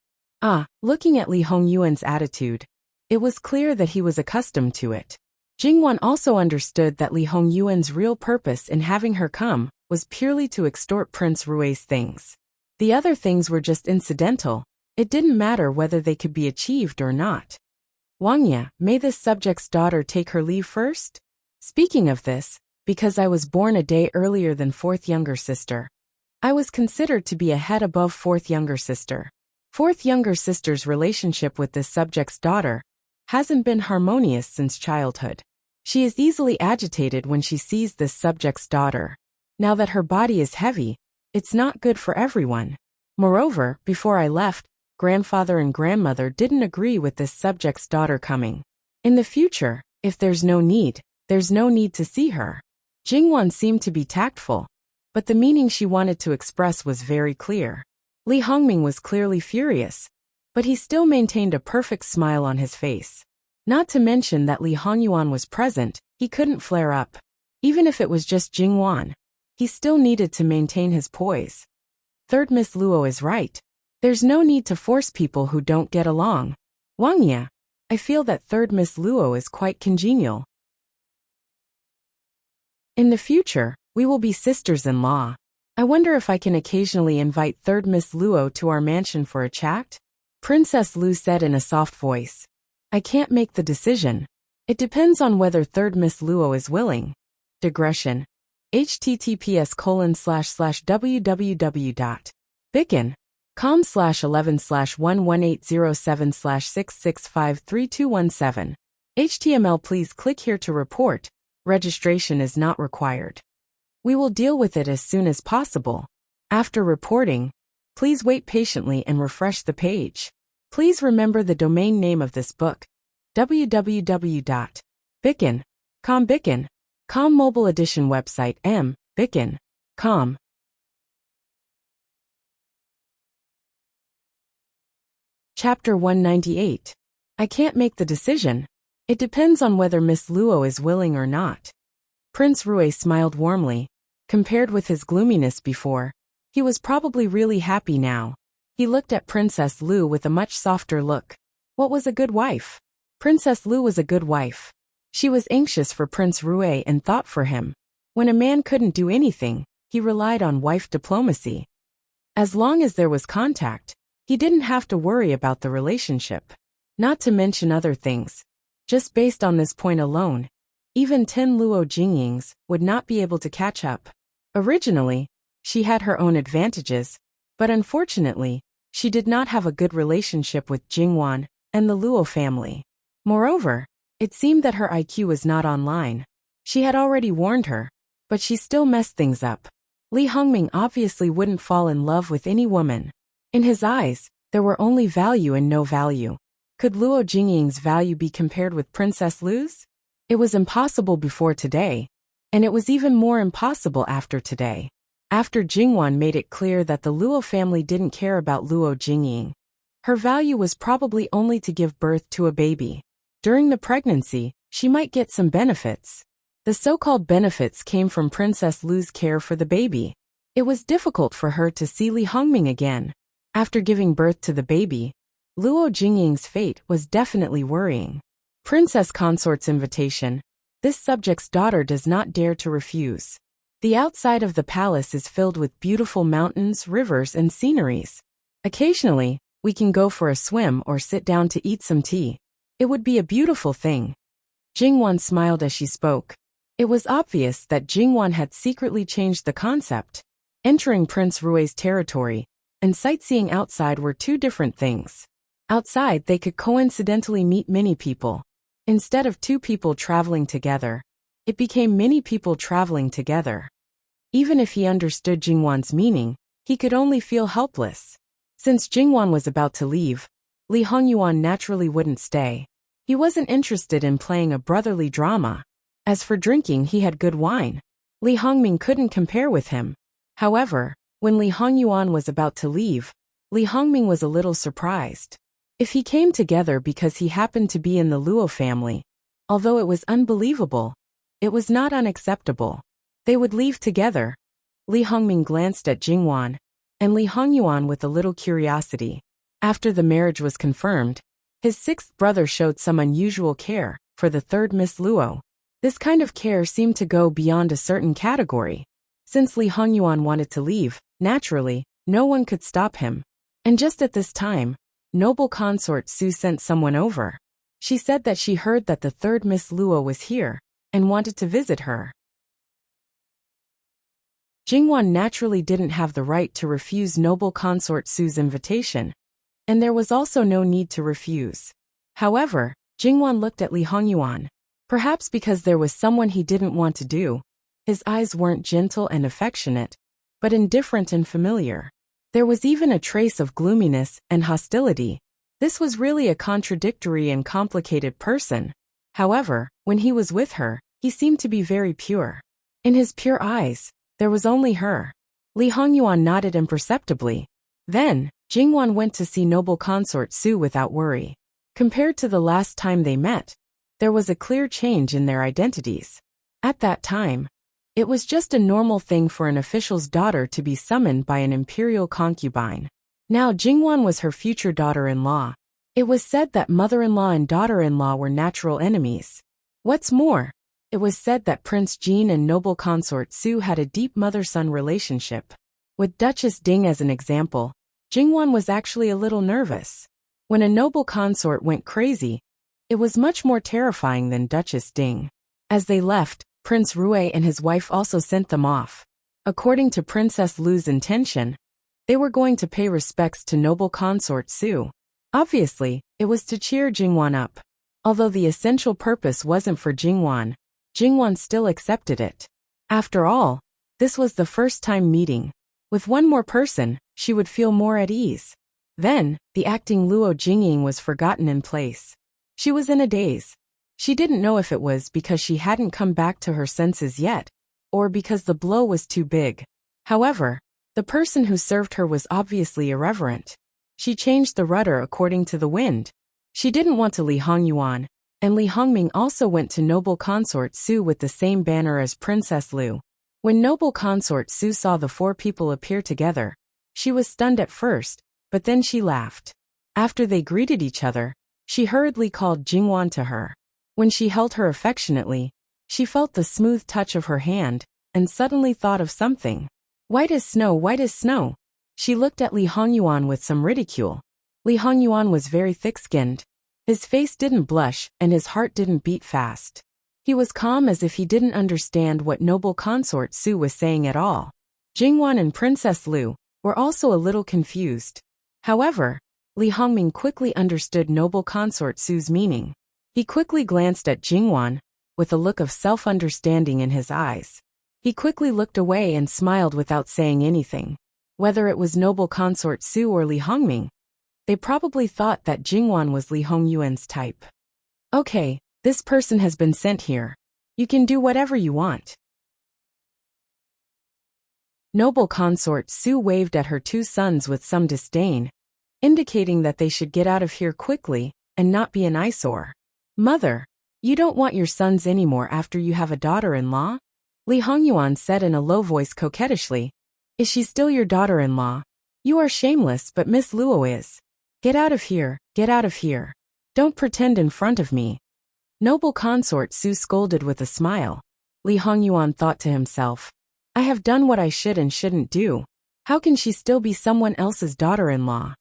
Looking at Li Hongyuan's attitude, it was clear that he was accustomed to it. Jingwan also understood that Li Hongyuan's real purpose in having her come was purely to extort Prince Rui's things. The other things were just incidental. It didn't matter whether they could be achieved or not. Wangya, may this subject's daughter take her leave first? Speaking of this, because I was born a day earlier than fourth younger sister, I was considered to be a head above fourth younger sister. Fourth younger sister's relationship with this subject's daughter hasn't been harmonious since childhood. She is easily agitated when she sees this subject's daughter. Now that her body is heavy, it's not good for everyone. Moreover, before I left, grandfather and grandmother didn't agree with this subject's daughter coming. In the future, if there's no need to see her. Jingwan seemed to be tactful, but the meaning she wanted to express was very clear. Li Hongming was clearly furious, but he still maintained a perfect smile on his face. Not to mention that Li Hongyuan was present, he couldn't flare up. Even if it was just Jingwan, he still needed to maintain his poise. Third Miss Luo is right. There's no need to force people who don't get along. Wangya, I feel that third Miss Luo is quite congenial. In the future, we will be sisters-in-law. I wonder if I can occasionally invite third Miss Luo to our mansion for a chat? Princess Lu said in a soft voice. I can't make the decision. It depends on whether third Miss Luo is willing. Digression. https://www.bicken.com/11/11807/6653217. HTML. Please click here to report. Registration is not required. We will deal with it as soon as possible. After reporting, please wait patiently and refresh the page. Please remember the domain name of this book, www.bicken.com. Bicken.com mobile edition website bicken.com. Chapter 198. I can't make the decision. It depends on whether Miss Luo is willing or not. Prince Rui smiled warmly. Compared with his gloominess before, he was probably really happy now. He looked at Princess Lu with a much softer look. What was a good wife? Princess Lu was a good wife. She was anxious for Prince Rui and thought for him. When a man couldn't do anything, he relied on wife diplomacy. As long as there was contact, he didn't have to worry about the relationship. Not to mention other things. Just based on this point alone, even 10 Luo Jingyings would not be able to catch up. Originally, she had her own advantages, but unfortunately, she did not have a good relationship with Jingwan and the Luo family. Moreover, it seemed that her IQ was not online. She had already warned her, but she still messed things up. Li Hongming obviously wouldn't fall in love with any woman. In his eyes, there were only value and no value. Could Luo Jingying's value be compared with Princess Lu's? It was impossible before today, and it was even more impossible after today. After Jingwan made it clear that the Luo family didn't care about Luo Jingying, her value was probably only to give birth to a baby. During the pregnancy, she might get some benefits. The so-called benefits came from Princess Lu's care for the baby. It was difficult for her to see Li Hongming again. After giving birth to the baby, Luo Jingying's fate was definitely worrying. Princess Consort's invitation, this subject's daughter does not dare to refuse. The outside of the palace is filled with beautiful mountains, rivers, and sceneries. Occasionally, we can go for a swim or sit down to eat some tea. It would be a beautiful thing. Jingwan smiled as she spoke. It was obvious that Jingwan had secretly changed the concept. Entering Prince Rui's territory and sightseeing outside were two different things. Outside, they could coincidentally meet many people. Instead of two people traveling together, it became many people traveling together. Even if he understood Jingwan's meaning, he could only feel helpless. Since Jingwan was about to leave, Li Hongyuan naturally wouldn't stay. He wasn't interested in playing a brotherly drama. As for drinking, he had good wine. Li Hongming couldn't compare with him. However, When Li Hongyuan was about to leave, Li Hongming was a little surprised. If he came together because he happened to be in the Luo family, although it was unbelievable, it was not unacceptable. They would leave together. Li Hongming glanced at Jingwan and Li Hongyuan with a little curiosity. After the marriage was confirmed, his sixth brother showed some unusual care for the third Miss Luo. This kind of care seemed to go beyond a certain category. Since Li Hongyuan wanted to leave, naturally, no one could stop him. And just at this time, noble consort Su sent someone over. She said that she heard that the third Miss Luo was here and wanted to visit her. Jingwan naturally didn't have the right to refuse noble consort Su's invitation, and there was also no need to refuse. However, Jingwan looked at Li Hongyuan. Perhaps because there was someone he didn't want to do. His eyes weren't gentle and affectionate, but indifferent and familiar. There was even a trace of gloominess and hostility. This was really a contradictory and complicated person. However, when he was with her, he seemed to be very pure. In his pure eyes, there was only her. Li Hongyuan nodded imperceptibly. Then, Jingwan went to see noble consort Su without worry. Compared to the last time they met, there was a clear change in their identities. At that time, it was just a normal thing for an official's daughter to be summoned by an imperial concubine. Now Jingwan was her future daughter-in-law. It was said that mother-in-law and daughter-in-law were natural enemies. What's more, it was said that Prince Jin and noble consort Su had a deep mother-son relationship. With Duchess Ding as an example, Jingwan was actually a little nervous. When a noble consort went crazy, it was much more terrifying than Duchess Ding. As they left, Prince Rue and his wife also sent them off. According to Princess Lu's intention, they were going to pay respects to noble consort Su. Obviously, it was to cheer Jingwan up. Although the essential purpose wasn't for Jingwan, Jingwan still accepted it. After all, this was the first time meeting. With one more person, she would feel more at ease. Then, the acting Luo Jingying was forgotten in place. She was in a daze. She didn't know if it was because she hadn't come back to her senses yet, or because the blow was too big. However, the person who served her was obviously irreverent. She changed the rudder according to the wind. She didn't want to Li Hongyuan, and Li Hongming also went to noble consort Su with the same banner as Princess Lu. When noble consort Su saw the four people appear together, she was stunned at first, but then she laughed. After they greeted each other, she hurriedly called Jingwan to her. When she held her affectionately, she felt the smooth touch of her hand, and suddenly thought of something. White as snow, white as snow. She looked at Li Hongyuan with some ridicule. Li Hongyuan was very thick-skinned. His face didn't blush, and his heart didn't beat fast. He was calm as if he didn't understand what noble consort Su was saying at all. Jingwan and Princess Lu were also a little confused. However, Li Hongming quickly understood noble consort Su's meaning. He quickly glanced at Jingwan, with a look of self-understanding in his eyes. He quickly looked away and smiled without saying anything. Whether it was noble consort Su or Li Hongming, they probably thought that Jingwan was Li Hongyuan's type. Okay, this person has been sent here. You can do whatever you want. Noble consort Su waved at her two sons with some disdain, indicating that they should get out of here quickly and not be an eyesore. Mother, you don't want your sons anymore after you have a daughter-in-law? Li Hongyuan said in a low voice coquettishly. Is she still your daughter-in-law? You are shameless, but Miss Luo is. Get out of here, get out of here. Don't pretend in front of me. Noble consort Su scolded with a smile. Li Hongyuan thought to himself, I have done what I should and shouldn't do. How can she still be someone else's daughter-in-law?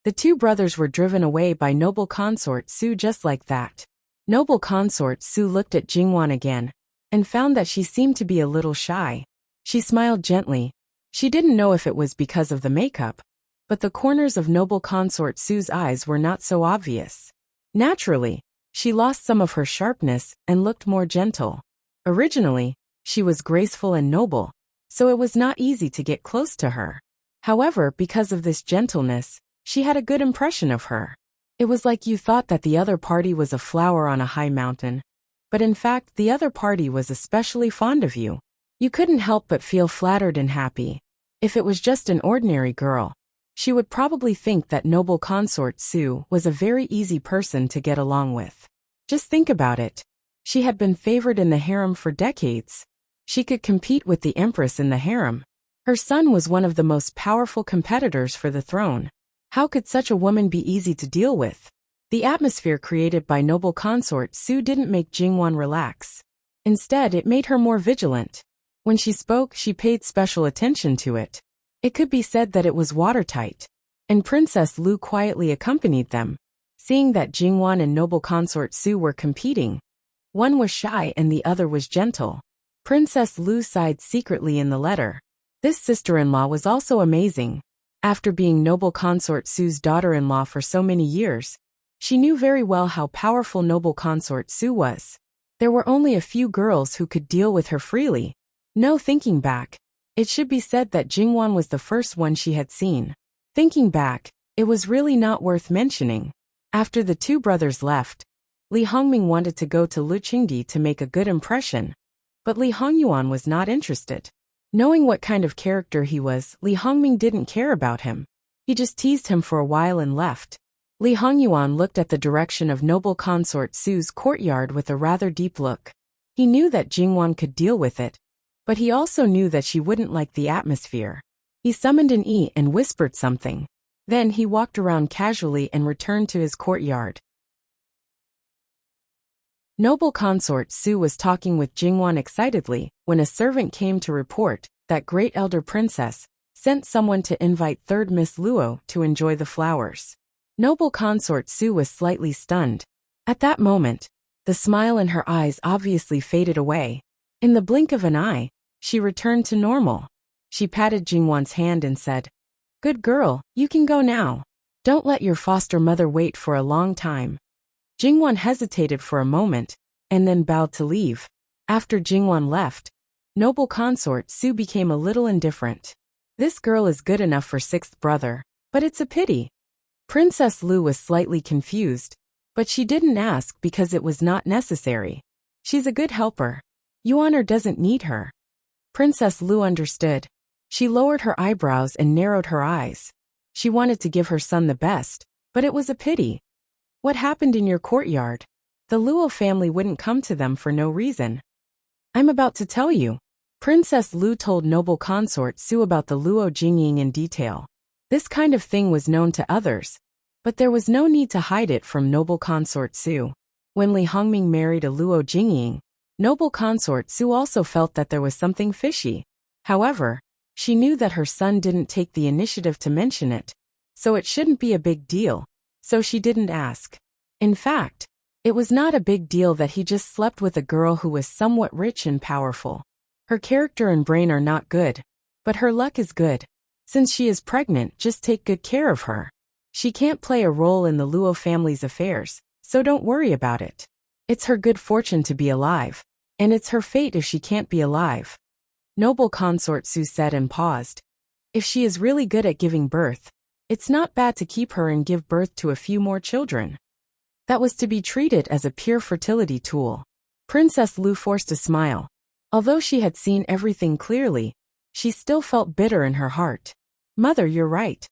The two brothers were driven away by noble consort Su just like that. Noble consort Su looked at Jingwan again, and found that she seemed to be a little shy. She smiled gently. She didn't know if it was because of the makeup, but the corners of noble consort Su's eyes were not so obvious. Naturally, she lost some of her sharpness and looked more gentle. Originally, she was graceful and noble, so it was not easy to get close to her. However, because of this gentleness, she had a good impression of her. It was like you thought that the other party was a flower on a high mountain, but in fact the other party was especially fond of you. You couldn't help but feel flattered and happy. If it was just an ordinary girl, she would probably think that noble consort Su was a very easy person to get along with. Just think about it. She had been favored in the harem for decades. She could compete with the empress in the harem. Her son was one of the most powerful competitors for the throne. How could such a woman be easy to deal with? The atmosphere created by noble consort Su didn't make Jingwan relax. Instead, it made her more vigilant. When she spoke, she paid special attention to it. It could be said that it was watertight. And Princess Lu quietly accompanied them. Seeing that Jingwan and noble consort Su were competing, one was shy and the other was gentle. Princess Lu sighed secretly in the letter. This sister-in-law was also amazing. After being noble consort Su's daughter-in-law for so many years, she knew very well how powerful noble consort Su was. There were only a few girls who could deal with her freely. No, thinking back, it should be said that Jingwan was the first one she had seen. Thinking back, it was really not worth mentioning. After the two brothers left, Li Hongming wanted to go to Lu Qingdi to make a good impression. But Li Hongyuan was not interested. Knowing what kind of character he was, Li Hongming didn't care about him. He just teased him for a while and left. Li Hongyuan looked at the direction of noble consort Su's courtyard with a rather deep look. He knew that Jingwan could deal with it, but he also knew that she wouldn't like the atmosphere. He summoned an E and whispered something. Then he walked around casually and returned to his courtyard. Noble consort Su was talking with Jingwan excitedly when a servant came to report that great elder princess sent someone to invite third Miss Luo to enjoy the flowers. Noble consort Su was slightly stunned. At that moment, the smile in her eyes obviously faded away. In the blink of an eye, she returned to normal. She patted Jingwan's hand and said, "Good girl, you can go now. Don't let your foster mother wait for a long time." Jingwan hesitated for a moment, and then bowed to leave. After Jingwan left, noble consort Su became a little indifferent. This girl is good enough for sixth brother, but it's a pity. Princess Lu was slightly confused, but she didn't ask because it was not necessary. She's a good helper. Yuan'er doesn't need her. Princess Lu understood. She lowered her eyebrows and narrowed her eyes. She wanted to give her son the best, but it was a pity. What happened in your courtyard? The Luo family wouldn't come to them for no reason. I'm about to tell you. Princess Lu told noble consort Su about the Luo Jingying in detail. This kind of thing was known to others, but there was no need to hide it from noble consort Su. When Li Hongming married a Luo Jingying, noble consort Su also felt that there was something fishy. However, she knew that her son didn't take the initiative to mention it, so it shouldn't be a big deal. So she didn't ask. In fact, it was not a big deal that he just slept with a girl who was somewhat rich and powerful. Her character and brain are not good, but her luck is good. Since she is pregnant, just take good care of her. She can't play a role in the Luo family's affairs, so don't worry about it. It's her good fortune to be alive, and it's her fate if she can't be alive. Noble consort Su said and paused. If she is really good at giving birth, it's not bad to keep her and give birth to a few more children. That was to be treated as a pure fertility tool. Princess Lu forced a smile. Although she had seen everything clearly, she still felt bitter in her heart. Mother, you're right.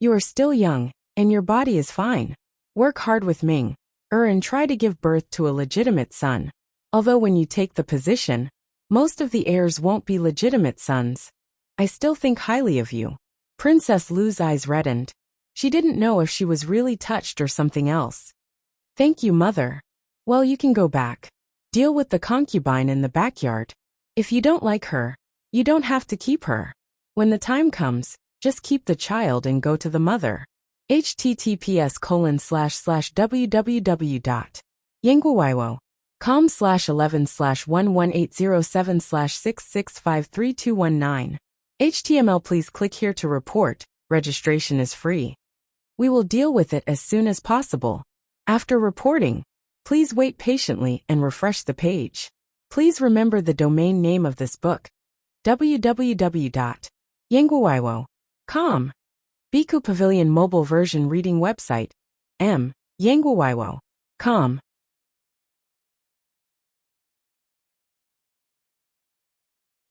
You are still young, and your body is fine. Work hard with Ming, and try to give birth to a legitimate son. Although when you take the position, most of the heirs won't be legitimate sons. I still think highly of you. Princess Lu's eyes reddened. She didn't know if she was really touched or something else. Thank you, mother. Well, you can go back. Deal with the concubine in the backyard. If you don't like her, you don't have to keep her. When the time comes, just keep the child and go to the mother. https://www.yanguiwaiwo.com/11/11807/6653219. HTML. Please click here to report. Registration is free. We will deal with it as soon as possible. After reporting, please wait patiently and refresh the page. Please remember the domain name of this book: www.yanguiwaiwo.com. Biku Pavilion Mobile Version Reading Website: yanguiwaiwo.com.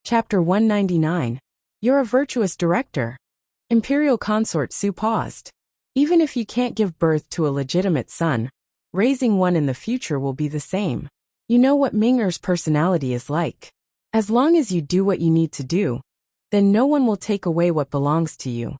Chapter 199. You're a virtuous director. Imperial Consort Su paused. Even if you can't give birth to a legitimate son, raising one in the future will be the same. You know what Ming'er's personality is like. As long as you do what you need to do, then no one will take away what belongs to you.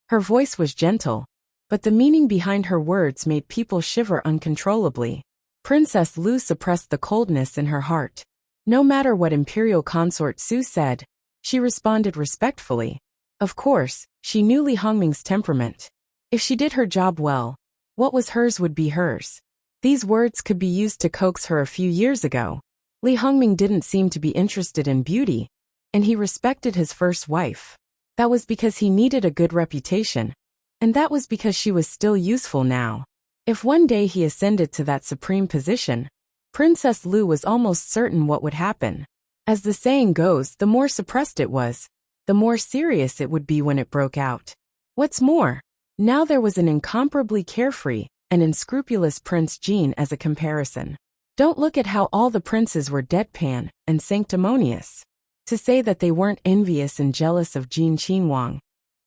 Her voice was gentle, but the meaning behind her words made people shiver uncontrollably. Princess Lu suppressed the coldness in her heart. No matter what Imperial Consort Su said, she responded respectfully. Of course, she knew Li Hongming's temperament. If she did her job well, what was hers would be hers. These words could be used to coax her a few years ago. Li Hongming didn't seem to be interested in beauty, and he respected his first wife. That was because he needed a good reputation, and that was because she was still useful now. If one day he ascended to that supreme position, Princess Lu was almost certain what would happen. As the saying goes, the more suppressed it was, the more serious it would be when it broke out. What's more, now there was an incomparably carefree and unscrupulous Prince Jean as a comparison. Don't look at how all the princes were deadpan and sanctimonious. To say that they weren't envious and jealous of Jean Qinhuang,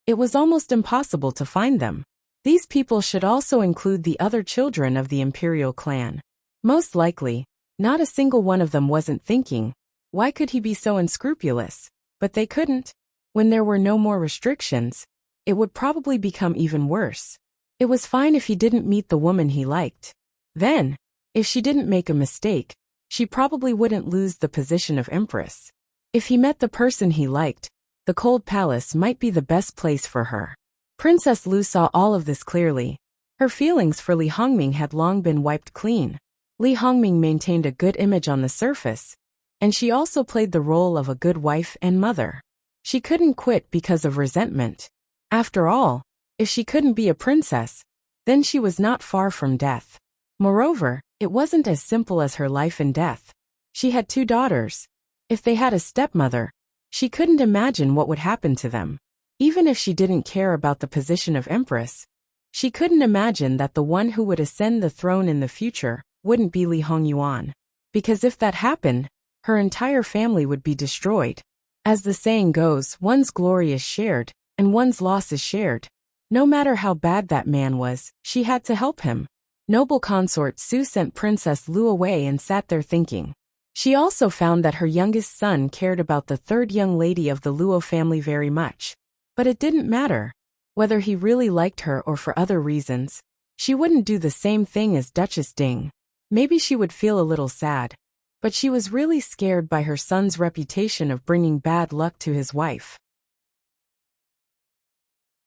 it was almost impossible to find them. These people should also include the other children of the imperial clan. Most likely, not a single one of them wasn't thinking, why could he be so unscrupulous? But they couldn't. When there were no more restrictions, it would probably become even worse. It was fine if he didn't meet the woman he liked. Then, if she didn't make a mistake, she probably wouldn't lose the position of empress. If he met the person he liked, the cold palace might be the best place for her. Princess Lu saw all of this clearly. Her feelings for Li Hongming had long been wiped clean. Li Hongming maintained a good image on the surface, and she also played the role of a good wife and mother. She couldn't quit because of resentment. After all, if she couldn't be a princess, then she was not far from death. Moreover, it wasn't as simple as her life and death. She had 2 daughters. If they had a stepmother, she couldn't imagine what would happen to them. Even if she didn't care about the position of empress, she couldn't imagine that the one who would ascend the throne in the future wouldn't be Li Hongyuan. Because if that happened, her entire family would be destroyed. As the saying goes, one's glory is shared, and one's loss is shared. No matter how bad that man was, she had to help him. Noble consort Su sent Princess Lu away and sat there thinking. She also found that her youngest son cared about the 3rd young lady of the Luo family very much. But it didn't matter. Whether he really liked her or for other reasons, she wouldn't do the same thing as Duchess Ding. Maybe she would feel a little sad, but she was really scared by her son's reputation of bringing bad luck to his wife.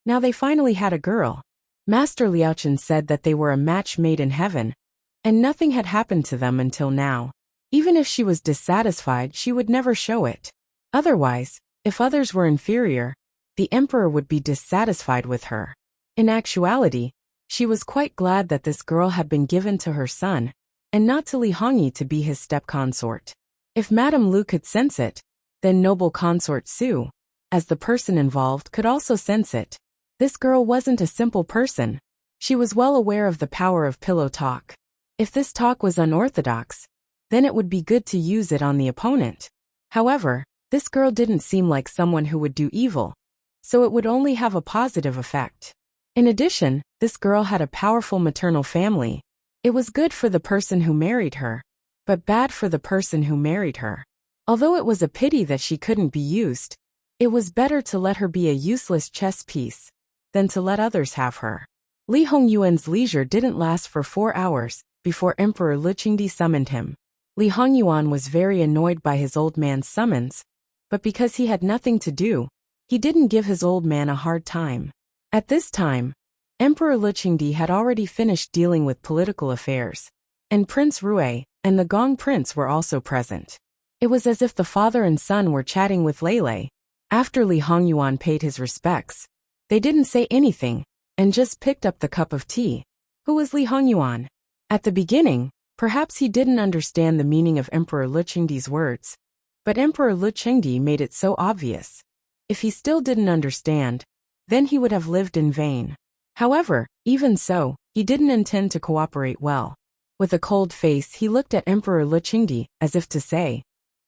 Now they finally had a girl. Master Liaochen said that they were a match made in heaven, and nothing had happened to them until now. Even if she was dissatisfied, she would never show it. Otherwise, if others were inferior, the emperor would be dissatisfied with her. In actuality, she was quite glad that this girl had been given to her son, and not to Li Hongyi to be his step-consort. If Madame Lu could sense it, then noble consort Su, as the person involved, could also sense it. This girl wasn't a simple person. She was well aware of the power of pillow talk. If this talk was unorthodox, then it would be good to use it on the opponent. However, this girl didn't seem like someone who would do evil, so it would only have a positive effect. In addition, this girl had a powerful maternal family. It was good for the person who married her, but bad for the person who married her. Although it was a pity that she couldn't be used, it was better to let her be a useless chess piece than to let others have her. Li Hongyuan's leisure didn't last for 4 hours before Emperor Lu Qingdi summoned him. Li Hongyuan was very annoyed by his old man's summons, but because he had nothing to do, he didn't give his old man a hard time. At this time, Emperor Lu Qingdi had already finished dealing with political affairs, and Prince Rui and the Gong Prince were also present. It was as if the father and son were chatting with Lei. After Li Hongyuan paid his respects, they didn't say anything, and just picked up the cup of tea. Who was Li Hongyuan? At the beginning, perhaps he didn't understand the meaning of Emperor Lu Qingdi's words, but Emperor Lu Qingdi made it so obvious. If he still didn't understand, then he would have lived in vain. However, even so, he didn't intend to cooperate well. With a cold face, he looked at Emperor Lu Qingdi, as if to say,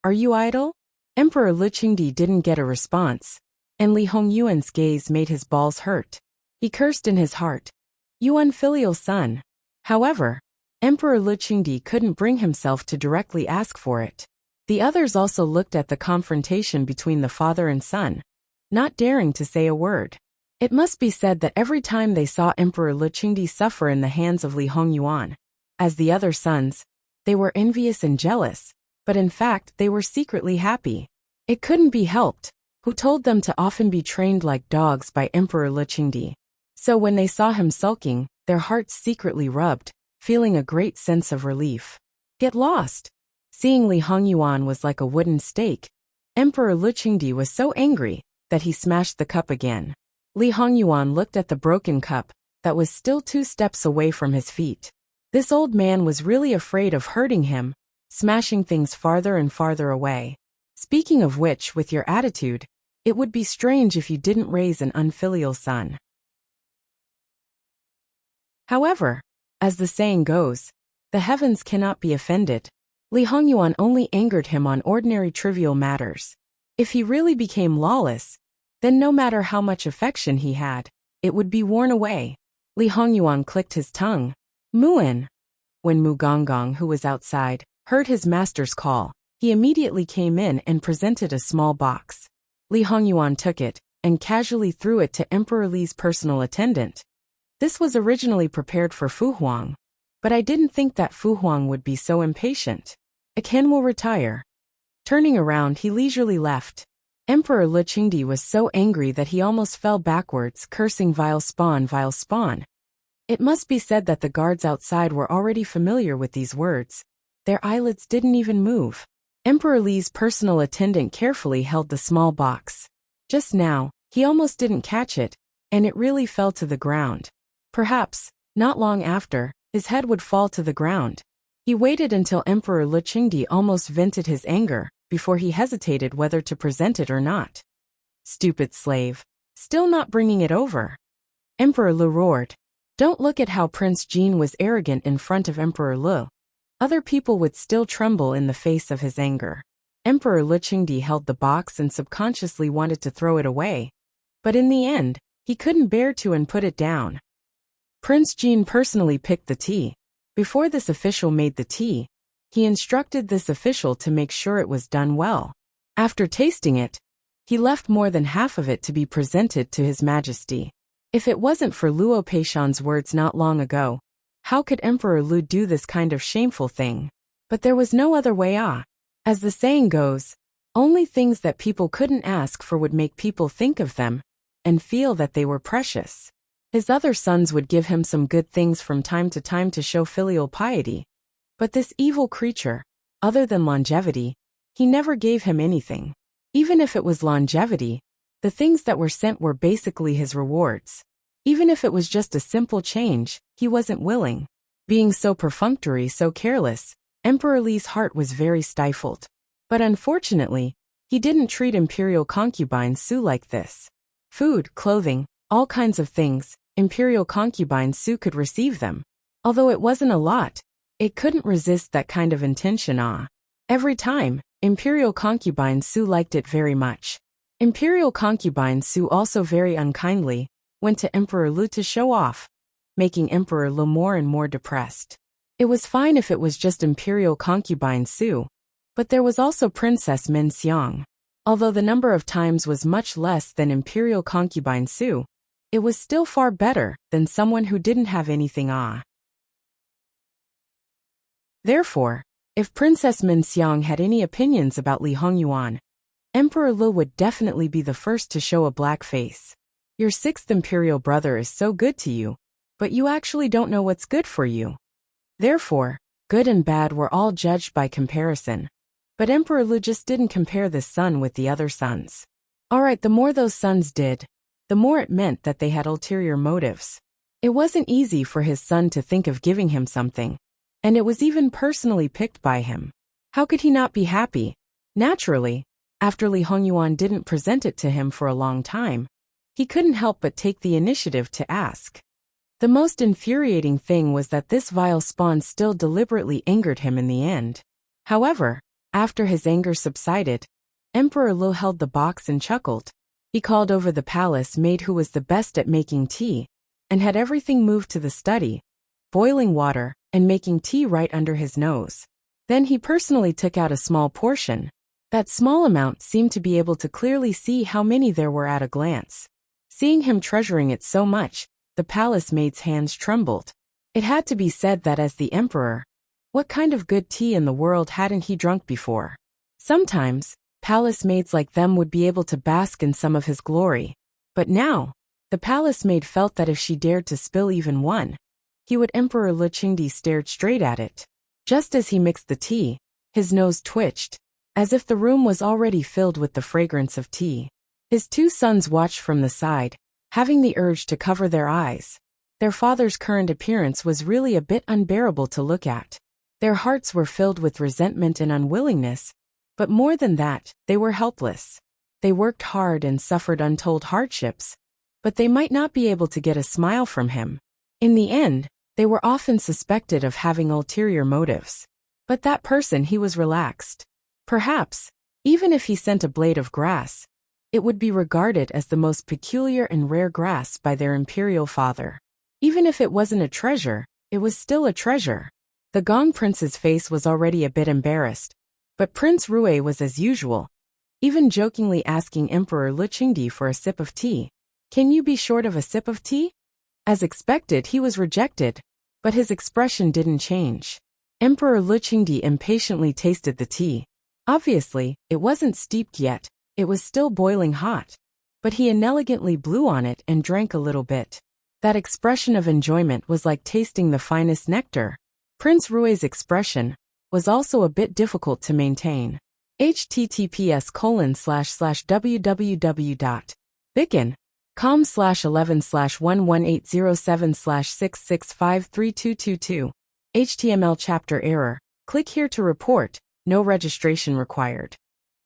"Are you idle?" Emperor Lu Qingdi didn't get a response, and Li Hongyuan's gaze made his balls hurt. He cursed in his heart. You unfilial son. However, Emperor Lu Qingdi couldn't bring himself to directly ask for it. The others also looked at the confrontation between the father and son, not daring to say a word. It must be said that every time they saw Emperor Lu Qingdi suffer in the hands of Li Hongyuan, as the other sons, they were envious and jealous, but in fact they were secretly happy. It couldn't be helped, who told them to often be trained like dogs by Emperor Lu Qingdi. So when they saw him sulking, their hearts secretly rubbed, feeling a great sense of relief. Get lost! Seeing Li Hongyuan was like a wooden stake, Emperor Lu Qingdi was so angry that he smashed the cup again. Li Hongyuan looked at the broken cup that was still 2 steps away from his feet. This old man was really afraid of hurting him, smashing things farther and farther away. Speaking of which, with your attitude, it would be strange if you didn't raise an unfilial son. However, as the saying goes, the heavens cannot be offended. Li Hongyuan only angered him on ordinary trivial matters. If he really became lawless, then no matter how much affection he had, it would be worn away. Li Hongyuan clicked his tongue. Muan. When Mu Gonggong, who was outside, heard his master's call, he immediately came in and presented a small box. Li Hongyuan took it and casually threw it to Emperor Li's personal attendant. This was originally prepared for Fu Huang, but I didn't think that Fu Huang would be so impatient. Aken will retire. Turning around, he leisurely left. Emperor Lu Qingdi was so angry that he almost fell backwards, cursing vile spawn, vile spawn. It must be said that the guards outside were already familiar with these words. Their eyelids didn't even move. Emperor Li's personal attendant carefully held the small box. Just now, he almost didn't catch it, and it really fell to the ground. Perhaps, not long after, his head would fall to the ground. He waited until Emperor Lu Qingdi almost vented his anger, before he hesitated whether to present it or not. Stupid slave. Still not bringing it over. Emperor Lu roared. Don't look at how Prince Jin was arrogant in front of Emperor Lu. Other people would still tremble in the face of his anger. Emperor Lu Qingdi held the box and subconsciously wanted to throw it away. But in the end, he couldn't bear to and put it down. Prince Jin personally picked the tea. Before this official made the tea, he instructed this official to make sure it was done well. After tasting it, he left more than half of it to be presented to His Majesty. If it wasn't for Luo Peishan's words not long ago, how could Emperor Lu do this kind of shameful thing? But there was no other way. As the saying goes, only things that people couldn't ask for would make people think of them and feel that they were precious. His other sons would give him some good things from time to time to show filial piety. But this evil creature, other than longevity, he never gave him anything. Even if it was longevity, the things that were sent were basically his rewards. Even if it was just a simple change, he wasn't willing. Being so perfunctory, so careless, Emperor Li's heart was very stifled. But unfortunately, he didn't treat imperial concubine Su like this. Food, clothing, all kinds of things, imperial concubine Su could receive them. Although it wasn't a lot, it couldn't resist that kind of intention. Every time, imperial concubine Su liked it very much. Imperial concubine Su also very unkindly went to Emperor Lu to show off, making Emperor Lu more and more depressed. It was fine if it was just imperial concubine Su, but there was also Princess Min Xiang. Although the number of times was much less than imperial concubine Su, it was still far better than someone who didn't have anything. Therefore, if Princess Min Xiang had any opinions about Li Hongyuan, Emperor Lu would definitely be the first to show a black face. Your 6th imperial brother is so good to you, but you actually don't know what's good for you. Therefore, good and bad were all judged by comparison. But Emperor Lu just didn't compare this son with the other sons. Alright, the more those sons did, the more it meant that they had ulterior motives. It wasn't easy for his son to think of giving him something, and it was even personally picked by him. How could he not be happy? Naturally, after Li Hongyuan didn't present it to him for a long time, he couldn't help but take the initiative to ask. The most infuriating thing was that this vile spawn still deliberately angered him in the end. However, after his anger subsided, Emperor Lu held the box and chuckled. He called over the palace maid who was the best at making tea, and had everything moved to the study, boiling water, and making tea right under his nose. Then he personally took out a small portion. That small amount seemed to be able to clearly see how many there were at a glance. Seeing him treasuring it so much, the palace maid's hands trembled. It had to be said that as the emperor, what kind of good tea in the world hadn't he drunk before? Sometimes, palace maids like them would be able to bask in some of his glory. But now, the palace maid felt that if she dared to spill even one, he would. Emperor Luchingdi stared straight at it. Just as he mixed the tea, his nose twitched, as if the room was already filled with the fragrance of tea. His two sons watched from the side, having the urge to cover their eyes. Their father's current appearance was really a bit unbearable to look at. Their hearts were filled with resentment and unwillingness, but more than that, they were helpless. They worked hard and suffered untold hardships, but they might not be able to get a smile from him. In the end, they were often suspected of having ulterior motives. But that person, he was relaxed. Perhaps, even if he sent a blade of grass, it would be regarded as the most peculiar and rare grass by their imperial father. Even if it wasn't a treasure, it was still a treasure. The Gong Prince's face was already a bit embarrassed, but Prince Rui was as usual, even jokingly asking Emperor Luchingdi for a sip of tea. Can you be short of a sip of tea? As expected, he was rejected, but his expression didn't change. Emperor Luchingdi impatiently tasted the tea. Obviously, it wasn't steeped yet, it was still boiling hot, but he inelegantly blew on it and drank a little bit. That expression of enjoyment was like tasting the finest nectar. Prince Rui's expression was also a bit difficult to maintain. https://www.bicon.com/11/11807/6653222. HTML chapter error. Click here to report. No registration required.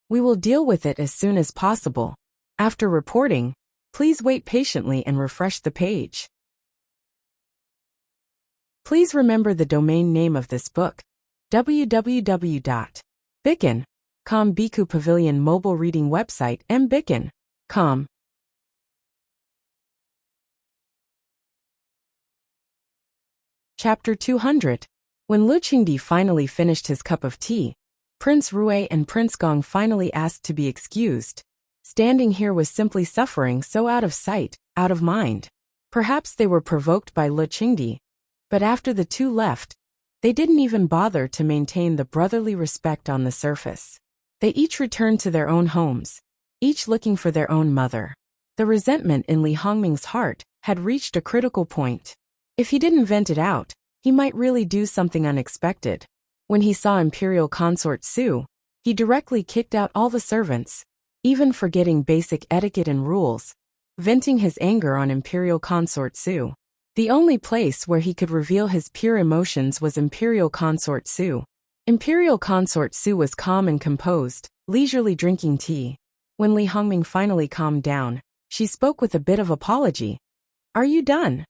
We will deal with it as soon as possible. After reporting, please wait patiently and refresh the page. Please remember the domain name of this book: www.bicon.com. Biku Pavilion mobile reading website mbicon.com. Chapter 200. When Luchingdi finally finished his cup of tea, Prince Rui and Prince Gong finally asked to be excused. Standing here was simply suffering so out of sight, out of mind. Perhaps they were provoked by Luchingdi, but after the two left, they didn't even bother to maintain the brotherly respect on the surface. They each returned to their own homes, each looking for their own mother. The resentment in Li Hongming's heart had reached a critical point. If he didn't vent it out, he might really do something unexpected. When he saw Imperial Consort Su, he directly kicked out all the servants, even forgetting basic etiquette and rules, venting his anger on Imperial Consort Su. The only place where he could reveal his pure emotions was Imperial Consort Su. Imperial Consort Su was calm and composed, leisurely drinking tea. When Li Hongming finally calmed down, she spoke with a bit of apology. "Are you done?"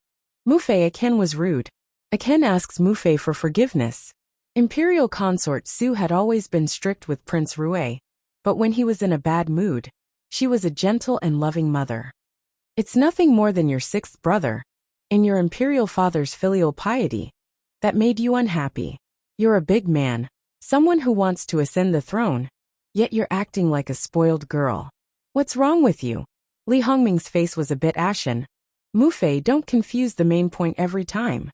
Mufei Aken was rude. Aken asks Mufei for forgiveness. Imperial Consort Su had always been strict with Prince Rui, but when he was in a bad mood, she was a gentle and loving mother. "It's nothing more than your sixth brother, and your imperial father's filial piety, that made you unhappy. You're a big man, someone who wants to ascend the throne, yet you're acting like a spoiled girl. What's wrong with you?" Li Hongming's face was a bit ashen. "Mufei, don't confuse the main point every time."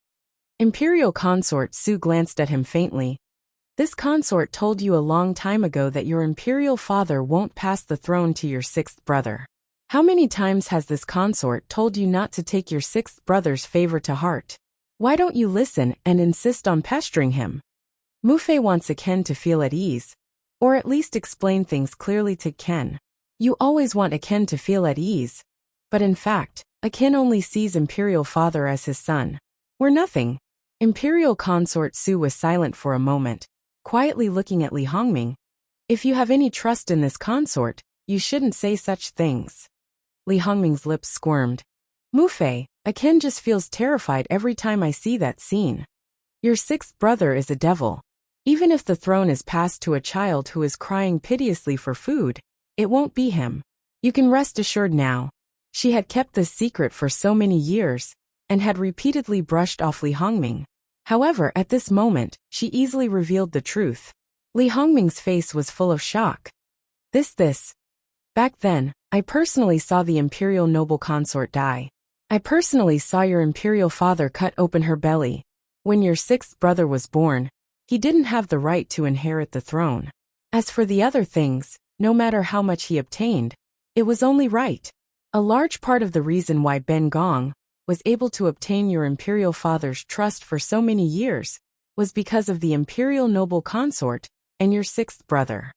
Imperial Consort Su glanced at him faintly. "This consort told you a long time ago that your imperial father won't pass the throne to your sixth brother. How many times has this consort told you not to take your sixth brother's favor to heart? Why don't you listen and insist on pestering him?" Mufei wants Aken to feel at ease, or at least explain things clearly to Ken. You always want Aken to feel at ease, but in fact, Aken only sees Imperial Father as his son. "We're nothing." Imperial Consort Su was silent for a moment, quietly looking at Li Hongming. "If you have any trust in this consort, you shouldn't say such things." Li Hongming's lips squirmed. "Mufei, Aken just feels terrified every time I see that scene. Your sixth brother is a devil. Even if the throne is passed to a child who is crying piteously for food, it won't be him. You can rest assured now. She had kept this secret for so many years, and had repeatedly brushed off Li Hongming. However, at this moment, she easily revealed the truth. Li Hongming's face was full of shock. This. Back then, I personally saw the imperial noble consort die. I personally saw your imperial father cut open her belly. When your sixth brother was born, he didn't have the right to inherit the throne. As for the other things, no matter how much he obtained, it was only right. A large part of the reason why Ben Gong was able to obtain your imperial father's trust for so many years was because of the imperial noble consort and your sixth brother.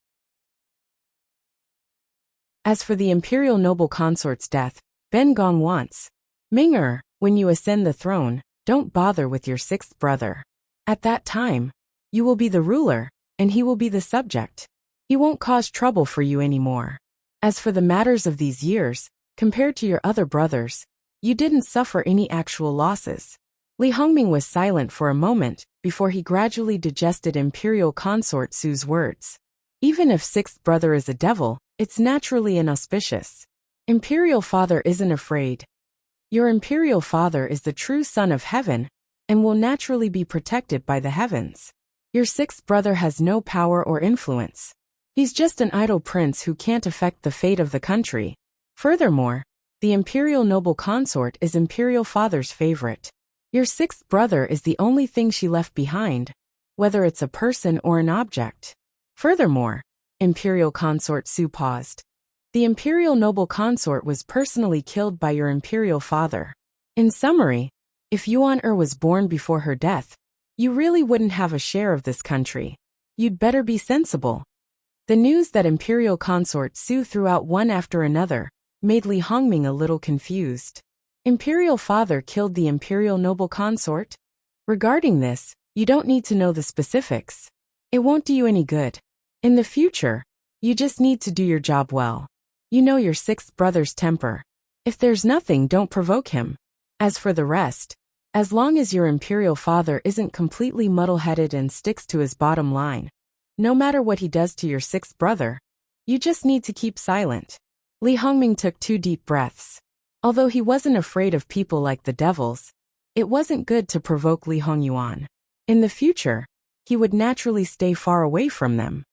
As for the imperial noble consort's death, Ben Gong wants, Ming-er, when you ascend the throne, don't bother with your sixth brother. At that time, you will be the ruler, and he will be the subject. He won't cause trouble for you anymore. As for the matters of these years, compared to your other brothers, you didn't suffer any actual losses. Li Hongming was silent for a moment before he gradually digested Imperial Consort Su's words. Even if sixth brother is a devil, it's naturally inauspicious. Imperial father isn't afraid. Your imperial father is the true son of heaven, and will naturally be protected by the heavens. Your sixth brother has no power or influence. He's just an idle prince who can't affect the fate of the country. Furthermore, the imperial noble consort is imperial father's favorite. Your sixth brother is the only thing she left behind, whether it's a person or an object. Furthermore, imperial consort Su paused. The imperial noble consort was personally killed by your imperial father. In summary, if Yuan-er was born before her death, you really wouldn't have a share of this country. You'd better be sensible. The news that imperial consort Su threw out one after another made Li Hongming a little confused. Imperial father killed the imperial noble consort? Regarding this, you don't need to know the specifics. It won't do you any good. In the future, you just need to do your job well. You know your sixth brother's temper. If there's nothing, don't provoke him. As for the rest, as long as your imperial father isn't completely muddle-headed and sticks to his bottom line, no matter what he does to your sixth brother, you just need to keep silent. Li Hongming took 2 deep breaths. Although he wasn't afraid of people like the devils, it wasn't good to provoke Li Hongyuan. In the future, he would naturally stay far away from them.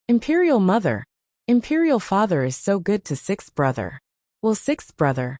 Imperial mother, imperial father is so good to sixth brother. Well, sixth brother.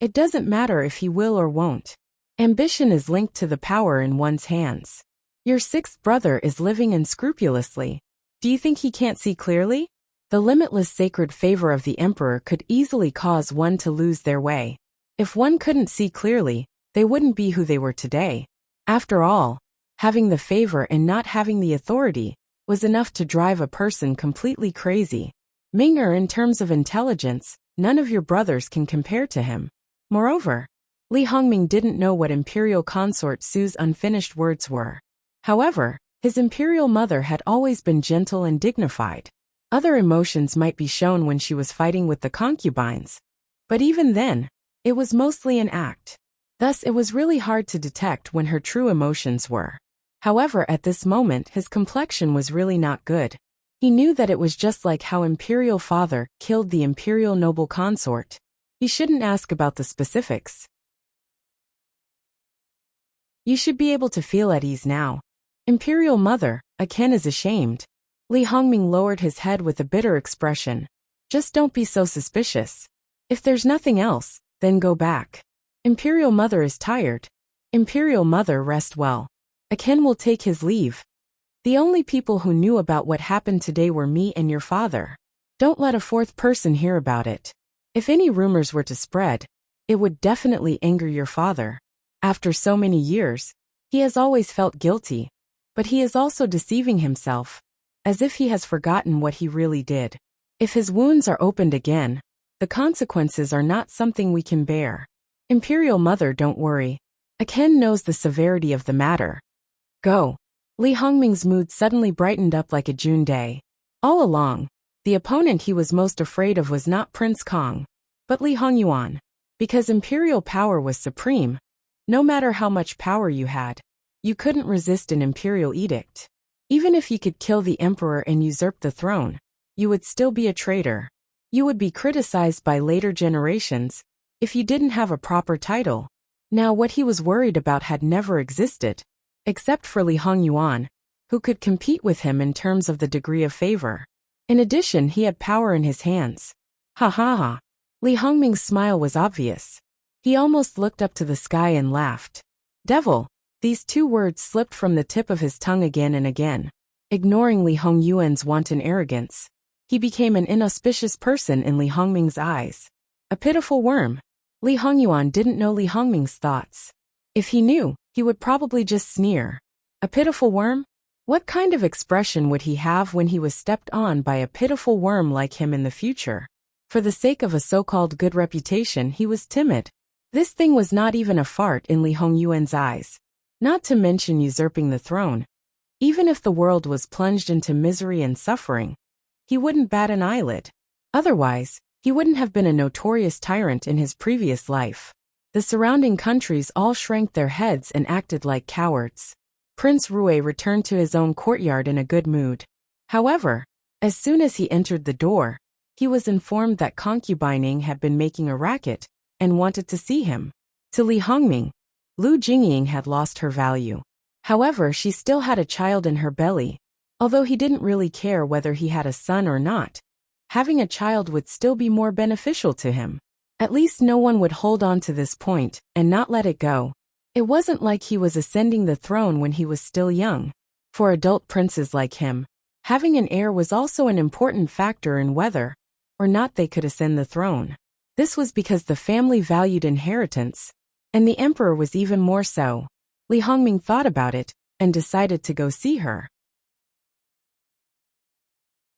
It doesn't matter if he will or won't. Ambition is linked to the power in one's hands. Your sixth brother is living unscrupulously. Do you think he can't see clearly? The limitless sacred favor of the emperor could easily cause one to lose their way. If one couldn't see clearly, they wouldn't be who they were today. After all, having the favor and not having the authority was enough to drive a person completely crazy. Ming-er, in terms of intelligence, none of your brothers can compare to him. Moreover, Li Hongming didn't know what imperial consort Su's unfinished words were. However, his imperial mother had always been gentle and dignified. Other emotions might be shown when she was fighting with the concubines, but even then, it was mostly an act. Thus, it was really hard to detect when her true emotions were. However, at this moment, his complexion was really not good. He knew that it was just like how imperial father killed the imperial noble consort. He shouldn't ask about the specifics. You should be able to feel at ease now. Imperial mother, Ken is ashamed. Li Hongming lowered his head with a bitter expression. Just don't be so suspicious. If there's nothing else, then go back. Imperial mother is tired. Imperial mother, rest well. Ken will take his leave. The only people who knew about what happened today were me and your father. Don't let a fourth person hear about it. If any rumors were to spread, it would definitely anger your father. After so many years, he has always felt guilty, but he is also deceiving himself, as if he has forgotten what he really did. If his wounds are opened again, the consequences are not something we can bear. Imperial mother, don't worry. Ken knows the severity of the matter. Go. Li Hongming's mood suddenly brightened up like a June day. All along, the opponent he was most afraid of was not Prince Kong, but Li Hongyuan. Because imperial power was supreme, no matter how much power you had, you couldn't resist an imperial edict. Even if you could kill the emperor and usurp the throne, you would still be a traitor. You would be criticized by later generations if you didn't have a proper title. Now what he was worried about had never existed, except for Li Hongyuan, who could compete with him in terms of the degree of favor. In addition, he had power in his hands. Ha ha ha. Li Hongming's smile was obvious. He almost looked up to the sky and laughed. Devil! These two words slipped from the tip of his tongue again and again. Ignoring Li Hongyuan's wanton arrogance, he became an inauspicious person in Li Hongming's eyes. A pitiful worm. Li Hongyuan didn't know Li Hongming's thoughts. If he knew, he would probably just sneer. A pitiful worm? What kind of expression would he have when he was stepped on by a pitiful worm like him in the future? For the sake of a so-called good reputation, he was timid. This thing was not even a fart in Li Hongyuan's eyes. Not to mention usurping the throne. Even if the world was plunged into misery and suffering, he wouldn't bat an eyelid. Otherwise, he wouldn't have been a notorious tyrant in his previous life. The surrounding countries all shrank their heads and acted like cowards. Prince Rui returned to his own courtyard in a good mood. However, as soon as he entered the door, he was informed that concubining had been making a racket and wanted to see him. To Li Hongming, Lu Jingying had lost her value. However, she still had a child in her belly. Although he didn't really care whether he had a son or not, having a child would still be more beneficial to him. At least no one would hold on to this point and not let it go. It wasn't like he was ascending the throne when he was still young. For adult princes like him, having an heir was also an important factor in whether or not they could ascend the throne. This was because the family valued inheritance, and the emperor was even more so. Li Hongming thought about it and decided to go see her.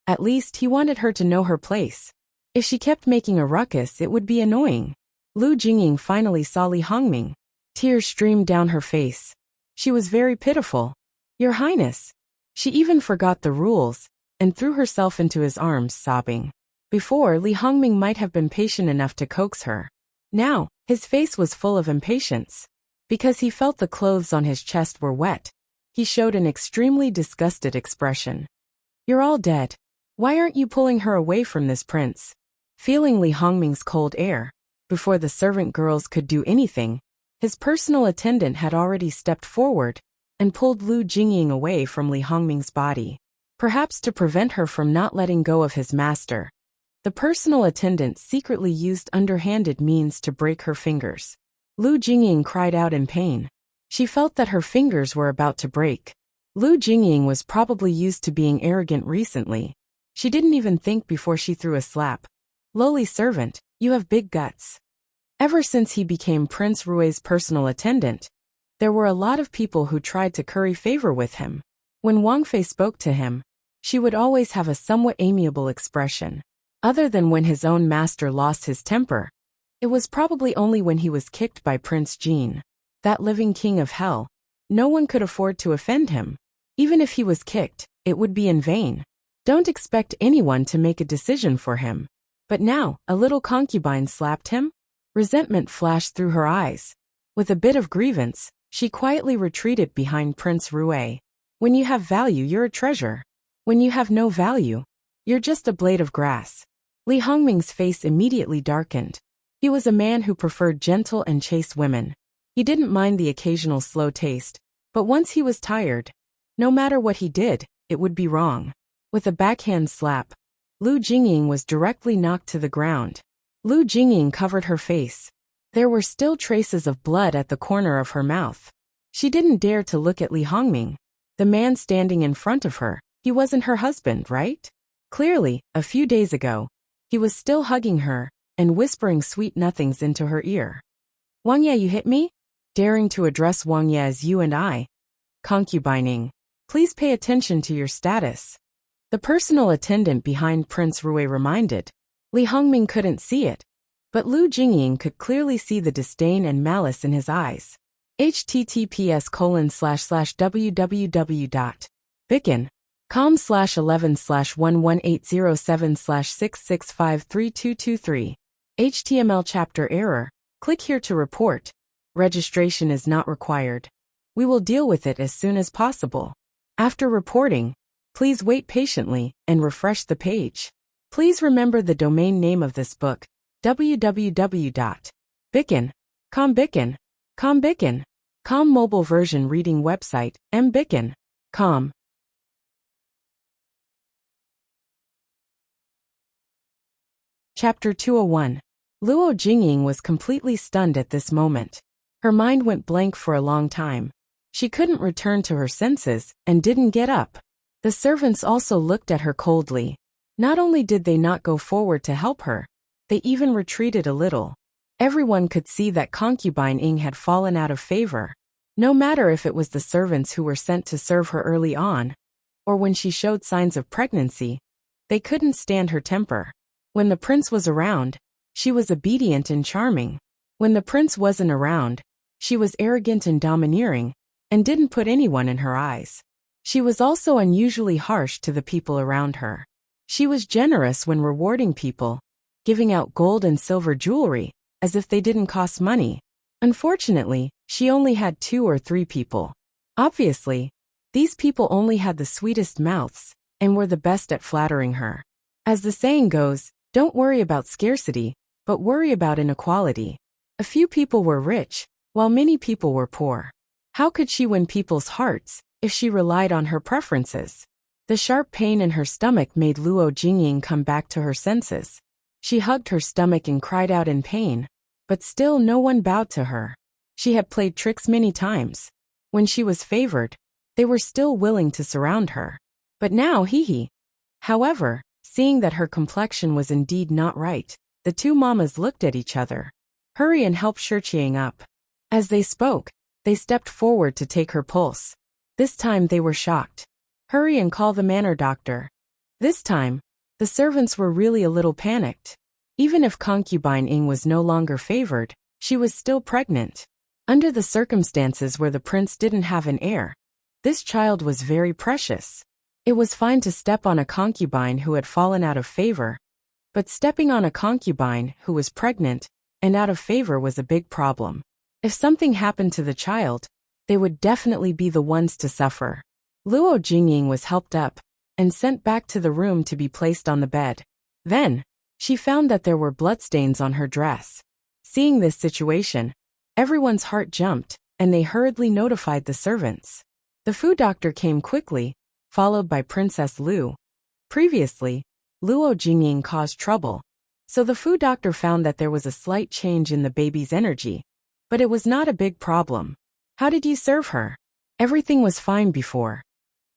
At least he wanted her to know her place. If she kept making a ruckus, it would be annoying. Lu Jingying finally saw Li Hongming. Tears streamed down her face. She was very pitiful. Your Highness. She even forgot the rules and threw herself into his arms, sobbing. Before, Li Hongming might have been patient enough to coax her. Now, his face was full of impatience. Because he felt the clothes on his chest were wet, he showed an extremely disgusted expression. You're all dead. Why aren't you pulling her away from this prince? Feeling Li Hongming's cold air, before the servant girls could do anything, his personal attendant had already stepped forward and pulled Lu Jingying away from Li Hongming's body. Perhaps to prevent her from not letting go of his master, the personal attendant secretly used underhanded means to break her fingers. Lu Jingying cried out in pain. She felt that her fingers were about to break. Lu Jingying was probably used to being arrogant recently. She didn't even think before she threw a slap. Lowly servant, you have big guts. Ever since he became Prince Rui's personal attendant, there were a lot of people who tried to curry favor with him. When Wang Fei spoke to him, she would always have a somewhat amiable expression. Other than when his own master lost his temper, it was probably only when he was kicked by Prince Jin, that living king of hell. No one could afford to offend him. Even if he was kicked, it would be in vain. Don't expect anyone to make a decision for him. But now, a little concubine slapped him? Resentment flashed through her eyes. With a bit of grievance, she quietly retreated behind Prince Rui. When you have value, you're a treasure. When you have no value, you're just a blade of grass. Li Hongming's face immediately darkened. He was a man who preferred gentle and chaste women. He didn't mind the occasional slow taste, but once he was tired, no matter what he did, it would be wrong. With a backhand slap, Lu Jingying was directly knocked to the ground. Lu Jingying covered her face. There were still traces of blood at the corner of her mouth. She didn't dare to look at Li Hongming. The man standing in front of her, he wasn't her husband, right? Clearly, a few days ago, he was still hugging her and whispering sweet nothings into her ear. Wang Ye, you hit me? Daring to address Wang Ye as you and I. Concubining. Please pay attention to your status. The personal attendant behind Prince Rui reminded. Li Hongming couldn't see it, but Lu Jingying could clearly see the disdain and malice in his eyes. https://www.bicken.com/11/11807/6653223. HTML chapter error. Click here to report. Registration is not required. We will deal with it as soon as possible. After reporting, please wait patiently and refresh the page. Please remember the domain name of this book, www.bicken.com. Mobile version reading website, mbicken.com. Chapter 201. Luo Jingying was completely stunned at this moment. Her mind went blank for a long time. She couldn't return to her senses and didn't get up. The servants also looked at her coldly. Not only did they not go forward to help her, they even retreated a little. Everyone could see that concubine Ying had fallen out of favor. No matter if it was the servants who were sent to serve her early on, or when she showed signs of pregnancy, they couldn't stand her temper. When the prince was around, she was obedient and charming. When the prince wasn't around, she was arrogant and domineering, and didn't put anyone in her eyes. She was also unusually harsh to the people around her. She was generous when rewarding people, giving out gold and silver jewelry, as if they didn't cost money. Unfortunately, she only had 2 or 3 people. Obviously, these people only had the sweetest mouths, and were the best at flattering her. As the saying goes, don't worry about scarcity, but worry about inequality. A few people were rich, while many people were poor. How could she win people's hearts if she relied on her preferences? The sharp pain in her stomach made Luo Jingying come back to her senses. She hugged her stomach and cried out in pain, but still no one bowed to her. She had played tricks many times. When she was favored, they were still willing to surround her. But now However, seeing that her complexion was indeed not right, the 2 mamas looked at each other. Hurry and help Shiqiang up. As they spoke, they stepped forward to take her pulse. This time they were shocked. Hurry and call the manor doctor. This time, the servants were really a little panicked. Even if concubine Ying was no longer favored, she was still pregnant. Under the circumstances where the prince didn't have an heir, this child was very precious. It was fine to step on a concubine who had fallen out of favor, but stepping on a concubine who was pregnant and out of favor was a big problem. If something happened to the child, they would definitely be the ones to suffer. Luo Jingying was helped up and sent back to the room to be placed on the bed. Then, she found that there were bloodstains on her dress. Seeing this situation, everyone's heart jumped, and they hurriedly notified the servants. The food doctor came quickly, followed by Princess Lu. Previously, Luo Jingying caused trouble, so the food doctor found that there was a slight change in the baby's energy, but it was not a big problem. How did you serve her? Everything was fine before.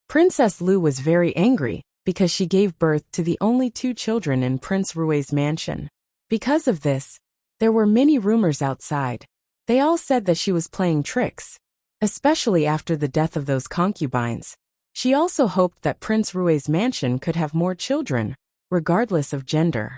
Princess Lu was very angry because she gave birth to the only 2 children in Prince Rui's mansion. Because of this, there were many rumors outside. They all said that she was playing tricks, especially after the death of those concubines. She also hoped that Prince Rui's mansion could have more children, regardless of gender.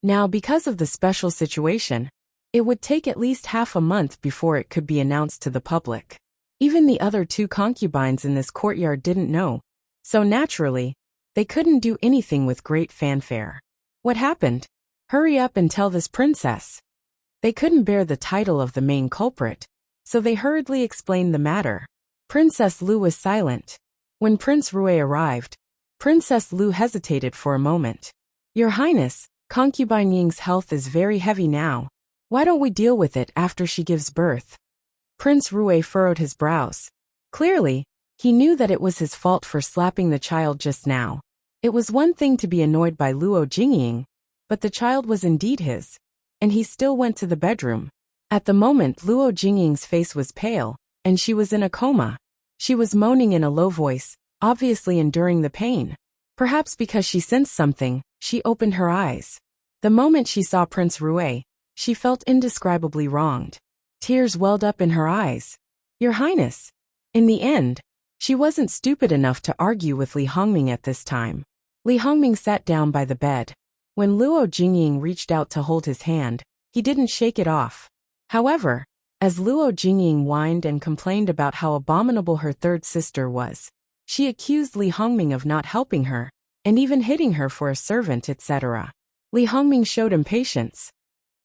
Now, because of the special situation, it would take at least half a month before it could be announced to the public. Even the other 2 concubines in this courtyard didn't know, so naturally, they couldn't do anything with great fanfare. What happened? Hurry up and tell this princess. They couldn't bear the title of the main culprit, so they hurriedly explained the matter. Princess Lu was silent. When Prince Rui arrived, Princess Lu hesitated for a moment. Your Highness, concubine Ying's health is very heavy now. Why don't we deal with it after she gives birth? Prince Rui furrowed his brows. Clearly, he knew that it was his fault for slapping the child just now. It was one thing to be annoyed by Luo Jingying, but the child was indeed his, and he still went to the bedroom. At the moment, Luo Jingying's face was pale, and she was in a coma. She was moaning in a low voice, obviously enduring the pain. Perhaps because she sensed something, she opened her eyes. The moment she saw Prince Rui, she felt indescribably wronged. Tears welled up in her eyes. Your Highness. In the end, she wasn't stupid enough to argue with Li Hongming at this time. Li Hongming sat down by the bed. When Luo Jingying reached out to hold his hand, he didn't shake it off. However, as Luo Jingying whined and complained about how abominable her 3rd sister was, she accused Li Hongming of not helping her, and even hitting her for a servant, etc. Li Hongming showed impatience.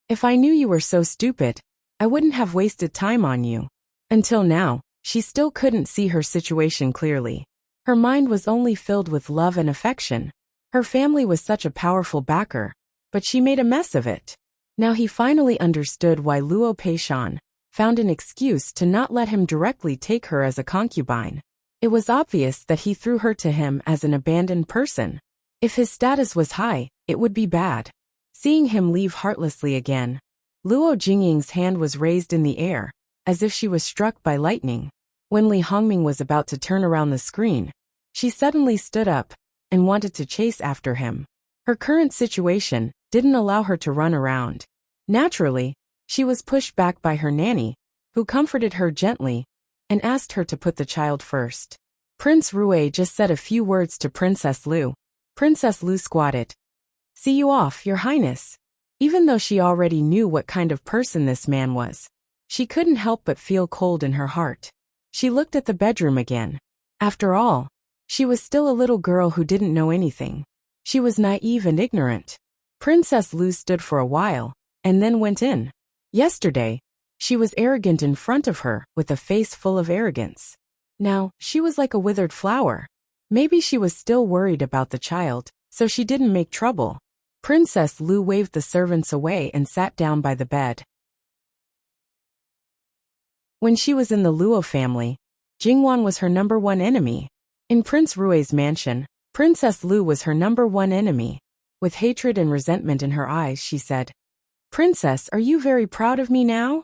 If I knew you were so stupid, I wouldn't have wasted time on you. Until now, she still couldn't see her situation clearly. Her mind was only filled with love and affection. Her family was such a powerful backer, but she made a mess of it. Now he finally understood why Luo Peishan found an excuse to not let him directly take her as a concubine. It was obvious that he threw her to him as an abandoned person. If his status was high, it would be bad. Seeing him leave heartlessly again, Luo Jingying's hand was raised in the air, as if she was struck by lightning. When Li Hongming was about to turn around the screen, she suddenly stood up and wanted to chase after him. Her current situation didn't allow her to run around. Naturally, she was pushed back by her nanny, who comforted her gently and asked her to put the child first. Prince Rui just said a few words to Princess Lu. Princess Lu squatted. "See you off, Your Highness." Even though she already knew what kind of person this man was, she couldn't help but feel cold in her heart. She looked at the bedroom again. After all, she was still a little girl who didn't know anything. She was naive and ignorant. Princess Lu stood for a while, and then went in. Yesterday, she was arrogant in front of her, with a face full of arrogance. Now, she was like a withered flower. Maybe she was still worried about the child, so she didn't make trouble. Princess Lu waved the servants away and sat down by the bed. When she was in the Luo family, Jingwan was her #1 enemy. In Prince Rui's mansion, Princess Lu was her #1 enemy. With hatred and resentment in her eyes, she said, "Princess, are you very proud of me now?"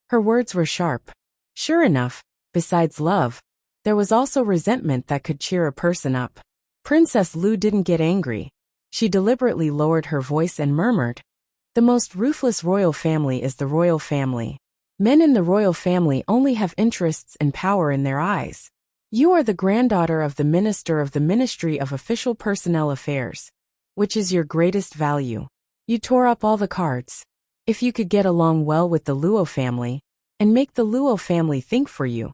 Her words were sharp. Sure enough, besides love, there was also resentment that could cheer a person up. Princess Lu didn't get angry. She deliberately lowered her voice and murmured, "The most ruthless royal family is the royal family. Men in the royal family only have interests and power in their eyes. You are the granddaughter of the Minister of the Ministry of Official Personnel Affairs, which is your greatest value. You tore up all the cards. If you could get along well with the Luo family, and make the Luo family think for you,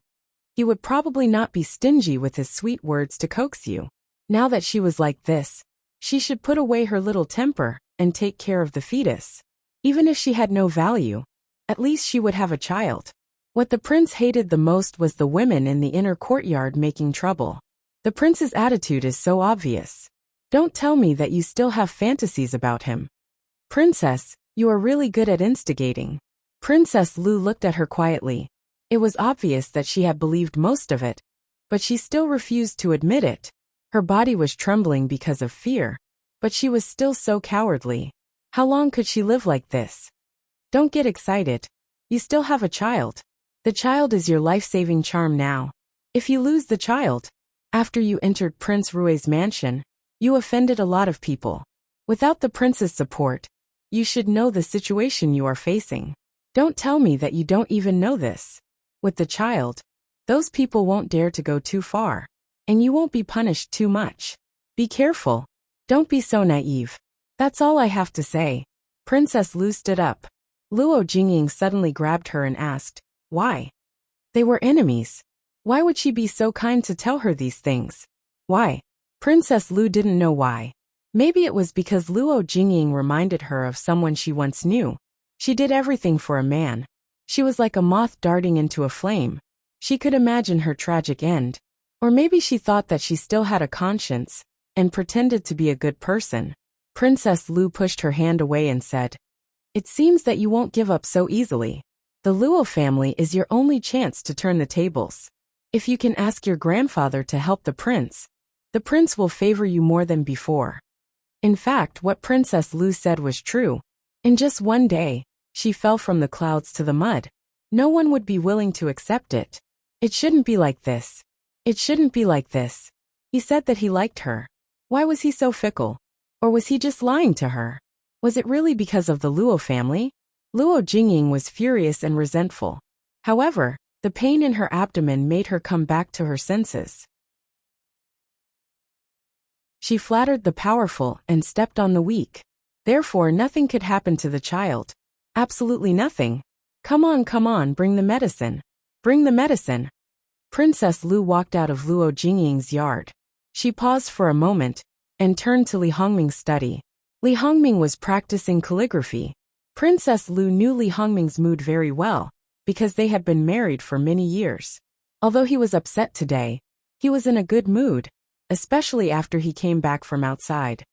he would probably not be stingy with his sweet words to coax you. Now that she was like this, she should put away her little temper and take care of the fetus. Even if she had no value, at least she would have a child." What the prince hated the most was the women in the inner courtyard making trouble. The prince's attitude is so obvious. Don't tell me that you still have fantasies about him. Princess, you are really good at instigating. Princess Lu looked at her quietly. It was obvious that she had believed most of it, but she still refused to admit it. Her body was trembling because of fear, but she was still so cowardly. How long could she live like this? Don't get excited. You still have a child. The child is your life-saving charm now. If you lose the child, after you entered Prince Rui's mansion, you offended a lot of people. Without the prince's support, you should know the situation you are facing. Don't tell me that you don't even know this. With the child, those people won't dare to go too far, and you won't be punished too much. Be careful. Don't be so naive. That's all I have to say." Princess Lu stood up. Luo Jingying suddenly grabbed her and asked, "Why?" They were enemies. Why would she be so kind to tell her these things? Why? Princess Lu didn't know why. Maybe it was because Luo Jingying reminded her of someone she once knew. She did everything for a man. She was like a moth darting into a flame. She could imagine her tragic end. Or maybe she thought that she still had a conscience and pretended to be a good person. Princess Lu pushed her hand away and said, "It seems that you won't give up so easily. The Luo family is your only chance to turn the tables. If you can ask your grandfather to help the prince will favor you more than before." In fact, what Princess Lu said was true. In just one day, she fell from the clouds to the mud. No one would be willing to accept it. It shouldn't be like this. It shouldn't be like this. He said that he liked her. Why was he so fickle? Or was he just lying to her? Was it really because of the Luo family? Luo Jingying was furious and resentful. However, the pain in her abdomen made her come back to her senses. She flattered the powerful and stepped on the weak. Therefore, nothing could happen to the child. Absolutely nothing. Come on, bring the medicine. Bring the medicine." Princess Lu walked out of Luo Jingying's yard. She paused for a moment and turned to Li Hongming's study. Li Hongming was practicing calligraphy. Princess Lu knew Li Hongming's mood very well, because they had been married for many years. Although he was upset today, He was in a good mood, especially after he came back from outside.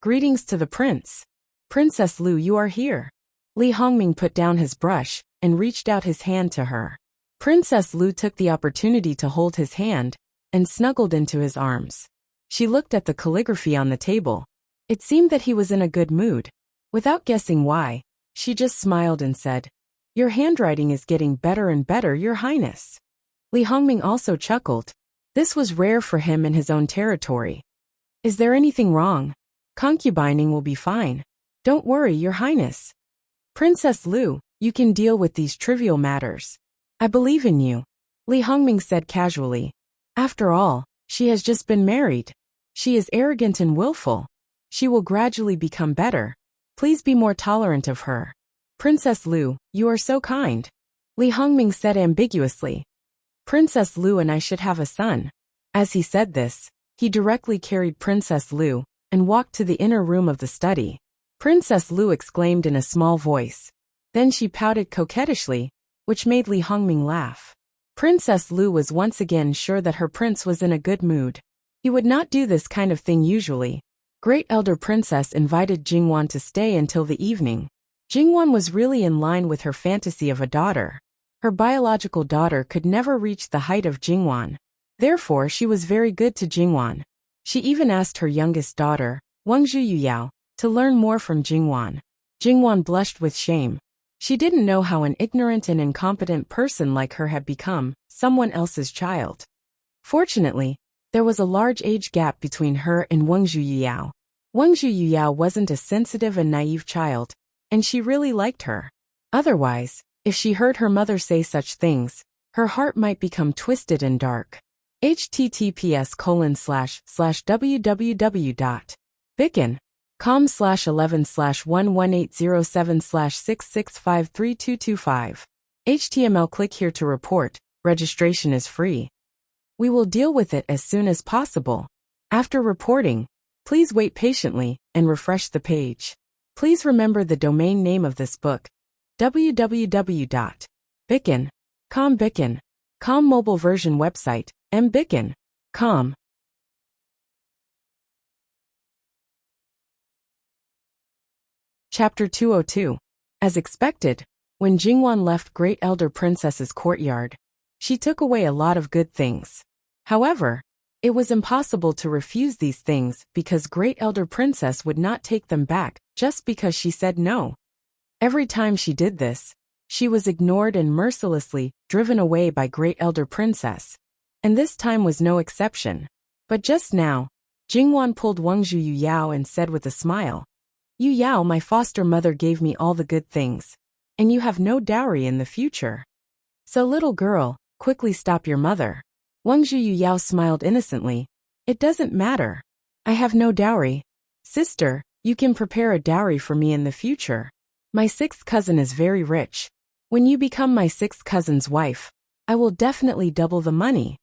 Greetings to the prince. Princess Lu, you are here. Li Hongming put down his brush and reached out his hand to her. Princess Lu took the opportunity to hold his hand and snuggled into his arms. She looked at the calligraphy on the table. It seemed that he was in a good mood. Without guessing why, she just smiled and said, "Your handwriting is getting better and better, Your Highness." Li Hongming also chuckled. This was rare for him in his own territory. Is there anything wrong? Concubining will be fine. Don't worry, Your Highness. Princess Lu, you can deal with these trivial matters. I believe in you, Li Hongming said casually. After all, she has just been married. She is arrogant and willful. She will gradually become better. Please be more tolerant of her. Princess Lu, you are so kind, Li Hongming said ambiguously. Princess Lu and I should have a son. As he said this, he directly carried Princess Lu and walked to the inner room of the study. Princess Lu exclaimed in a small voice. Then she pouted coquettishly, which made Li Hongming laugh. Princess Lu was once again sure that her prince was in a good mood. He would not do this kind of thing usually. Great Elder Princess invited Jingwan to stay until the evening. Jingwan was really in line with her fantasy of a daughter. Her biological daughter could never reach the height of Jingwan. Therefore, she was very good to Jingwan. She even asked her youngest daughter, Wangzhu Yuyao, to learn more from Jingwan. Jingwan blushed with shame. She didn't know how an ignorant and incompetent person like her had become someone else's child. Fortunately, there was a large age gap between her and Wangzhu Yuyao. Wangzhu Yuyao wasn't a sensitive and naive child, and she really liked her. Otherwise, if she heard her mother say such things, her heart might become twisted and dark. https://www.bicken.com/11/11807/6653225. HTML. Click here to report. Registration is free. We will deal with it as soon as possible. After reporting, please wait patiently and refresh the page. Please remember the domain name of this book, www.bicken.com. Bicken.com mobile version website, mbicken.com. Chapter 202. As expected, when Jingwan left Great Elder Princess's courtyard, she took away a lot of good things. However, it was impossible to refuse these things because Great Elder Princess would not take them back just because she said no. Every time she did this, she was ignored and mercilessly driven away by Great Elder Princess. And this time was no exception. But just now, Jingwan pulled Wangzhu Yuyao and said with a smile, Yuyao, my foster mother gave me all the good things, and you have no dowry in the future. So little girl, quickly stop your mother. Wangzhu Yuyao smiled innocently. It doesn't matter. I have no dowry. Sister, you can prepare a dowry for me in the future. My sixth cousin is very rich. When you become my sixth cousin's wife, I will definitely double the money.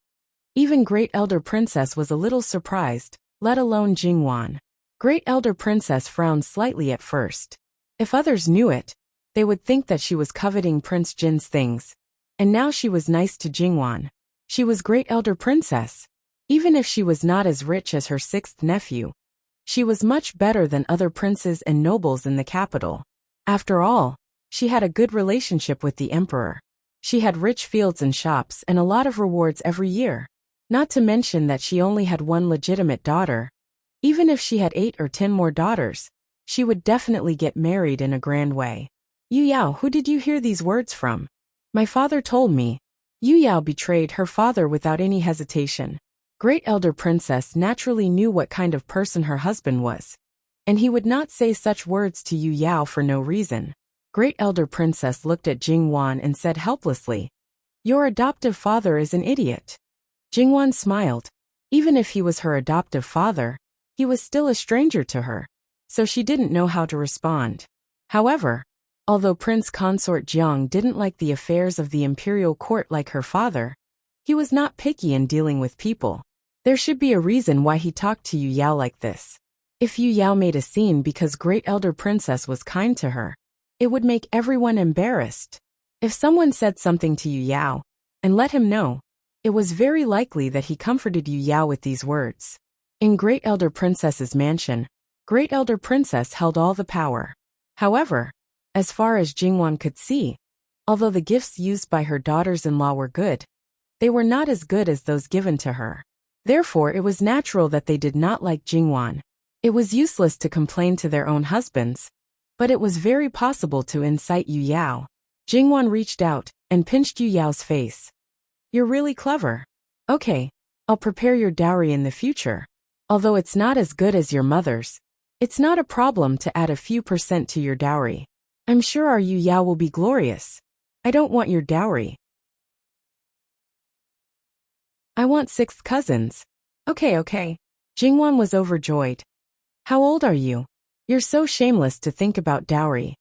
Even Great Elder Princess was a little surprised, let alone Jingwan. Great Elder Princess frowned slightly at first. If others knew it, they would think that she was coveting Prince Jin's things. And now she was nice to Jingwan. She was Great Elder Princess. Even if she was not as rich as her sixth nephew, she was much better than other princes and nobles in the capital. After all, she had a good relationship with the emperor. She had rich fields and shops and a lot of rewards every year. Not to mention that she only had one legitimate daughter. Even if she had 8 or 10 more daughters, she would definitely get married in a grand way. Yuyao, who did you hear these words from? My father told me. Yuyao betrayed her father without any hesitation. Great Elder Princess naturally knew what kind of person her husband was, and he would not say such words to Yuyao for no reason. Great Elder Princess looked at Jingwan and said helplessly, Your adoptive father is an idiot. Jingwan smiled. Even if he was her adoptive father, he was still a stranger to her, so she didn't know how to respond. However, although Prince Consort Jiang didn't like the affairs of the imperial court like her father, he was not picky in dealing with people. There should be a reason why he talked to Yuyao like this. If Yuyao made a scene because Great Elder Princess was kind to her, it would make everyone embarrassed. If someone said something to Yuyao and let him know, It was very likely that he comforted Yu Yao with these words. In Great Elder Princess's mansion, Great Elder Princess held all the power. However, as far as Jingwan could see, although the gifts used by her daughters-in-law were good, they were not as good as those given to her. Therefore, it was natural that they did not like Jingwan. It was useless to complain to their own husbands, but it was very possible to incite Yu Yao. Jingwan reached out and pinched Yu Yao's face. You're really clever. Okay, I'll prepare your dowry in the future. Although it's not as good as your mother's, it's not a problem to add a few % to your dowry. I'm sure our Yu Yao will be glorious. I don't want your dowry. I want 6 cousins. Okay. Jingwan was overjoyed. How old are you? You're so shameless to think about dowry.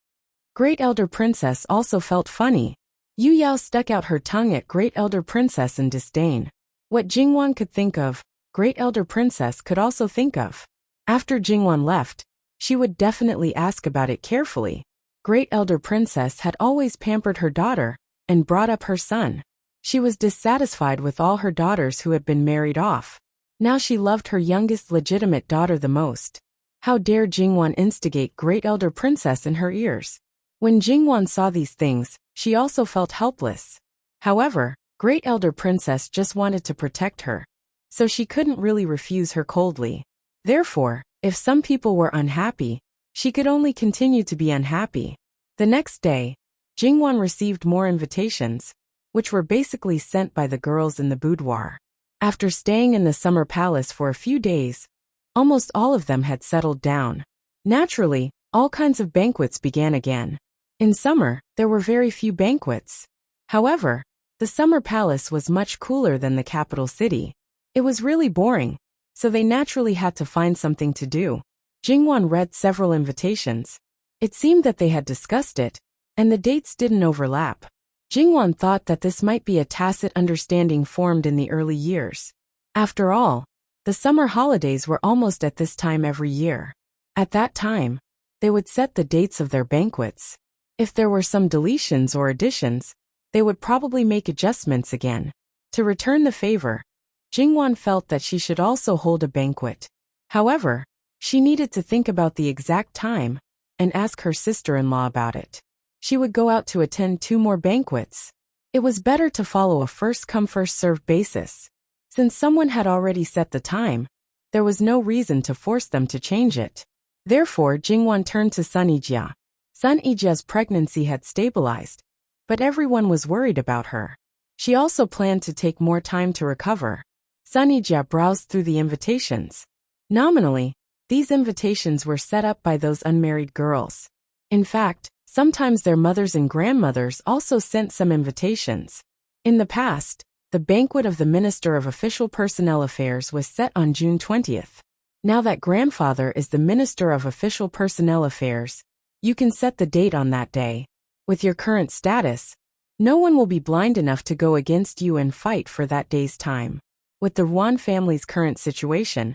Great Elder Princess also felt funny. Yu Yao stuck out her tongue at Great Elder Princess in disdain. What Jingwan could think of, Great Elder Princess could also think of. After Jingwan left, she would definitely ask about it carefully. Great Elder Princess had always pampered her daughter and brought up her son. She was dissatisfied with all her daughters who had been married off. Now she loved her youngest legitimate daughter the most. How dare Jingwan instigate Great Elder Princess in her ears? When Jingwan saw these things, she also felt helpless. However, Great Elder Princess just wanted to protect her, so she couldn't really refuse her coldly. Therefore, if some people were unhappy, she could only continue to be unhappy. The next day, Jingwan received more invitations, which were basically sent by the girls in the boudoir. After staying in the summer palace for a few days, almost all of them had settled down. Naturally, all kinds of banquets began again. In summer, there were very few banquets. However, the summer palace was much cooler than the capital city. It was really boring, so they naturally had to find something to do. Jingwan read several invitations. It seemed that they had discussed it, and the dates didn't overlap. Jingwan thought that this might be a tacit understanding formed in the early years. After all, the summer holidays were almost at this time every year. At that time, they would set the dates of their banquets. If there were some deletions or additions, they would probably make adjustments again. To return the favor, Jingwan felt that she should also hold a banquet. However, she needed to think about the exact time and ask her sister-in-law about it. She would go out to attend 2 more banquets. It was better to follow a first-come first-served basis. Since someone had already set the time, there was no reason to force them to change it. Therefore, Jingwan turned to Sun Yijia. Sun Yijia's pregnancy had stabilized, but everyone was worried about her. She also planned to take more time to recover. Sun Yijia browsed through the invitations. Nominally, these invitations were set up by those unmarried girls. In fact, sometimes their mothers and grandmothers also sent some invitations. In the past, the banquet of the Minister of Official Personnel Affairs was set on June 20th. Now that grandfather is the Minister of Official Personnel Affairs, you can set the date on that day. With your current status, no one will be blind enough to go against you and fight for that day's time. With the Yuan family's current situation,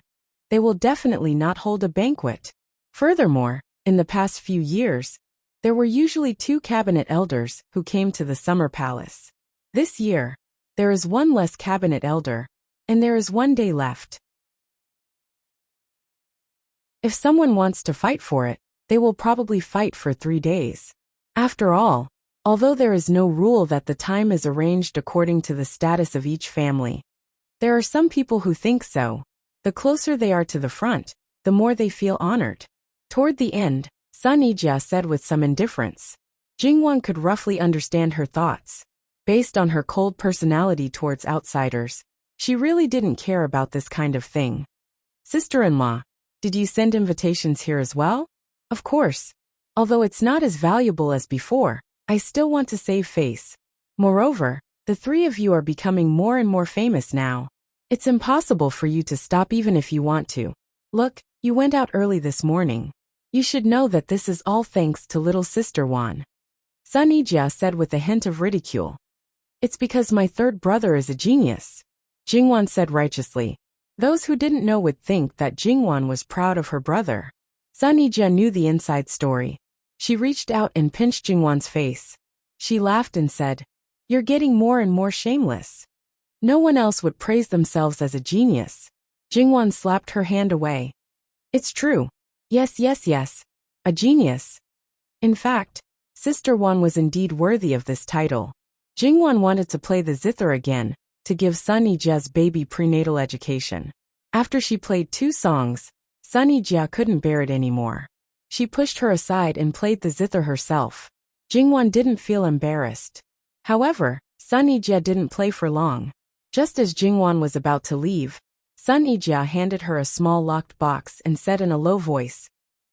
they will definitely not hold a banquet. Furthermore, in the past few years, there were usually 2 cabinet elders who came to the summer palace. This year, there is 1 less cabinet elder, and there is 1 day left. If someone wants to fight for it, they will probably fight for 3 days. After all, although there is no rule that the time is arranged according to the status of each family, there are some people who think so. The closer they are to the front, the more they feel honored. Toward the end, Sun Yijia said with some indifference. Jingwan could roughly understand her thoughts. Based on her cold personality towards outsiders, she really didn't care about this kind of thing. Sister-in-law, did you send invitations here as well? Of course. Although it's not as valuable as before, I still want to save face. Moreover, the 3 of you are becoming more and more famous now. It's impossible for you to stop even if you want to. Look, you went out early this morning. You should know that this is all thanks to little sister Wan. Sun Yijia said with a hint of ridicule. It's because my 3rd brother is a genius. Jingwan said righteously. Those who didn't know would think that Jingwan was proud of her brother. Sun Yijia knew the inside story. She reached out and pinched Jingwan's face. She laughed and said, You're getting more and more shameless. No one else would praise themselves as a genius. Jingwan slapped her hand away. It's true. Yes, yes, yes. A genius. In fact, Sister Wan was indeed worthy of this title. Jingwan wanted to play the zither again, to give Sun Yijia's baby prenatal education. After she played 2 songs, Sun Yijia couldn't bear it anymore. She pushed her aside and played the zither herself. Jingwan didn't feel embarrassed. However, Sun Yijia didn't play for long. Just as Jingwan was about to leave, Sun Yijia handed her a small locked box and said in a low voice,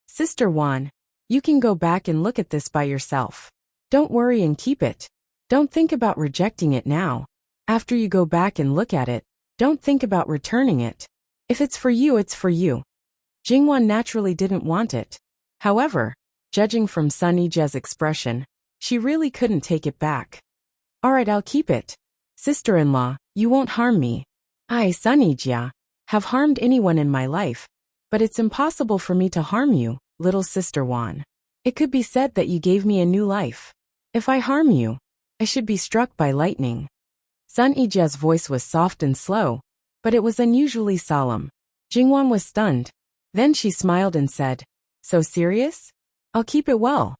Sister Wan, you can go back and look at this by yourself. Don't worry and keep it. Don't think about rejecting it now. After you go back and look at it, don't think about returning it. If it's for you, it's for you. Jingwan naturally didn't want it. However, judging from Sun Yijia's expression, she really couldn't take it back. Alright, I'll keep it. Sister-in-law, you won't harm me. I, Sun Yijia, have harmed anyone in my life, but it's impossible for me to harm you, little Sister Wan. It could be said that you gave me a new life. If I harm you, I should be struck by lightning. Sun Yijia's voice was soft and slow, but it was unusually solemn. Jingwan was stunned. Then she smiled and said, So serious? I'll keep it well.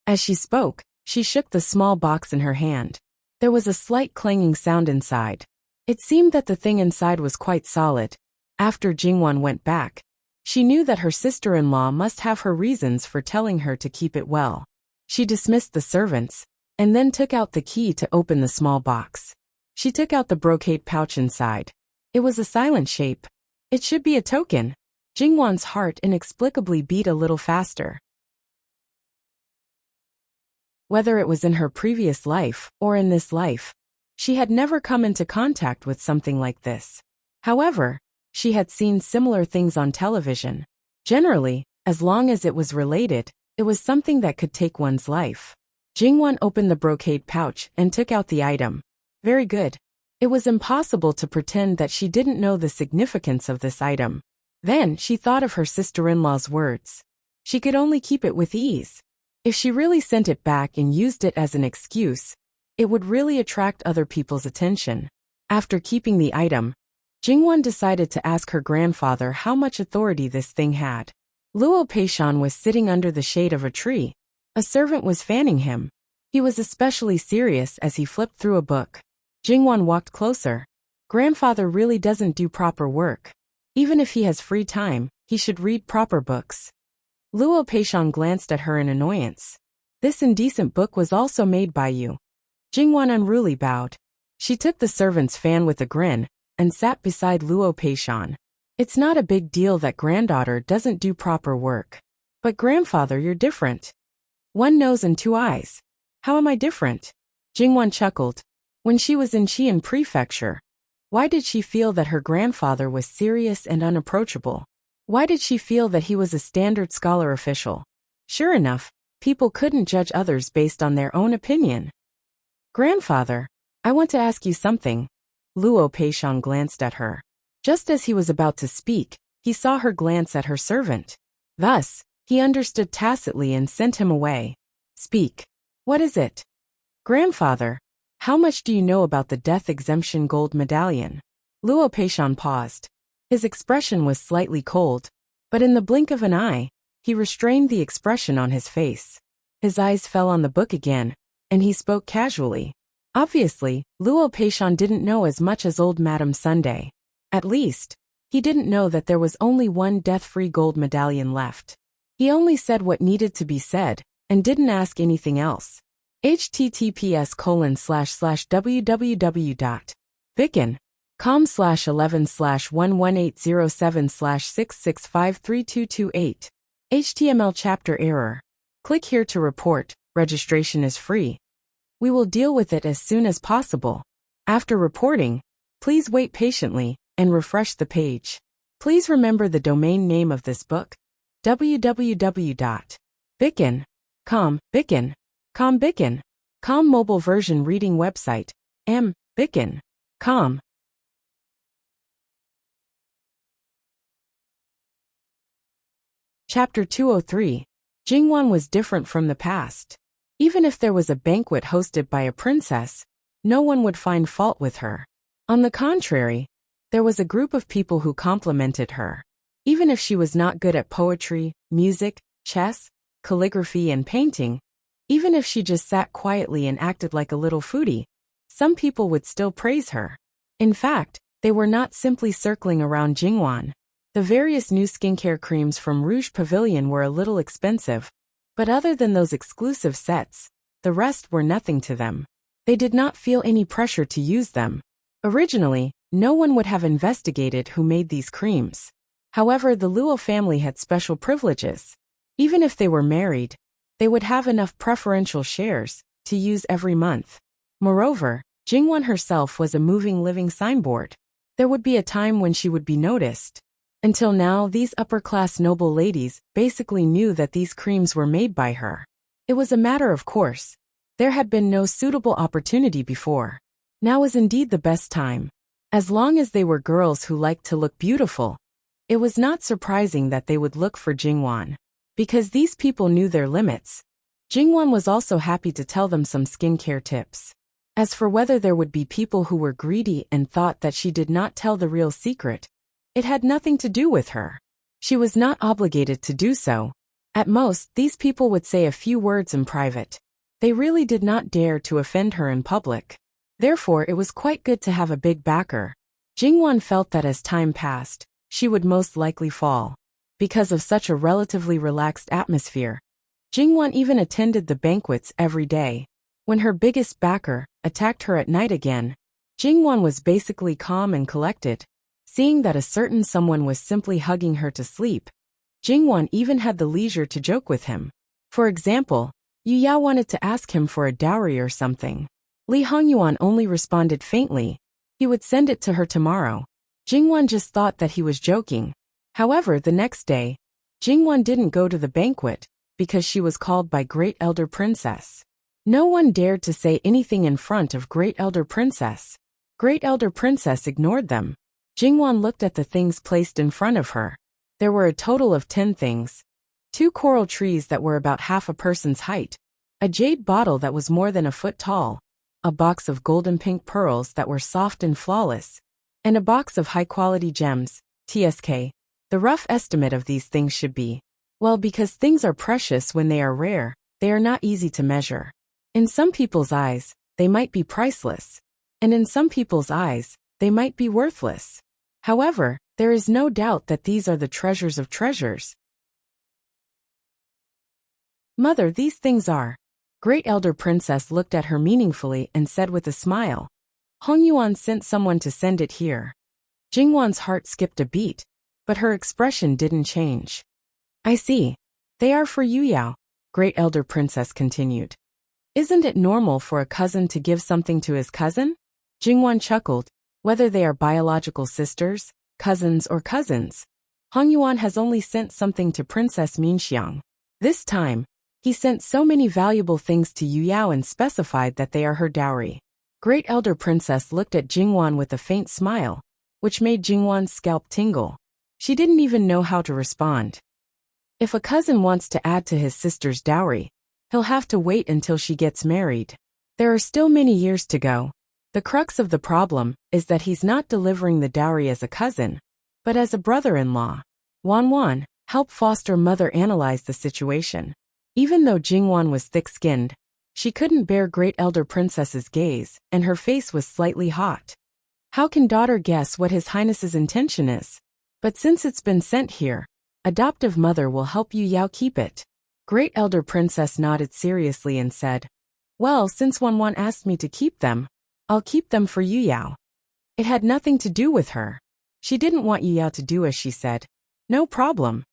As she spoke, she shook the small box in her hand. There was a slight clanging sound inside. It seemed that the thing inside was quite solid. After Jingwan went back, she knew that her sister-in-law must have her reasons for telling her to keep it well. She dismissed the servants, and then took out the key to open the small box. She took out the brocade pouch inside. It was a silent shape. It should be a token. Jingwan's heart inexplicably beat a little faster. Whether it was in her previous life or in this life, she had never come into contact with something like this. However, she had seen similar things on television. Generally, as long as it was related, it was something that could take one's life. Jingwan opened the brocade pouch and took out the item. Very good. It was impossible to pretend that she didn't know the significance of this item. Then she thought of her sister-in-law's words. She could only keep it with ease. If she really sent it back and used it as an excuse, it would really attract other people's attention. After keeping the item, Jingwan decided to ask her grandfather how much authority this thing had. Luo Peishan was sitting under the shade of a tree. A servant was fanning him. He was especially serious as he flipped through a book. Jingwan walked closer. Grandfather really doesn't do proper work. Even if he has free time, he should read proper books. Luo Peishan glanced at her in annoyance. This indecent book was also made by you. Jingwan unruly bowed. She took the servant's fan with a grin and sat beside Luo Peishan. It's not a big deal that granddaughter doesn't do proper work. But grandfather, you're different. 1 nose and 2 eyes. How am I different? Jingwan chuckled. When she was in Qian Prefecture, why did she feel that her grandfather was serious and unapproachable? Why did she feel that he was a standard scholar official? Sure enough, people couldn't judge others based on their own opinion. Grandfather, I want to ask you something. Luo Peishan glanced at her. Just as he was about to speak, he saw her glance at her servant. Thus, he understood tacitly and sent him away. Speak. What is it? Grandfather, how much do you know about the death exemption gold medallion? Luo Peishan paused. His expression was slightly cold, but in the blink of an eye, he restrained the expression on his face. His eyes fell on the book again, and he spoke casually. Obviously, Luo Peishan didn't know as much as old Madame Sunday. At least, he didn't know that there was only 1 death-free gold medallion left. He only said what needed to be said, and didn't ask anything else. https://www.bicken.com/11/11807/6653228. HTML chapter error. Click here to report. Registration is free. We will deal with it as soon as possible. After reporting, please wait patiently and refresh the page. Please remember the domain name of this book: www.bicken.com. Bicken.com mobile version reading website, Bicken.com. Chapter 203. Jingwan was different from the past. Even if there was a banquet hosted by a princess, no one would find fault with her. On the contrary, there was a group of people who complimented her. Even if she was not good at poetry, music, chess, calligraphy, and painting, even if she just sat quietly and acted like a little foodie, some people would still praise her. In fact, they were not simply circling around Jingwan. The various new skincare creams from Rouge Pavilion were a little expensive, but other than those exclusive sets, the rest were nothing to them. They did not feel any pressure to use them. Originally, no one would have investigated who made these creams. However, the Luo family had special privileges. Even if they were married, they would have enough preferential shares to use every month. Moreover, Jingwan herself was a moving living signboard. There would be a time when she would be noticed. Until now, these upper-class noble ladies basically knew that these creams were made by her. It was a matter of course. There had been no suitable opportunity before. Now was indeed the best time. As long as they were girls who liked to look beautiful, it was not surprising that they would look for Jingwan. Because these people knew their limits, Jingwan was also happy to tell them some skincare tips. As for whether there would be people who were greedy and thought that she did not tell the real secret, it had nothing to do with her. She was not obligated to do so. At most, these people would say a few words in private. They really did not dare to offend her in public. Therefore, it was quite good to have a big backer. Jingwan felt that as time passed, she would most likely fall. Because of such a relatively relaxed atmosphere, Jingwan even attended the banquets every day. When her biggest backer attacked her at night again, Jingwan was basically calm and collected. Seeing that a certain someone was simply hugging her to sleep, Jingwan even had the leisure to joke with him. For example, Yu Yao wanted to ask him for a dowry or something. Li Hongyuan only responded faintly. He would send it to her tomorrow. Jingwan just thought that he was joking. However, the next day, Jingwan didn't go to the banquet because she was called by Great Elder Princess. No one dared to say anything in front of Great Elder Princess. Great Elder Princess ignored them. Jingwan looked at the things placed in front of her. There were a total of 10 things. 2 coral trees that were about half a person's height, a jade bottle that was more than a foot tall, a box of golden pink pearls that were soft and flawless, and a box of high-quality gems, TSK. The rough estimate of these things should be, well, because things are precious when they are rare, they are not easy to measure. In some people's eyes, they might be priceless, and in some people's eyes, they might be worthless. However, there is no doubt that these are the treasures of treasures. Mother, these things are. Great Elder Princess looked at her meaningfully and said with a smile. Hongyuan sent someone to send it here. Jingwan's heart skipped a beat, but her expression didn't change. I see. They are for Yu Yao, Great Elder Princess continued. Isn't it normal for a cousin to give something to his cousin? Jingwan chuckled. Whether they are biological sisters, cousins, or cousins, Hongyuan has only sent something to Princess Minxiang. This time, he sent so many valuable things to Yu Yao and specified that they are her dowry. Great Elder Princess looked at Jingwan with a faint smile, which made Jingwan's scalp tingle. She didn't even know how to respond. If a cousin wants to add to his sister's dowry, he'll have to wait until she gets married. There are still many years to go. The crux of the problem is that he's not delivering the dowry as a cousin, but as a brother-in-law. Wan, help foster mother analyze the situation. Even though Jingwan was thick-skinned, she couldn't bear Great Elder Princess's gaze, and her face was slightly hot. How can daughter guess what His Highness's intention is? But since it's been sent here, adoptive mother will help Yu Yao keep it. Great Elder Princess nodded seriously and said, well, since Wan asked me to keep them, I'll keep them for Yu Yao. It had nothing to do with her. She didn't want Yu Yao to do as she said. No problem.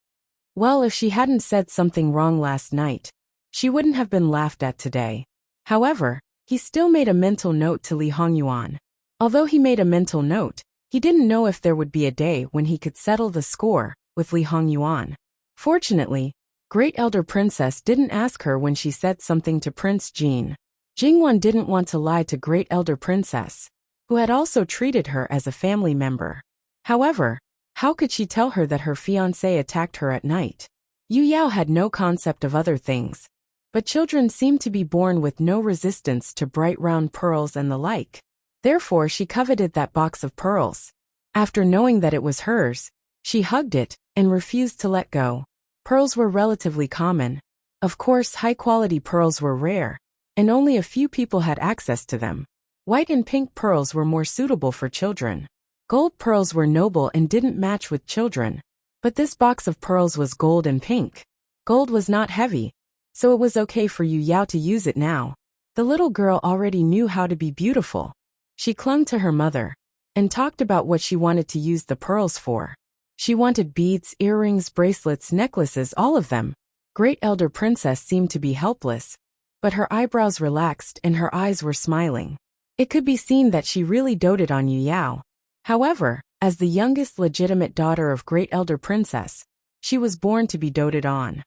Well, if she hadn't said something wrong last night, she wouldn't have been laughed at today. However, he still made a mental note to Li Hongyuan. Although he made a mental note, he didn't know if there would be a day when he could settle the score with Li Hongyuan. Fortunately, Great Elder Princess didn't ask her when she said something to Prince Jin. Jingwan didn't want to lie to Great Elder Princess, who had also treated her as a family member. However, how could she tell her that her fiancé attacked her at night? Yu Yao had no concept of other things, but children seem to be born with no resistance to bright round pearls and the like. Therefore, she coveted that box of pearls. After knowing that it was hers, she hugged it and refused to let go. Pearls were relatively common. Of course, high-quality pearls were rare, and only a few people had access to them. White and pink pearls were more suitable for children. Gold pearls were noble and didn't match with children. But this box of pearls was gold and pink. Gold was not heavy, so it was okay for Yu Yao to use it now. The little girl already knew how to be beautiful. She clung to her mother and talked about what she wanted to use the pearls for. She wanted beads, earrings, bracelets, necklaces, all of them. Great Elder Princess seemed to be helpless, but her eyebrows relaxed and her eyes were smiling. It could be seen that she really doted on Yu Yao. However, as the youngest legitimate daughter of Great Elder Princess, she was born to be doted on.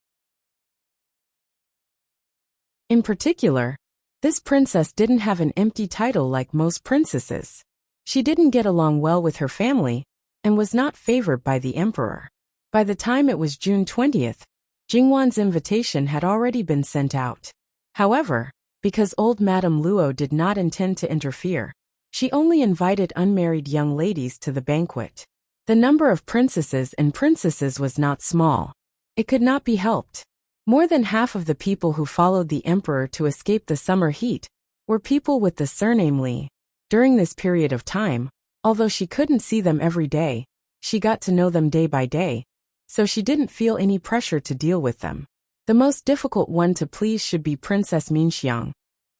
In particular, this princess didn't have an empty title like most princesses. She didn't get along well with her family and was not favored by the emperor. By the time it was June 20th, Jingwan's invitation had already been sent out. However, because old Madame Luo did not intend to interfere, she only invited unmarried young ladies to the banquet. The number of princesses and princesses was not small. It could not be helped. More than half of the people who followed the emperor to escape the summer heat were people with the surname Li. During this period of time, although she couldn't see them every day, she got to know them day by day, so she didn't feel any pressure to deal with them. The most difficult one to please should be Princess Minxiang,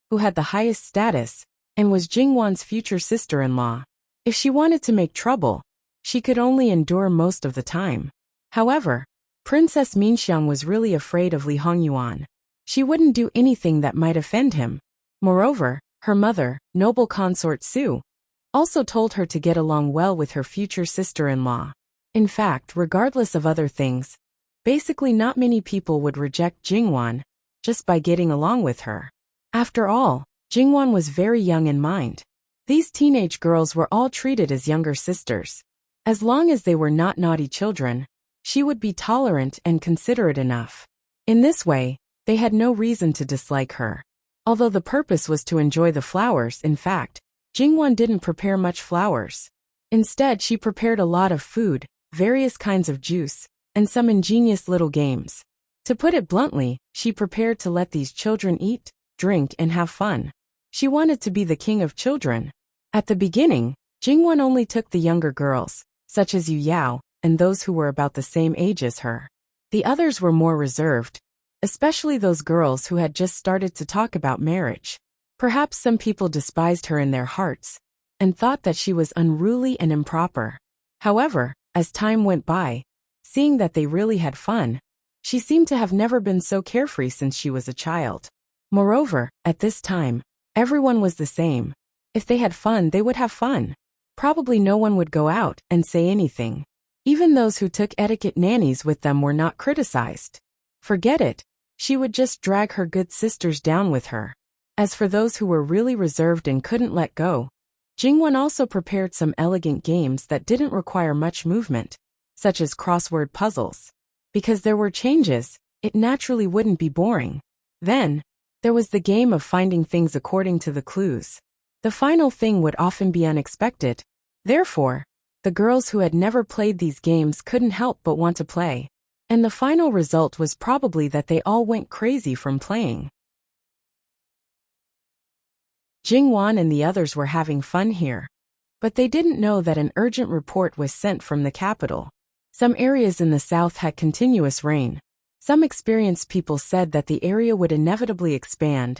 who had the highest status and was Jingwan's future sister-in-law. If she wanted to make trouble, she could only endure most of the time. However, Princess Minxiang was really afraid of Li Hongyuan. She wouldn't do anything that might offend him. Moreover, her mother, noble consort Su, also told her to get along well with her future sister-in-law. In fact, regardless of other things, basically not many people would reject Jingwan just by getting along with her. After all, Jingwan was very young in mind. These teenage girls were all treated as younger sisters. As long as they were not naughty children, she would be tolerant and considerate enough. In this way, they had no reason to dislike her. Although the purpose was to enjoy the flowers, in fact, Jingwan didn't prepare much flowers. Instead, she prepared a lot of food, various kinds of juice, and some ingenious little games. To put it bluntly, she prepared to let these children eat, drink, and have fun. She wanted to be the king of children. At the beginning, Jingwan only took the younger girls, such as Yu Yao, and those who were about the same age as her. The others were more reserved, especially those girls who had just started to talk about marriage. Perhaps some people despised her in their hearts and thought that she was unruly and improper. However, as time went by, seeing that they really had fun, she seemed to have never been so carefree since she was a child. Moreover, at this time, everyone was the same. If they had fun, they would have fun. Probably no one would go out and say anything. Even those who took etiquette nannies with them were not criticized. Forget it. She would just drag her good sisters down with her. As for those who were really reserved and couldn't let go, Jingwan also prepared some elegant games that didn't require much movement, such as crossword puzzles. Because there were changes, it naturally wouldn't be boring. Then, there was the game of finding things according to the clues. The final thing would often be unexpected. Therefore, the girls who had never played these games couldn't help but want to play. And the final result was probably that they all went crazy from playing. Jingwan and the others were having fun here. But they didn't know that an urgent report was sent from the capital. Some areas in the south had continuous rain. Some experienced people said that the area would inevitably expand,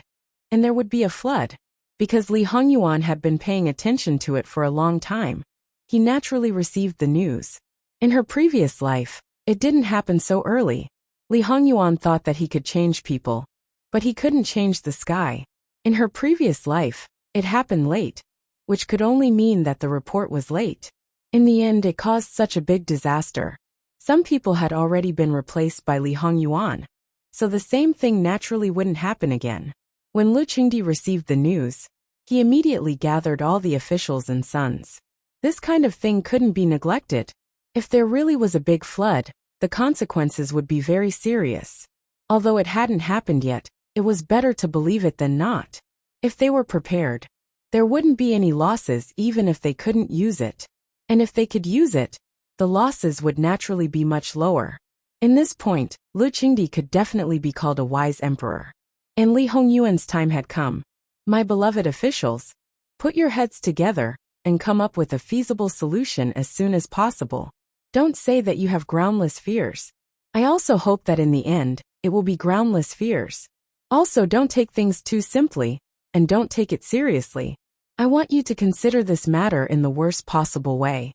and there would be a flood. Because Li Hongyuan had been paying attention to it for a long time, he naturally received the news. In her previous life, it didn't happen so early. Li Hongyuan thought that he could change people, but he couldn't change the sky. In her previous life, it happened late, which could only mean that the report was late. In the end, it caused such a big disaster. Some people had already been replaced by Li Hongyuan, so the same thing naturally wouldn't happen again. When Lu Qingdi received the news, he immediately gathered all the officials and sons. This kind of thing couldn't be neglected. If there really was a big flood, the consequences would be very serious. Although it hadn't happened yet, it was better to believe it than not. If they were prepared, There wouldn't be any losses even if they couldn't use it. And if they could use it, the losses would naturally be much lower. In this point, Lu Qingdi could definitely be called a wise emperor. And Li Hongyuan's time had come. My beloved officials, put your heads together and come up with a feasible solution as soon as possible. Don't say that you have groundless fears. I also hope that in the end, it will be groundless fears. Also, don't take things too simply, and don't take it seriously. I want you to consider this matter in the worst possible way.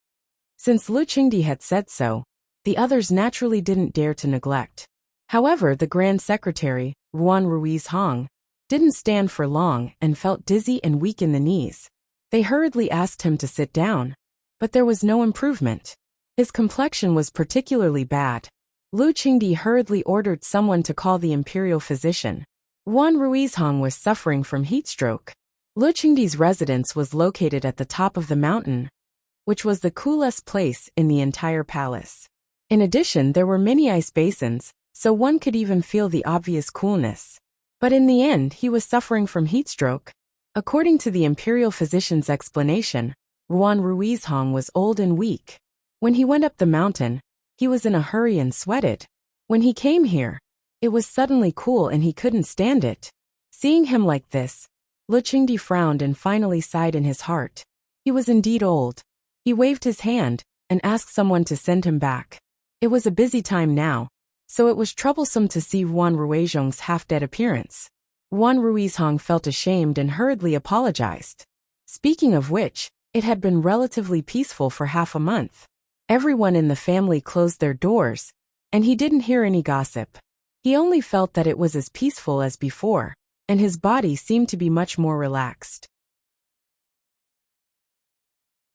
Since Lu Qingdi had said so, the others naturally didn't dare to neglect. However, the Grand Secretary, Ruan Ruiz Hong, didn't stand for long and felt dizzy and weak in the knees. They hurriedly asked him to sit down, but there was no improvement. His complexion was particularly bad. Lu Qingdi hurriedly ordered someone to call the imperial physician. Ruan Ruiz Hong was suffering from heatstroke. Lu Qingdi's residence was located at the top of the mountain, which was the coolest place in the entire palace. In addition, there were many ice basins, so one could even feel the obvious coolness. But in the end, he was suffering from heatstroke. According to the imperial physician's explanation, Ruan Ruiz Hong was old and weak. When he went up the mountain, he was in a hurry and sweated. When he came here, it was suddenly cool and he couldn't stand it. Seeing him like this, Lu Qingdi frowned and finally sighed in his heart. He was indeed old. He waved his hand and asked someone to send him back. It was a busy time now, so it was troublesome to see Ruan Ruiz Hong's half-dead appearance. Ruan Ruiz Hong felt ashamed and hurriedly apologized. Speaking of which, it had been relatively peaceful for half a month. Everyone in the family closed their doors, and he didn't hear any gossip. He only felt that it was as peaceful as before, and his body seemed to be much more relaxed.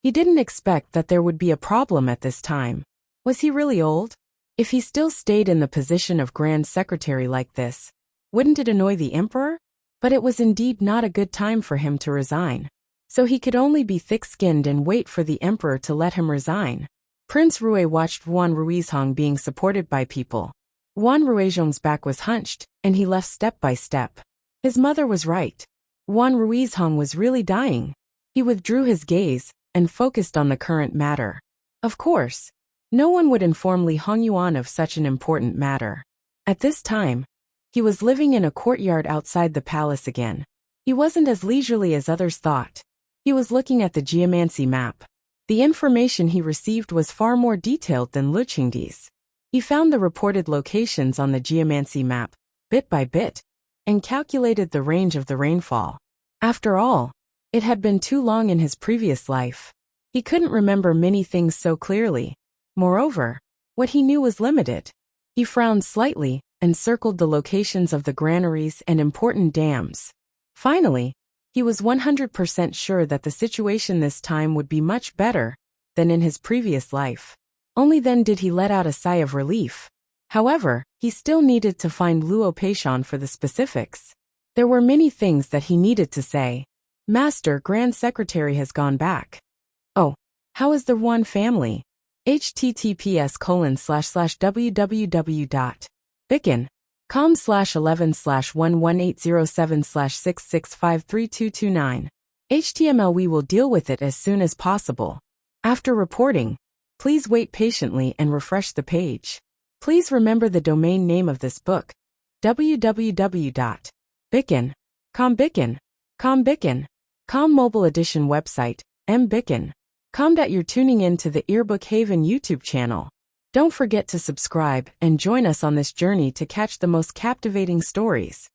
He didn't expect that there would be a problem at this time. Was he really old? If he still stayed in the position of Grand Secretary like this, wouldn't it annoy the emperor? But it was indeed not a good time for him to resign. So he could only be thick-skinned and wait for the emperor to let him resign. Prince Rui watched Ruan Ruiz Hong being supported by people. Ruan Ruiz Hong's back was hunched, and he left step by step. His mother was right. Ruan Ruiz Hong was really dying. He withdrew his gaze and focused on the current matter. Of course, no one would inform Li Hongyuan of such an important matter. At this time, he was living in a courtyard outside the palace again. He wasn't as leisurely as others thought. He was looking at the geomancy map. The information he received was far more detailed than Lu Qingdi's. He found the reported locations on the geomancy map, bit by bit, and calculated the range of the rainfall. After all, it had been too long in his previous life. He couldn't remember many things so clearly. Moreover, what he knew was limited. He frowned slightly and circled the locations of the granaries and important dams. Finally, he was 100% sure that the situation this time would be much better than in his previous life. Only then did he let out a sigh of relief. However, he still needed to find Luo Peishan for the specifics. There were many things that he needed to say. Master, Grand Secretary has gone back. Oh, how is the Ruan family? https://www.bicken.com/11/11807/66532229. HTML. We will deal with it as soon as possible. After reporting, please wait patiently and refresh the page. Please remember the domain name of this book, www.bicken.com. Bicken.com mobile edition website, mbicken.com. You're tuning in to the Earbook Haven YouTube channel. Don't forget to subscribe and join us on this journey to catch the most captivating stories.